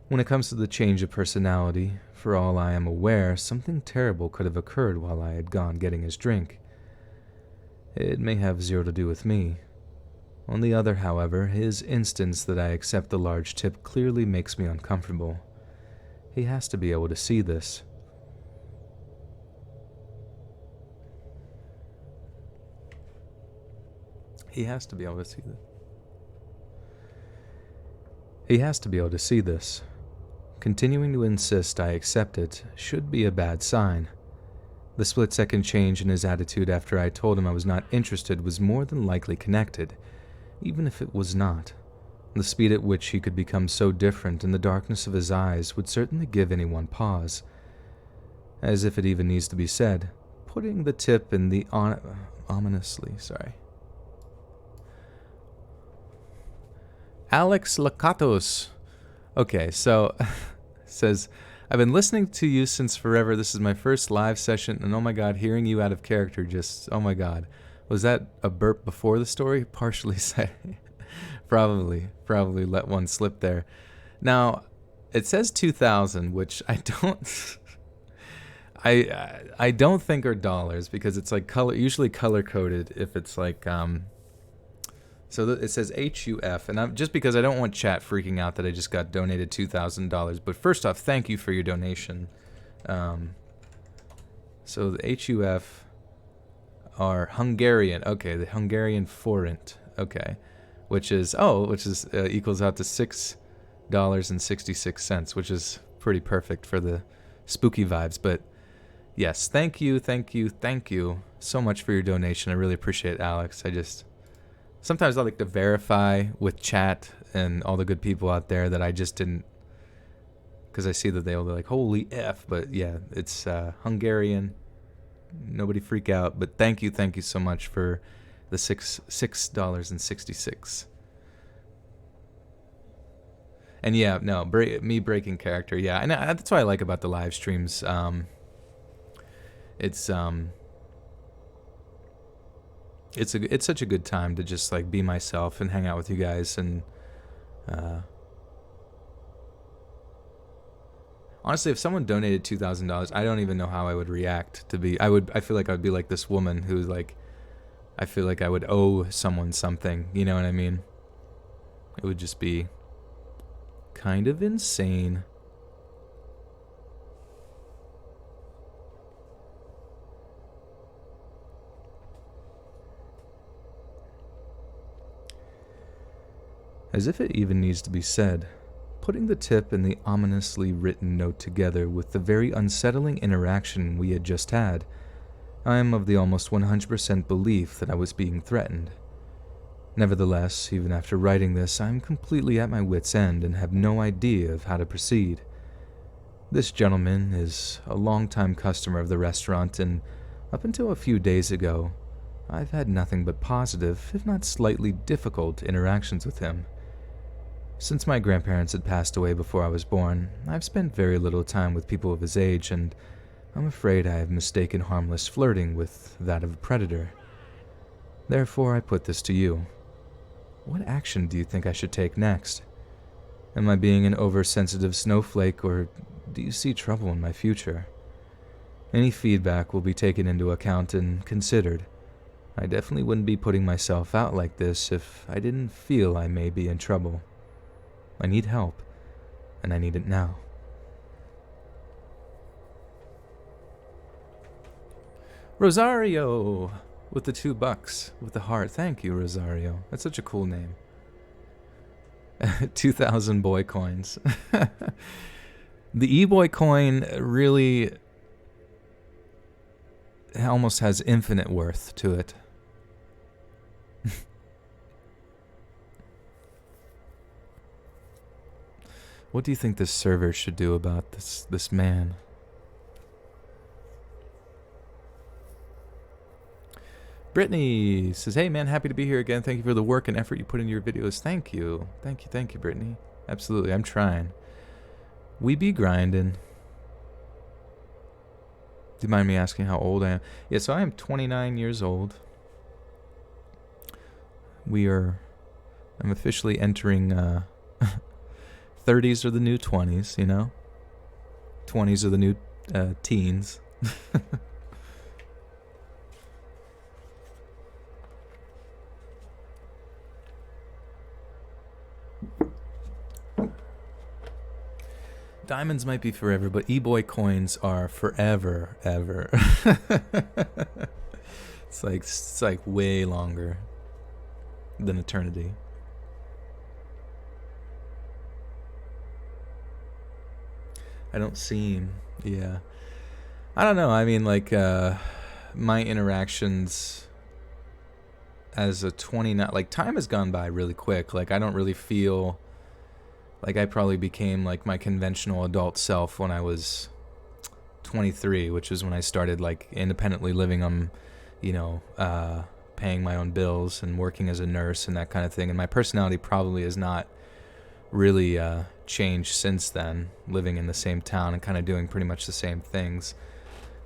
When it comes to the change of personality, for all I am aware, something terrible could have occurred while I had gone getting his drink. It may have zero to do with me. On the other, however, his instance that I accept the large tip clearly makes me uncomfortable. He has to be able to see this. He has to be able to see this. He has to be able to see this. Continuing to insist I accept it should be a bad sign. The split-second change in his attitude after I told him I was not interested was more than likely connected, even if it was not. The speed at which he could become so different and the darkness of his eyes would certainly give anyone pause. As if it even needs to be said, putting the tip in the Alex Lakatos. Okay, so says, I've been listening to you since forever. This is my first live session, and oh my god, hearing you out of character just, oh my god. Was that a burp before the story? Partially said. Probably let one slip there. Now, it says 2000, which I don't I don't think are dollars because it's like usually color coded if it's like so it says HUF, and just because I don't want chat freaking out that I just got donated $2,000. But first off, thank you for your donation. So the HUF are Hungarian. Okay, the Hungarian forint. Okay, which is equals out to $6.66, which is pretty perfect for the spooky vibes. But yes, thank you so much for your donation. I really appreciate it, Alex. Sometimes I like to verify with chat and all the good people out there that I just didn't, because I see that they'll be like, holy F. But yeah, it's Hungarian. Nobody freak out. But thank you so much for the $6.66. And yeah, no, me breaking character. Yeah, and that's what I like about the live streams. It's such a good time to just like be myself and hang out with you guys. And honestly, if someone donated $2,000, I don't even know how I would react. I feel like I would be like this woman who's like, I feel like I would owe someone something. You know what I mean? It would just be kind of insane. As if it even needs to be said, putting the tip and the ominously written note together with the very unsettling interaction we had just had, I am of the almost 100% belief that I was being threatened. Nevertheless, even after writing this, I am completely at my wit's end and have no idea of how to proceed. This gentleman is a long-time customer of the restaurant, and up until a few days ago, I've had nothing but positive, if not slightly difficult, interactions with him. Since my grandparents had passed away before I was born, I've spent very little time with people of his age, and I'm afraid I have mistaken harmless flirting with that of a predator. Therefore, I put this to you. What action do you think I should take next? Am I being an oversensitive snowflake, or do you see trouble in my future? Any feedback will be taken into account and considered. I definitely wouldn't be putting myself out like this if I didn't feel I may be in trouble. I need help, and I need it now. Rosario! With the $2 with the heart. Thank you, Rosario. That's such a cool name. 2,000 boy coins. The e-boy coin really almost has infinite worth to it. What do you think this server should do about this man? Brittany says, hey man, happy to be here again. Thank you for the work and effort you put into your videos. Thank you, Brittany. Absolutely, I'm trying. We be grinding. Do you mind me asking how old I am? Yeah, so I am 29 years old. I'm officially entering 30s are the new 20s, you know? 20s are the new teens. Diamonds might be forever, but e-boy coins are forever, ever. It's like way longer than eternity. I don't seem, yeah. I don't know. I mean, like, my interactions as a 29, like, time has gone by really quick. Like, I don't really feel like I probably became like my conventional adult self when I was 23, which is when I started like independently living on, you know, paying my own bills and working as a nurse and that kind of thing. And my personality probably has not really changed since then, living in the same town and kind of doing pretty much the same things.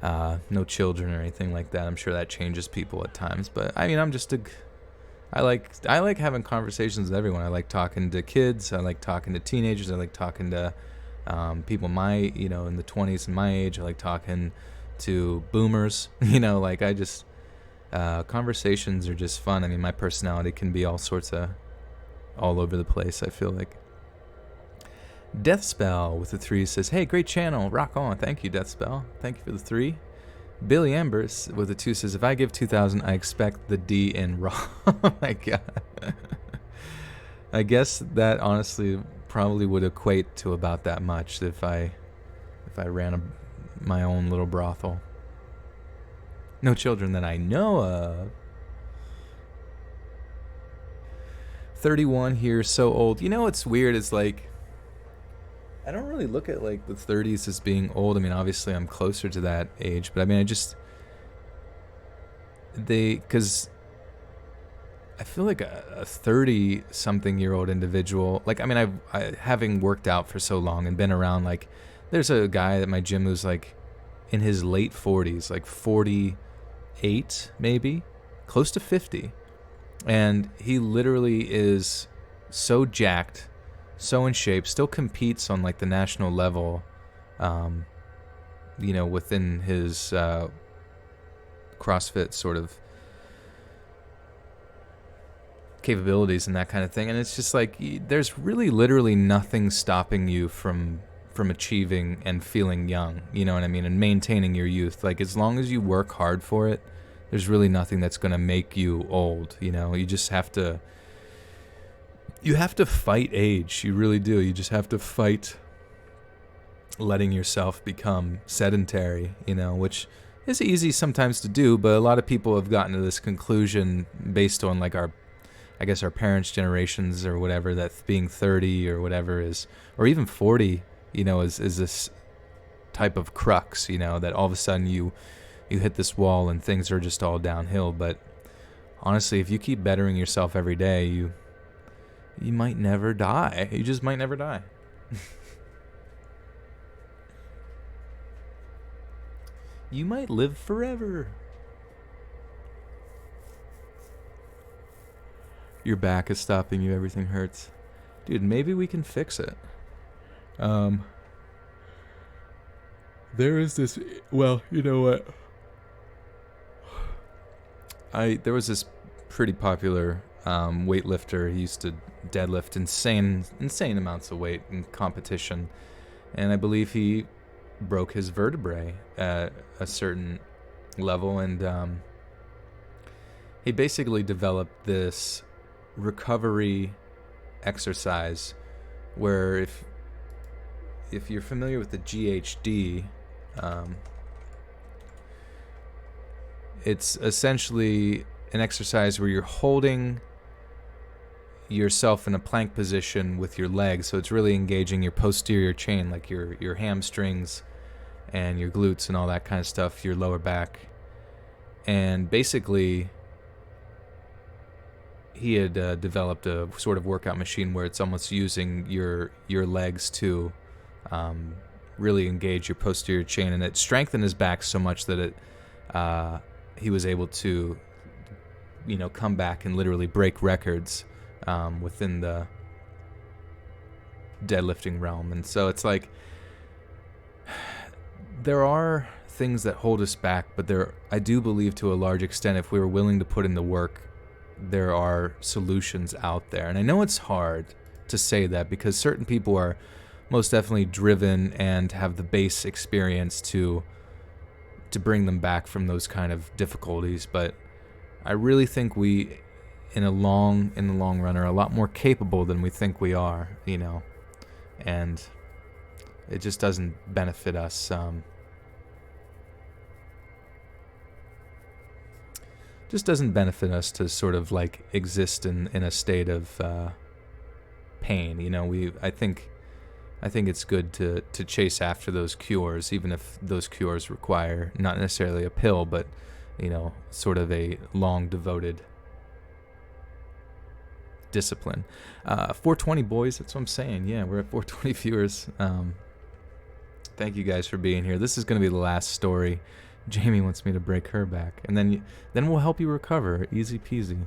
No children or anything like that. I'm sure that changes people at times, but I mean, I like having conversations with everyone. I like talking to kids. I like talking to teenagers. I like talking to people in the 20s and my age. I like talking to boomers. Like conversations are just fun. I mean, my personality can be all over the place, I feel like. Deathspell with the 3 says, hey, great channel, rock on. Thank you, Deathspell. Thank you for the 3. Billy Embers with the 2 says, if I give 2,000, I expect the D in raw. Oh my god. I guess that honestly probably would equate to about that much if I ran my own little brothel. No children that I know of. 31 here, so old. You know what's weird is like, I don't really look at like the 30s as being old. I mean, obviously I'm closer to that age, but I mean, because I feel like a 30-something-year-old individual, like, I mean, I having worked out for so long and been around, like, there's a guy at my gym who's like in his late 40s, like 48 maybe, close to 50. And he literally is so jacked, so in shape, still competes on like the national level, you know, within his CrossFit sort of capabilities and that kind of thing. And it's just like, there's really literally nothing stopping you from achieving and feeling young, you know what I mean, and maintaining your youth. Like, as long as you work hard for it, there's really nothing that's going to make you old, you know. You just have to fight age. You really do. You just have to fight letting yourself become sedentary, you know, which is easy sometimes to do, but a lot of people have gotten to this conclusion based on like our parents' generations or whatever, that being 30 or whatever is, or even 40, you know, is this type of crux, you know, that all of a sudden you hit this wall and things are just all downhill. But honestly, if you keep bettering yourself every day, you might never die. You just might never die. You might live forever. Your back is stopping you, everything hurts. Dude, maybe we can fix it. There is this, well, you know what? There was this pretty popular weightlifter. He used to deadlift insane amounts of weight in competition, and I believe he broke his vertebrae at a certain level, and he basically developed this recovery exercise where if you're familiar with the GHD, it's essentially an exercise where you're holding yourself in a plank position with your legs, so it's really engaging your posterior chain, like your hamstrings and your glutes and all that kind of stuff, your lower back. And basically he had developed a sort of workout machine where it's almost using your legs to really engage your posterior chain, and it strengthened his back so much that he was able to, you know, come back and literally break records within the deadlifting realm. And so it's like, there are things that hold us back, but I do believe to a large extent, if we were willing to put in the work, there are solutions out there. And I know it's hard to say that because certain people are most definitely driven and have the base experience to bring them back from those kind of difficulties. But I really think we, in the long run, are a lot more capable than we think we are, you know, and it just doesn't benefit us. Just doesn't benefit us to sort of like exist in a state of pain, you know. I think it's good to chase after those cures, even if those cures require not necessarily a pill, but, you know, sort of a long devoted discipline. 420 boys, that's what I'm saying. Yeah, we're at 420 viewers. Thank you guys for being here. This is going to be the last story. Jamie wants me to break her back, and then we'll help you recover. Easy peasy.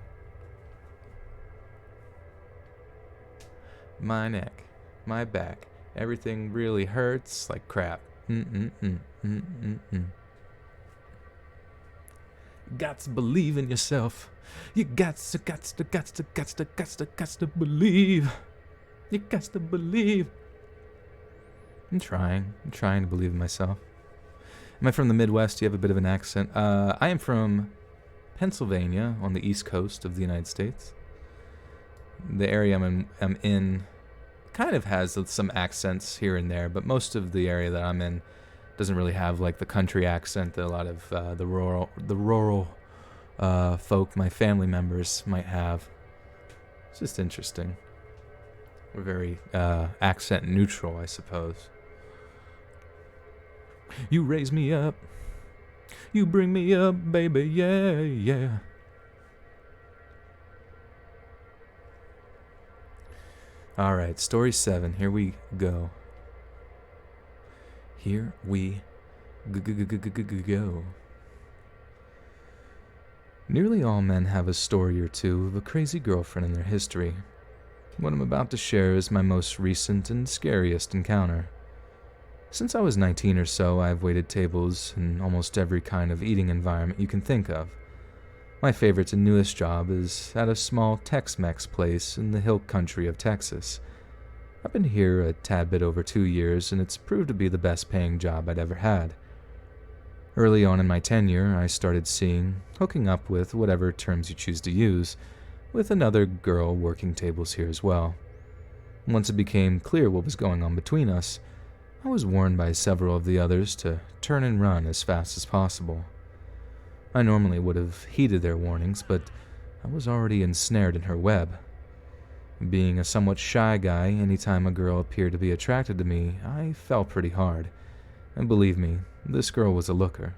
My neck, my back, everything really hurts like crap. Got to believe in yourself. You got to believe. You got to believe. I'm trying. I'm trying to believe in myself. Am I from the Midwest? Do you have a bit of an accent? I am from Pennsylvania on the East Coast of the United States. The area I'm in kind of has some accents here and there, but most of the area that I'm in doesn't really have like the country accent that a lot of the rural folk, my family members, might have. It's just interesting. We're very accent neutral, I suppose. You raise me up, you bring me up, baby, yeah, yeah. All right, story 7. Here we go. Here we go. Nearly all men have a story or two of a crazy girlfriend in their history. What I'm about to share is my most recent and scariest encounter. Since I was 19 or so, I've waited tables in almost every kind of eating environment you can think of. My favorite and newest job is at a small Tex-Mex place in the hill country of Texas. I've been here a tad bit over 2 years, and it's proved to be the best paying job I'd ever had. Early on in my tenure, I started hooking up with whatever terms you choose to use, with another girl working tables here as well. Once it became clear what was going on between us, I was warned by several of the others to turn and run as fast as possible. I normally would have heeded their warnings, but I was already ensnared in her web. Being a somewhat shy guy, anytime a girl appeared to be attracted to me, I fell pretty hard. And believe me, this girl was a looker.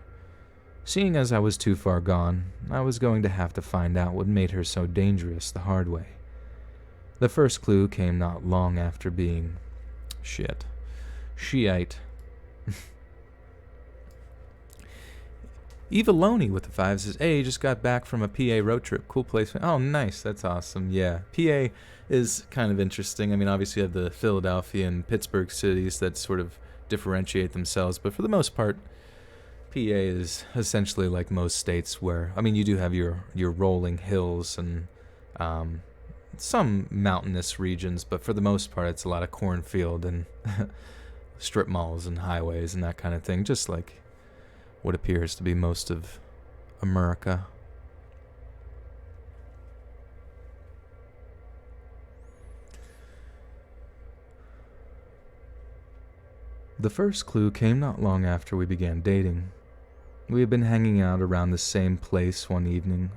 Seeing as I was too far gone, I was going to have to find out what made her so dangerous the hard way. The first clue came not long after being... Shiite. Eva Loney with the 5 says, hey, just got back from a PA road trip. Cool place. Oh, nice. That's awesome. Yeah. PA is kind of interesting. I mean, obviously you have the Philadelphia and Pittsburgh cities that sort of differentiate themselves, but for the most part, PA is essentially like most states where, I mean, you do have your rolling hills and some mountainous regions, but for the most part, it's a lot of cornfield and strip malls and highways and that kind of thing, just like what appears to be most of America. The first clue came not long after we began dating. We had been hanging out around the same place one evening.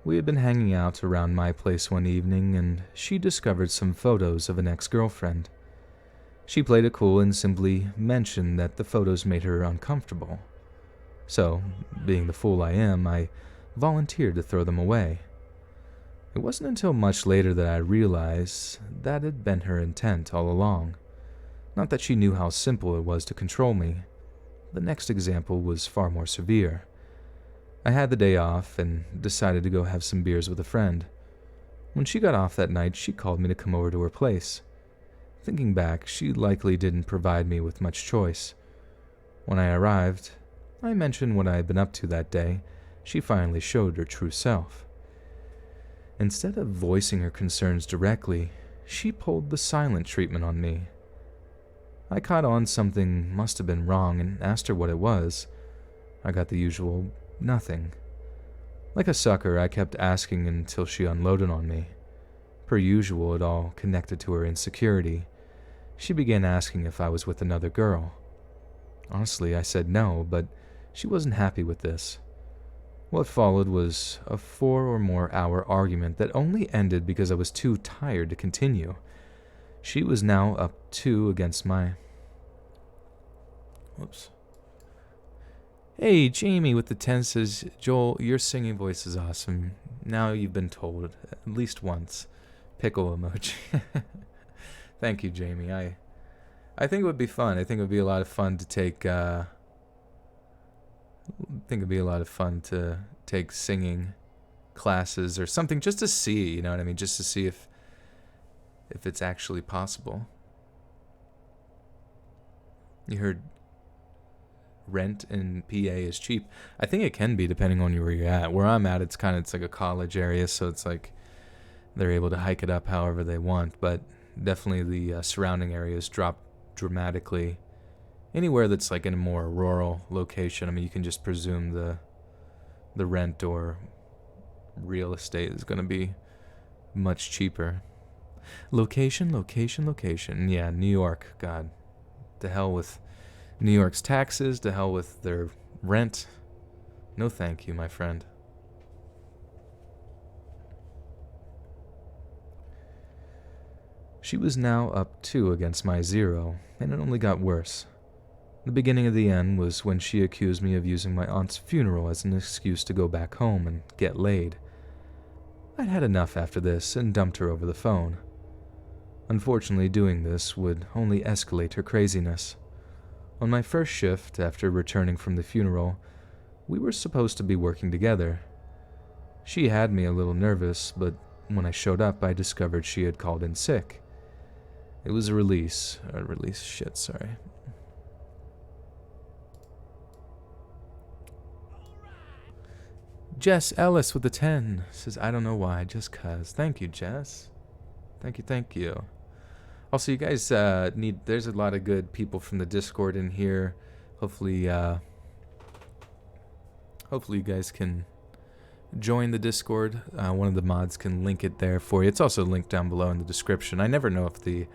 We had been hanging out around my place one evening, and she discovered some photos of an ex-girlfriend. She played it cool and simply mentioned that the photos made her uncomfortable. So, being the fool I am, I volunteered to throw them away. It wasn't until much later that I realized that had been her intent all along. Not that she knew how simple it was to control me. The next example was far more severe. I had the day off and decided to go have some beers with a friend. When she got off that night, she called me to come over to her place. Thinking back, she likely didn't provide me with much choice. When I arrived, I mentioned what I had been up to that day. She finally showed her true self. Instead of voicing her concerns directly, she pulled the silent treatment on me. I caught on something must have been wrong and asked her what it was. I got the usual nothing. Like a sucker, I kept asking until she unloaded on me. Per usual, it all connected to her insecurity. She began asking if I was with another girl. Honestly, I said no, but she wasn't happy with this. What followed was a 4 or more hour argument that only ended because I was too tired to continue. She was now up 2 against my... Hey, Jamie with the 10 says, Joel, your singing voice is awesome. Now you've been told at least once. Pickle emoji. Thank you, Jamie. I think it would be fun. I think it would be a lot of fun to take singing classes or something just to see, you know what I mean? Just to see if it's actually possible. You heard rent in PA is cheap. I think it can be depending on where you're at. Where I'm at, it's like a college area, so it's like they're able to hike it up however they want. But definitely the surrounding areas drop dramatically. Anywhere that's like in a more rural location, I mean, you can just presume the rent or real estate is going to be much cheaper. Location, location, location. Yeah, New York. God, to hell with New York's taxes, to hell with their rent. No thank you, my friend. She was now up 2 against my 0, and it only got worse. The beginning of the end was when she accused me of using my aunt's funeral as an excuse to go back home and get laid. I'd had enough after this and dumped her over the phone. Unfortunately, doing this would only escalate her craziness. On my first shift, after returning from the funeral, we were supposed to be working together. She had me a little nervous, but when I showed up, I discovered she had called in sick. It was sorry. Jess Ellis with the 10 says, I don't know why, just cuz. Thank you, Jess. Thank you. Also, you guys there's a lot of good people from the Discord in here. Hopefully you guys can join the Discord. One of the mods can link it there for you. It's also linked down below in the description. I never know if the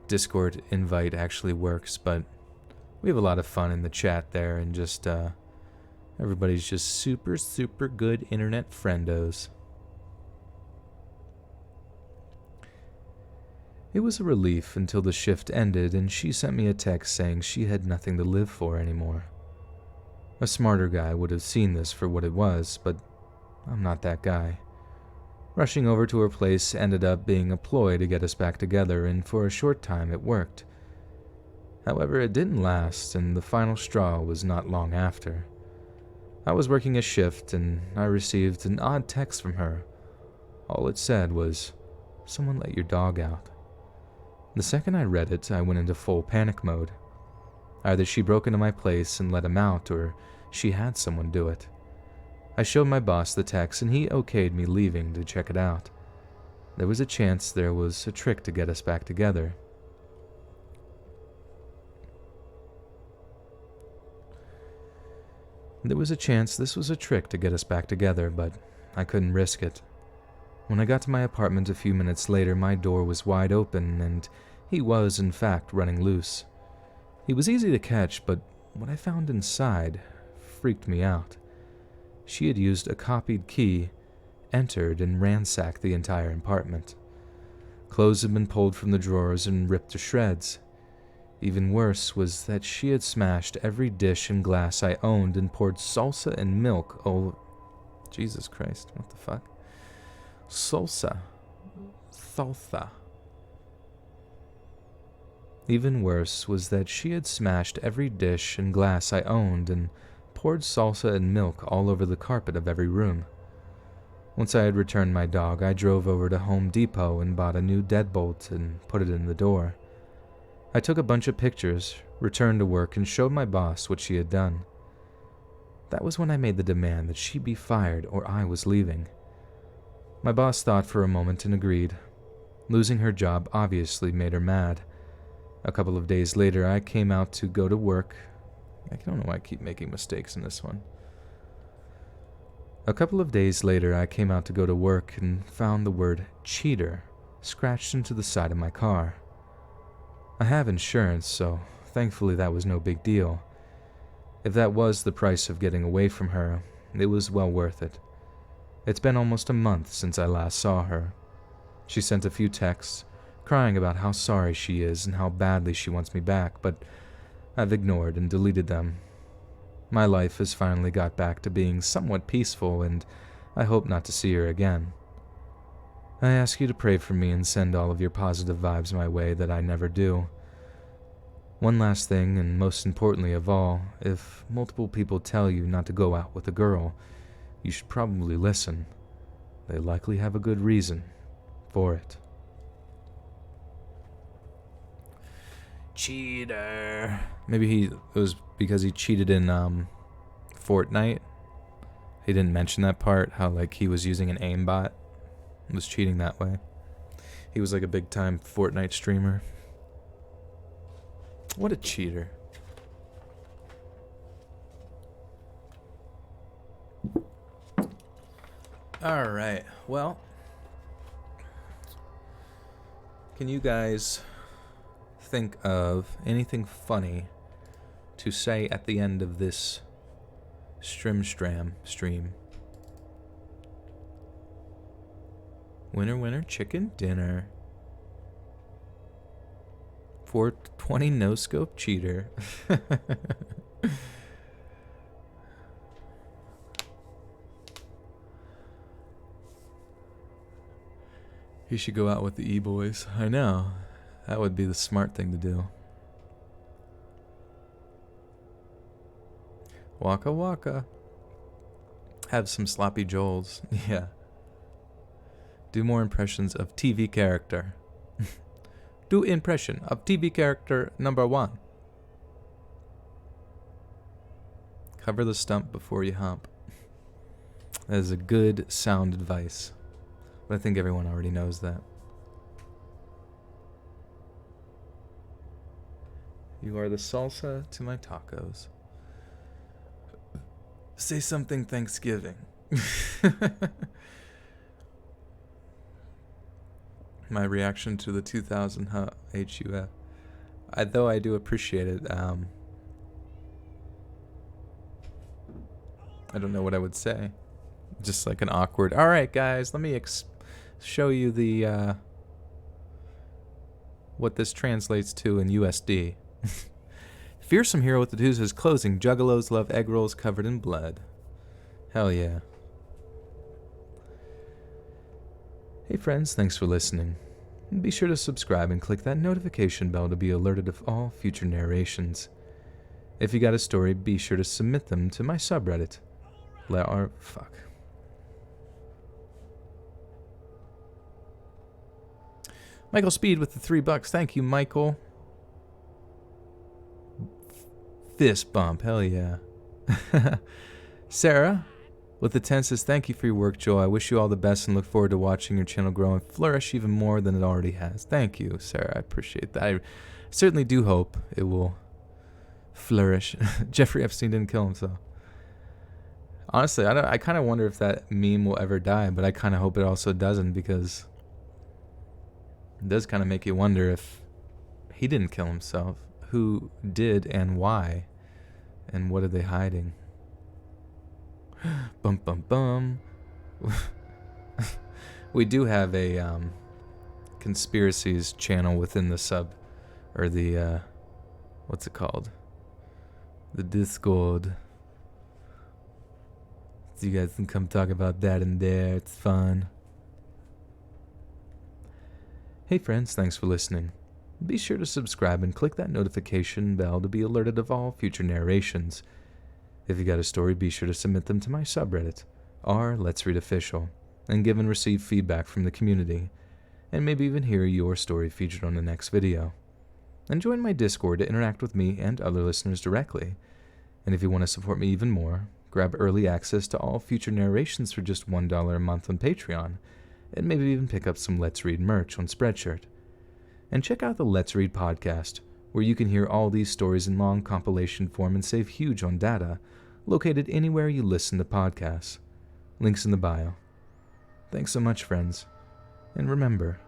Discord invite actually works, but we have a lot of fun in the chat there, and just everybody's just super good internet friendos. It was a relief until the shift ended and she sent me a text saying she had nothing to live for anymore. A smarter guy would have seen this for what it was, but I'm not that guy. Rushing over to her place ended up being a ploy to get us back together, and for a short time it worked. However, it didn't last, and the final straw was not long after. I was working a shift, and I received an odd text from her. All it said was, "Someone let your dog out." The second I read it, I went into full panic mode. Either she broke into my place and let him out, or she had someone do it. I showed my boss the text, and he okayed me leaving to check it out. There was a chance there was a trick to get us back together. There was a chance this was a trick to get us back together, but I couldn't risk it. When I got to my apartment a few minutes later, my door was wide open, and he was, in fact, running loose. He was easy to catch, but what I found inside freaked me out. She had used a copied key, entered, and ransacked the entire apartment. Clothes had been pulled from the drawers and ripped to shreds. Even worse was that she had smashed every dish and glass I owned and poured salsa and milk all... Jesus Christ, what the fuck? Salsa. Even worse was that she had smashed every dish and glass I owned and poured salsa and milk all over the carpet of every room. Once I had returned my dog, I drove over to Home Depot and bought a new deadbolt and put it in the door. I took a bunch of pictures, returned to work, and showed my boss what she had done. That was when I made the demand that she be fired or I was leaving. My boss thought for a moment and agreed. Losing her job obviously made her mad. A couple of days later, I came out to go to work. I don't know why I keep making mistakes in this one. A couple of days later, I came out to go to work and found the word cheater scratched into the side of my car. I have insurance, so thankfully that was no big deal. If that was the price of getting away from her, it was well worth it. It's been almost a month since I last saw her. She sent a few texts, crying about how sorry she is and how badly she wants me back, but I've ignored and deleted them. My life has finally got back to being somewhat peaceful, and I hope not to see her again. I ask you to pray for me and send all of your positive vibes my way that I never do. One last thing, and most importantly of all, if multiple people tell you not to go out with a girl, you should probably listen. They likely have a good reason for it. Cheater. Maybe it was because he cheated in Fortnite. He didn't mention that part, how like he was using an aimbot. Was cheating that way. He was like a big time Fortnite streamer. What a cheater. Alright, well, can you guys think of anything funny to say at the end of this stream? Winner, winner, chicken dinner. 420 no scope cheater. He should go out with the E-boys. I know. That would be the smart thing to do. Waka waka. Have some sloppy joels. Yeah. Do more impressions of TV character. Do impression of TV character number 1. Cover the stump before you hump. That is a good sound advice. But I think everyone already knows that. You are the salsa to my tacos. Say something Thanksgiving. My reaction to the 2000 HUF. Though I do appreciate it, I don't know what I would say. Just like an awkward, alright guys, let me show you the, what this translates to in USD. Fearsome Hero with the Twos is closing. Juggalos love egg rolls covered in blood. Hell yeah. Hey friends, thanks for listening. And be sure to subscribe and click that notification bell to be alerted of all future narrations. If you got a story, be sure to submit them to my subreddit. Fuck. Michael Speed with the $3. Thank you, Michael. Fist bump. Hell yeah. Sarah with the 10 says, thank you for your work, Joel. I wish you all the best and look forward to watching your channel grow and flourish even more than it already has. Thank you, Sarah. I appreciate that. I certainly do hope it will flourish. Jeffrey Epstein didn't kill himself. Honestly, I kind of wonder if that meme will ever die, but I kind of hope it also doesn't, because it does kind of make you wonder if he didn't kill himself. Who did and why? And what are they hiding? Bum bum bum. We do have a conspiracies channel within the sub, or the what's it called? The Discord. So you guys can come talk about that in there. It's fun. Hey friends, thanks for listening. Be sure to subscribe and click that notification bell to be alerted of all future narrations. If you got a story, be sure to submit them to my subreddit, r Let's Read Official, and give and receive feedback from the community, and maybe even hear your story featured on the next video. And join my Discord to interact with me and other listeners directly. And if you want to support me even more, grab early access to all future narrations for just $1 a month on Patreon, and maybe even pick up some Let's Read merch on Spreadshirt. And check out the Let's Read podcast, where you can hear all these stories in long compilation form and save huge on data, located anywhere you listen to podcasts. Links in the bio. Thanks so much, friends. And remember,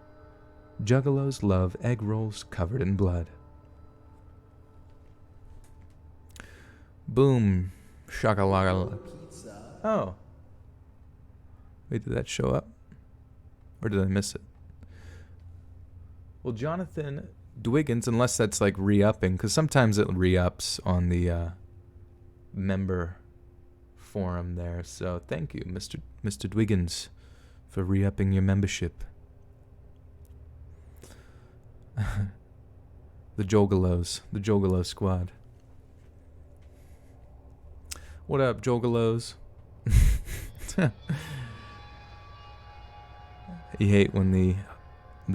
Juggalos love egg rolls covered in blood. Boom. Shakalaka. Oh. Wait, did that show up? Or did I miss it? Well, Jonathan Dwiggins, unless that's like re-upping, because sometimes it re-ups on the member forum there. So thank you, Mr. Dwiggins, for re-upping your membership. The Jogalo squad. What up, Jogalos? You hate when the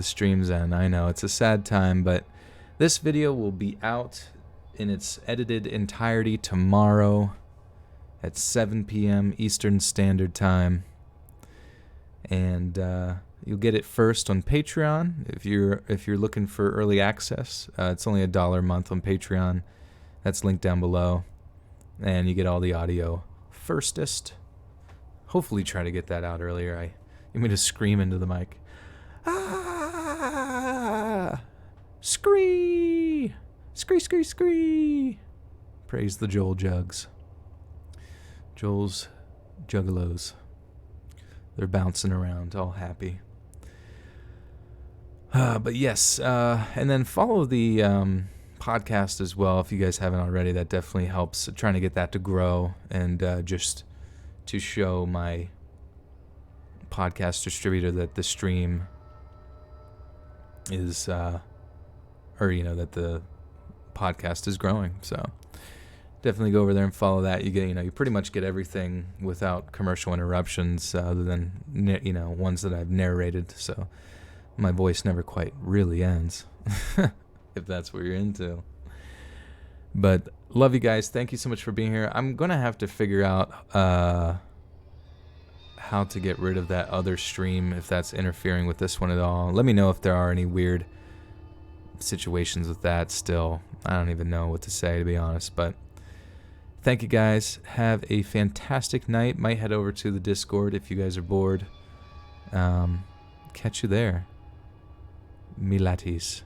streams end. I know, it's a sad time, but this video will be out in its edited entirety tomorrow at 7 p.m. Eastern Standard Time. And You'll get it first on Patreon if you're looking for early access. It's only $1 a month on Patreon. That's linked down below, and you get all the audio firstest. Hopefully, try to get that out earlier. You want me to scream into the mic? Ah! Scree! Scree, scree, scree! Praise the Joel Jugs. Joel's Juggalos. They're bouncing around, all happy. But yes, and then follow the podcast as well if you guys haven't already. That definitely helps. Trying to get that to grow and just to show my podcast distributor that the stream is, that the podcast is growing. So definitely go over there and follow that. You get, you pretty much get everything without commercial interruptions, other than ones that I've narrated. So my voice never quite really ends, if that's what you're into. But love you guys. Thank you so much for being here. I'm gonna have to figure out how to get rid of that other stream if that's interfering with this one at all. Let me know if there are any weird situations with that still. I don't even know what to say, to be honest, but thank you guys. Have a fantastic night. Might head over to the Discord if you guys are bored. Catch you there. Milatis.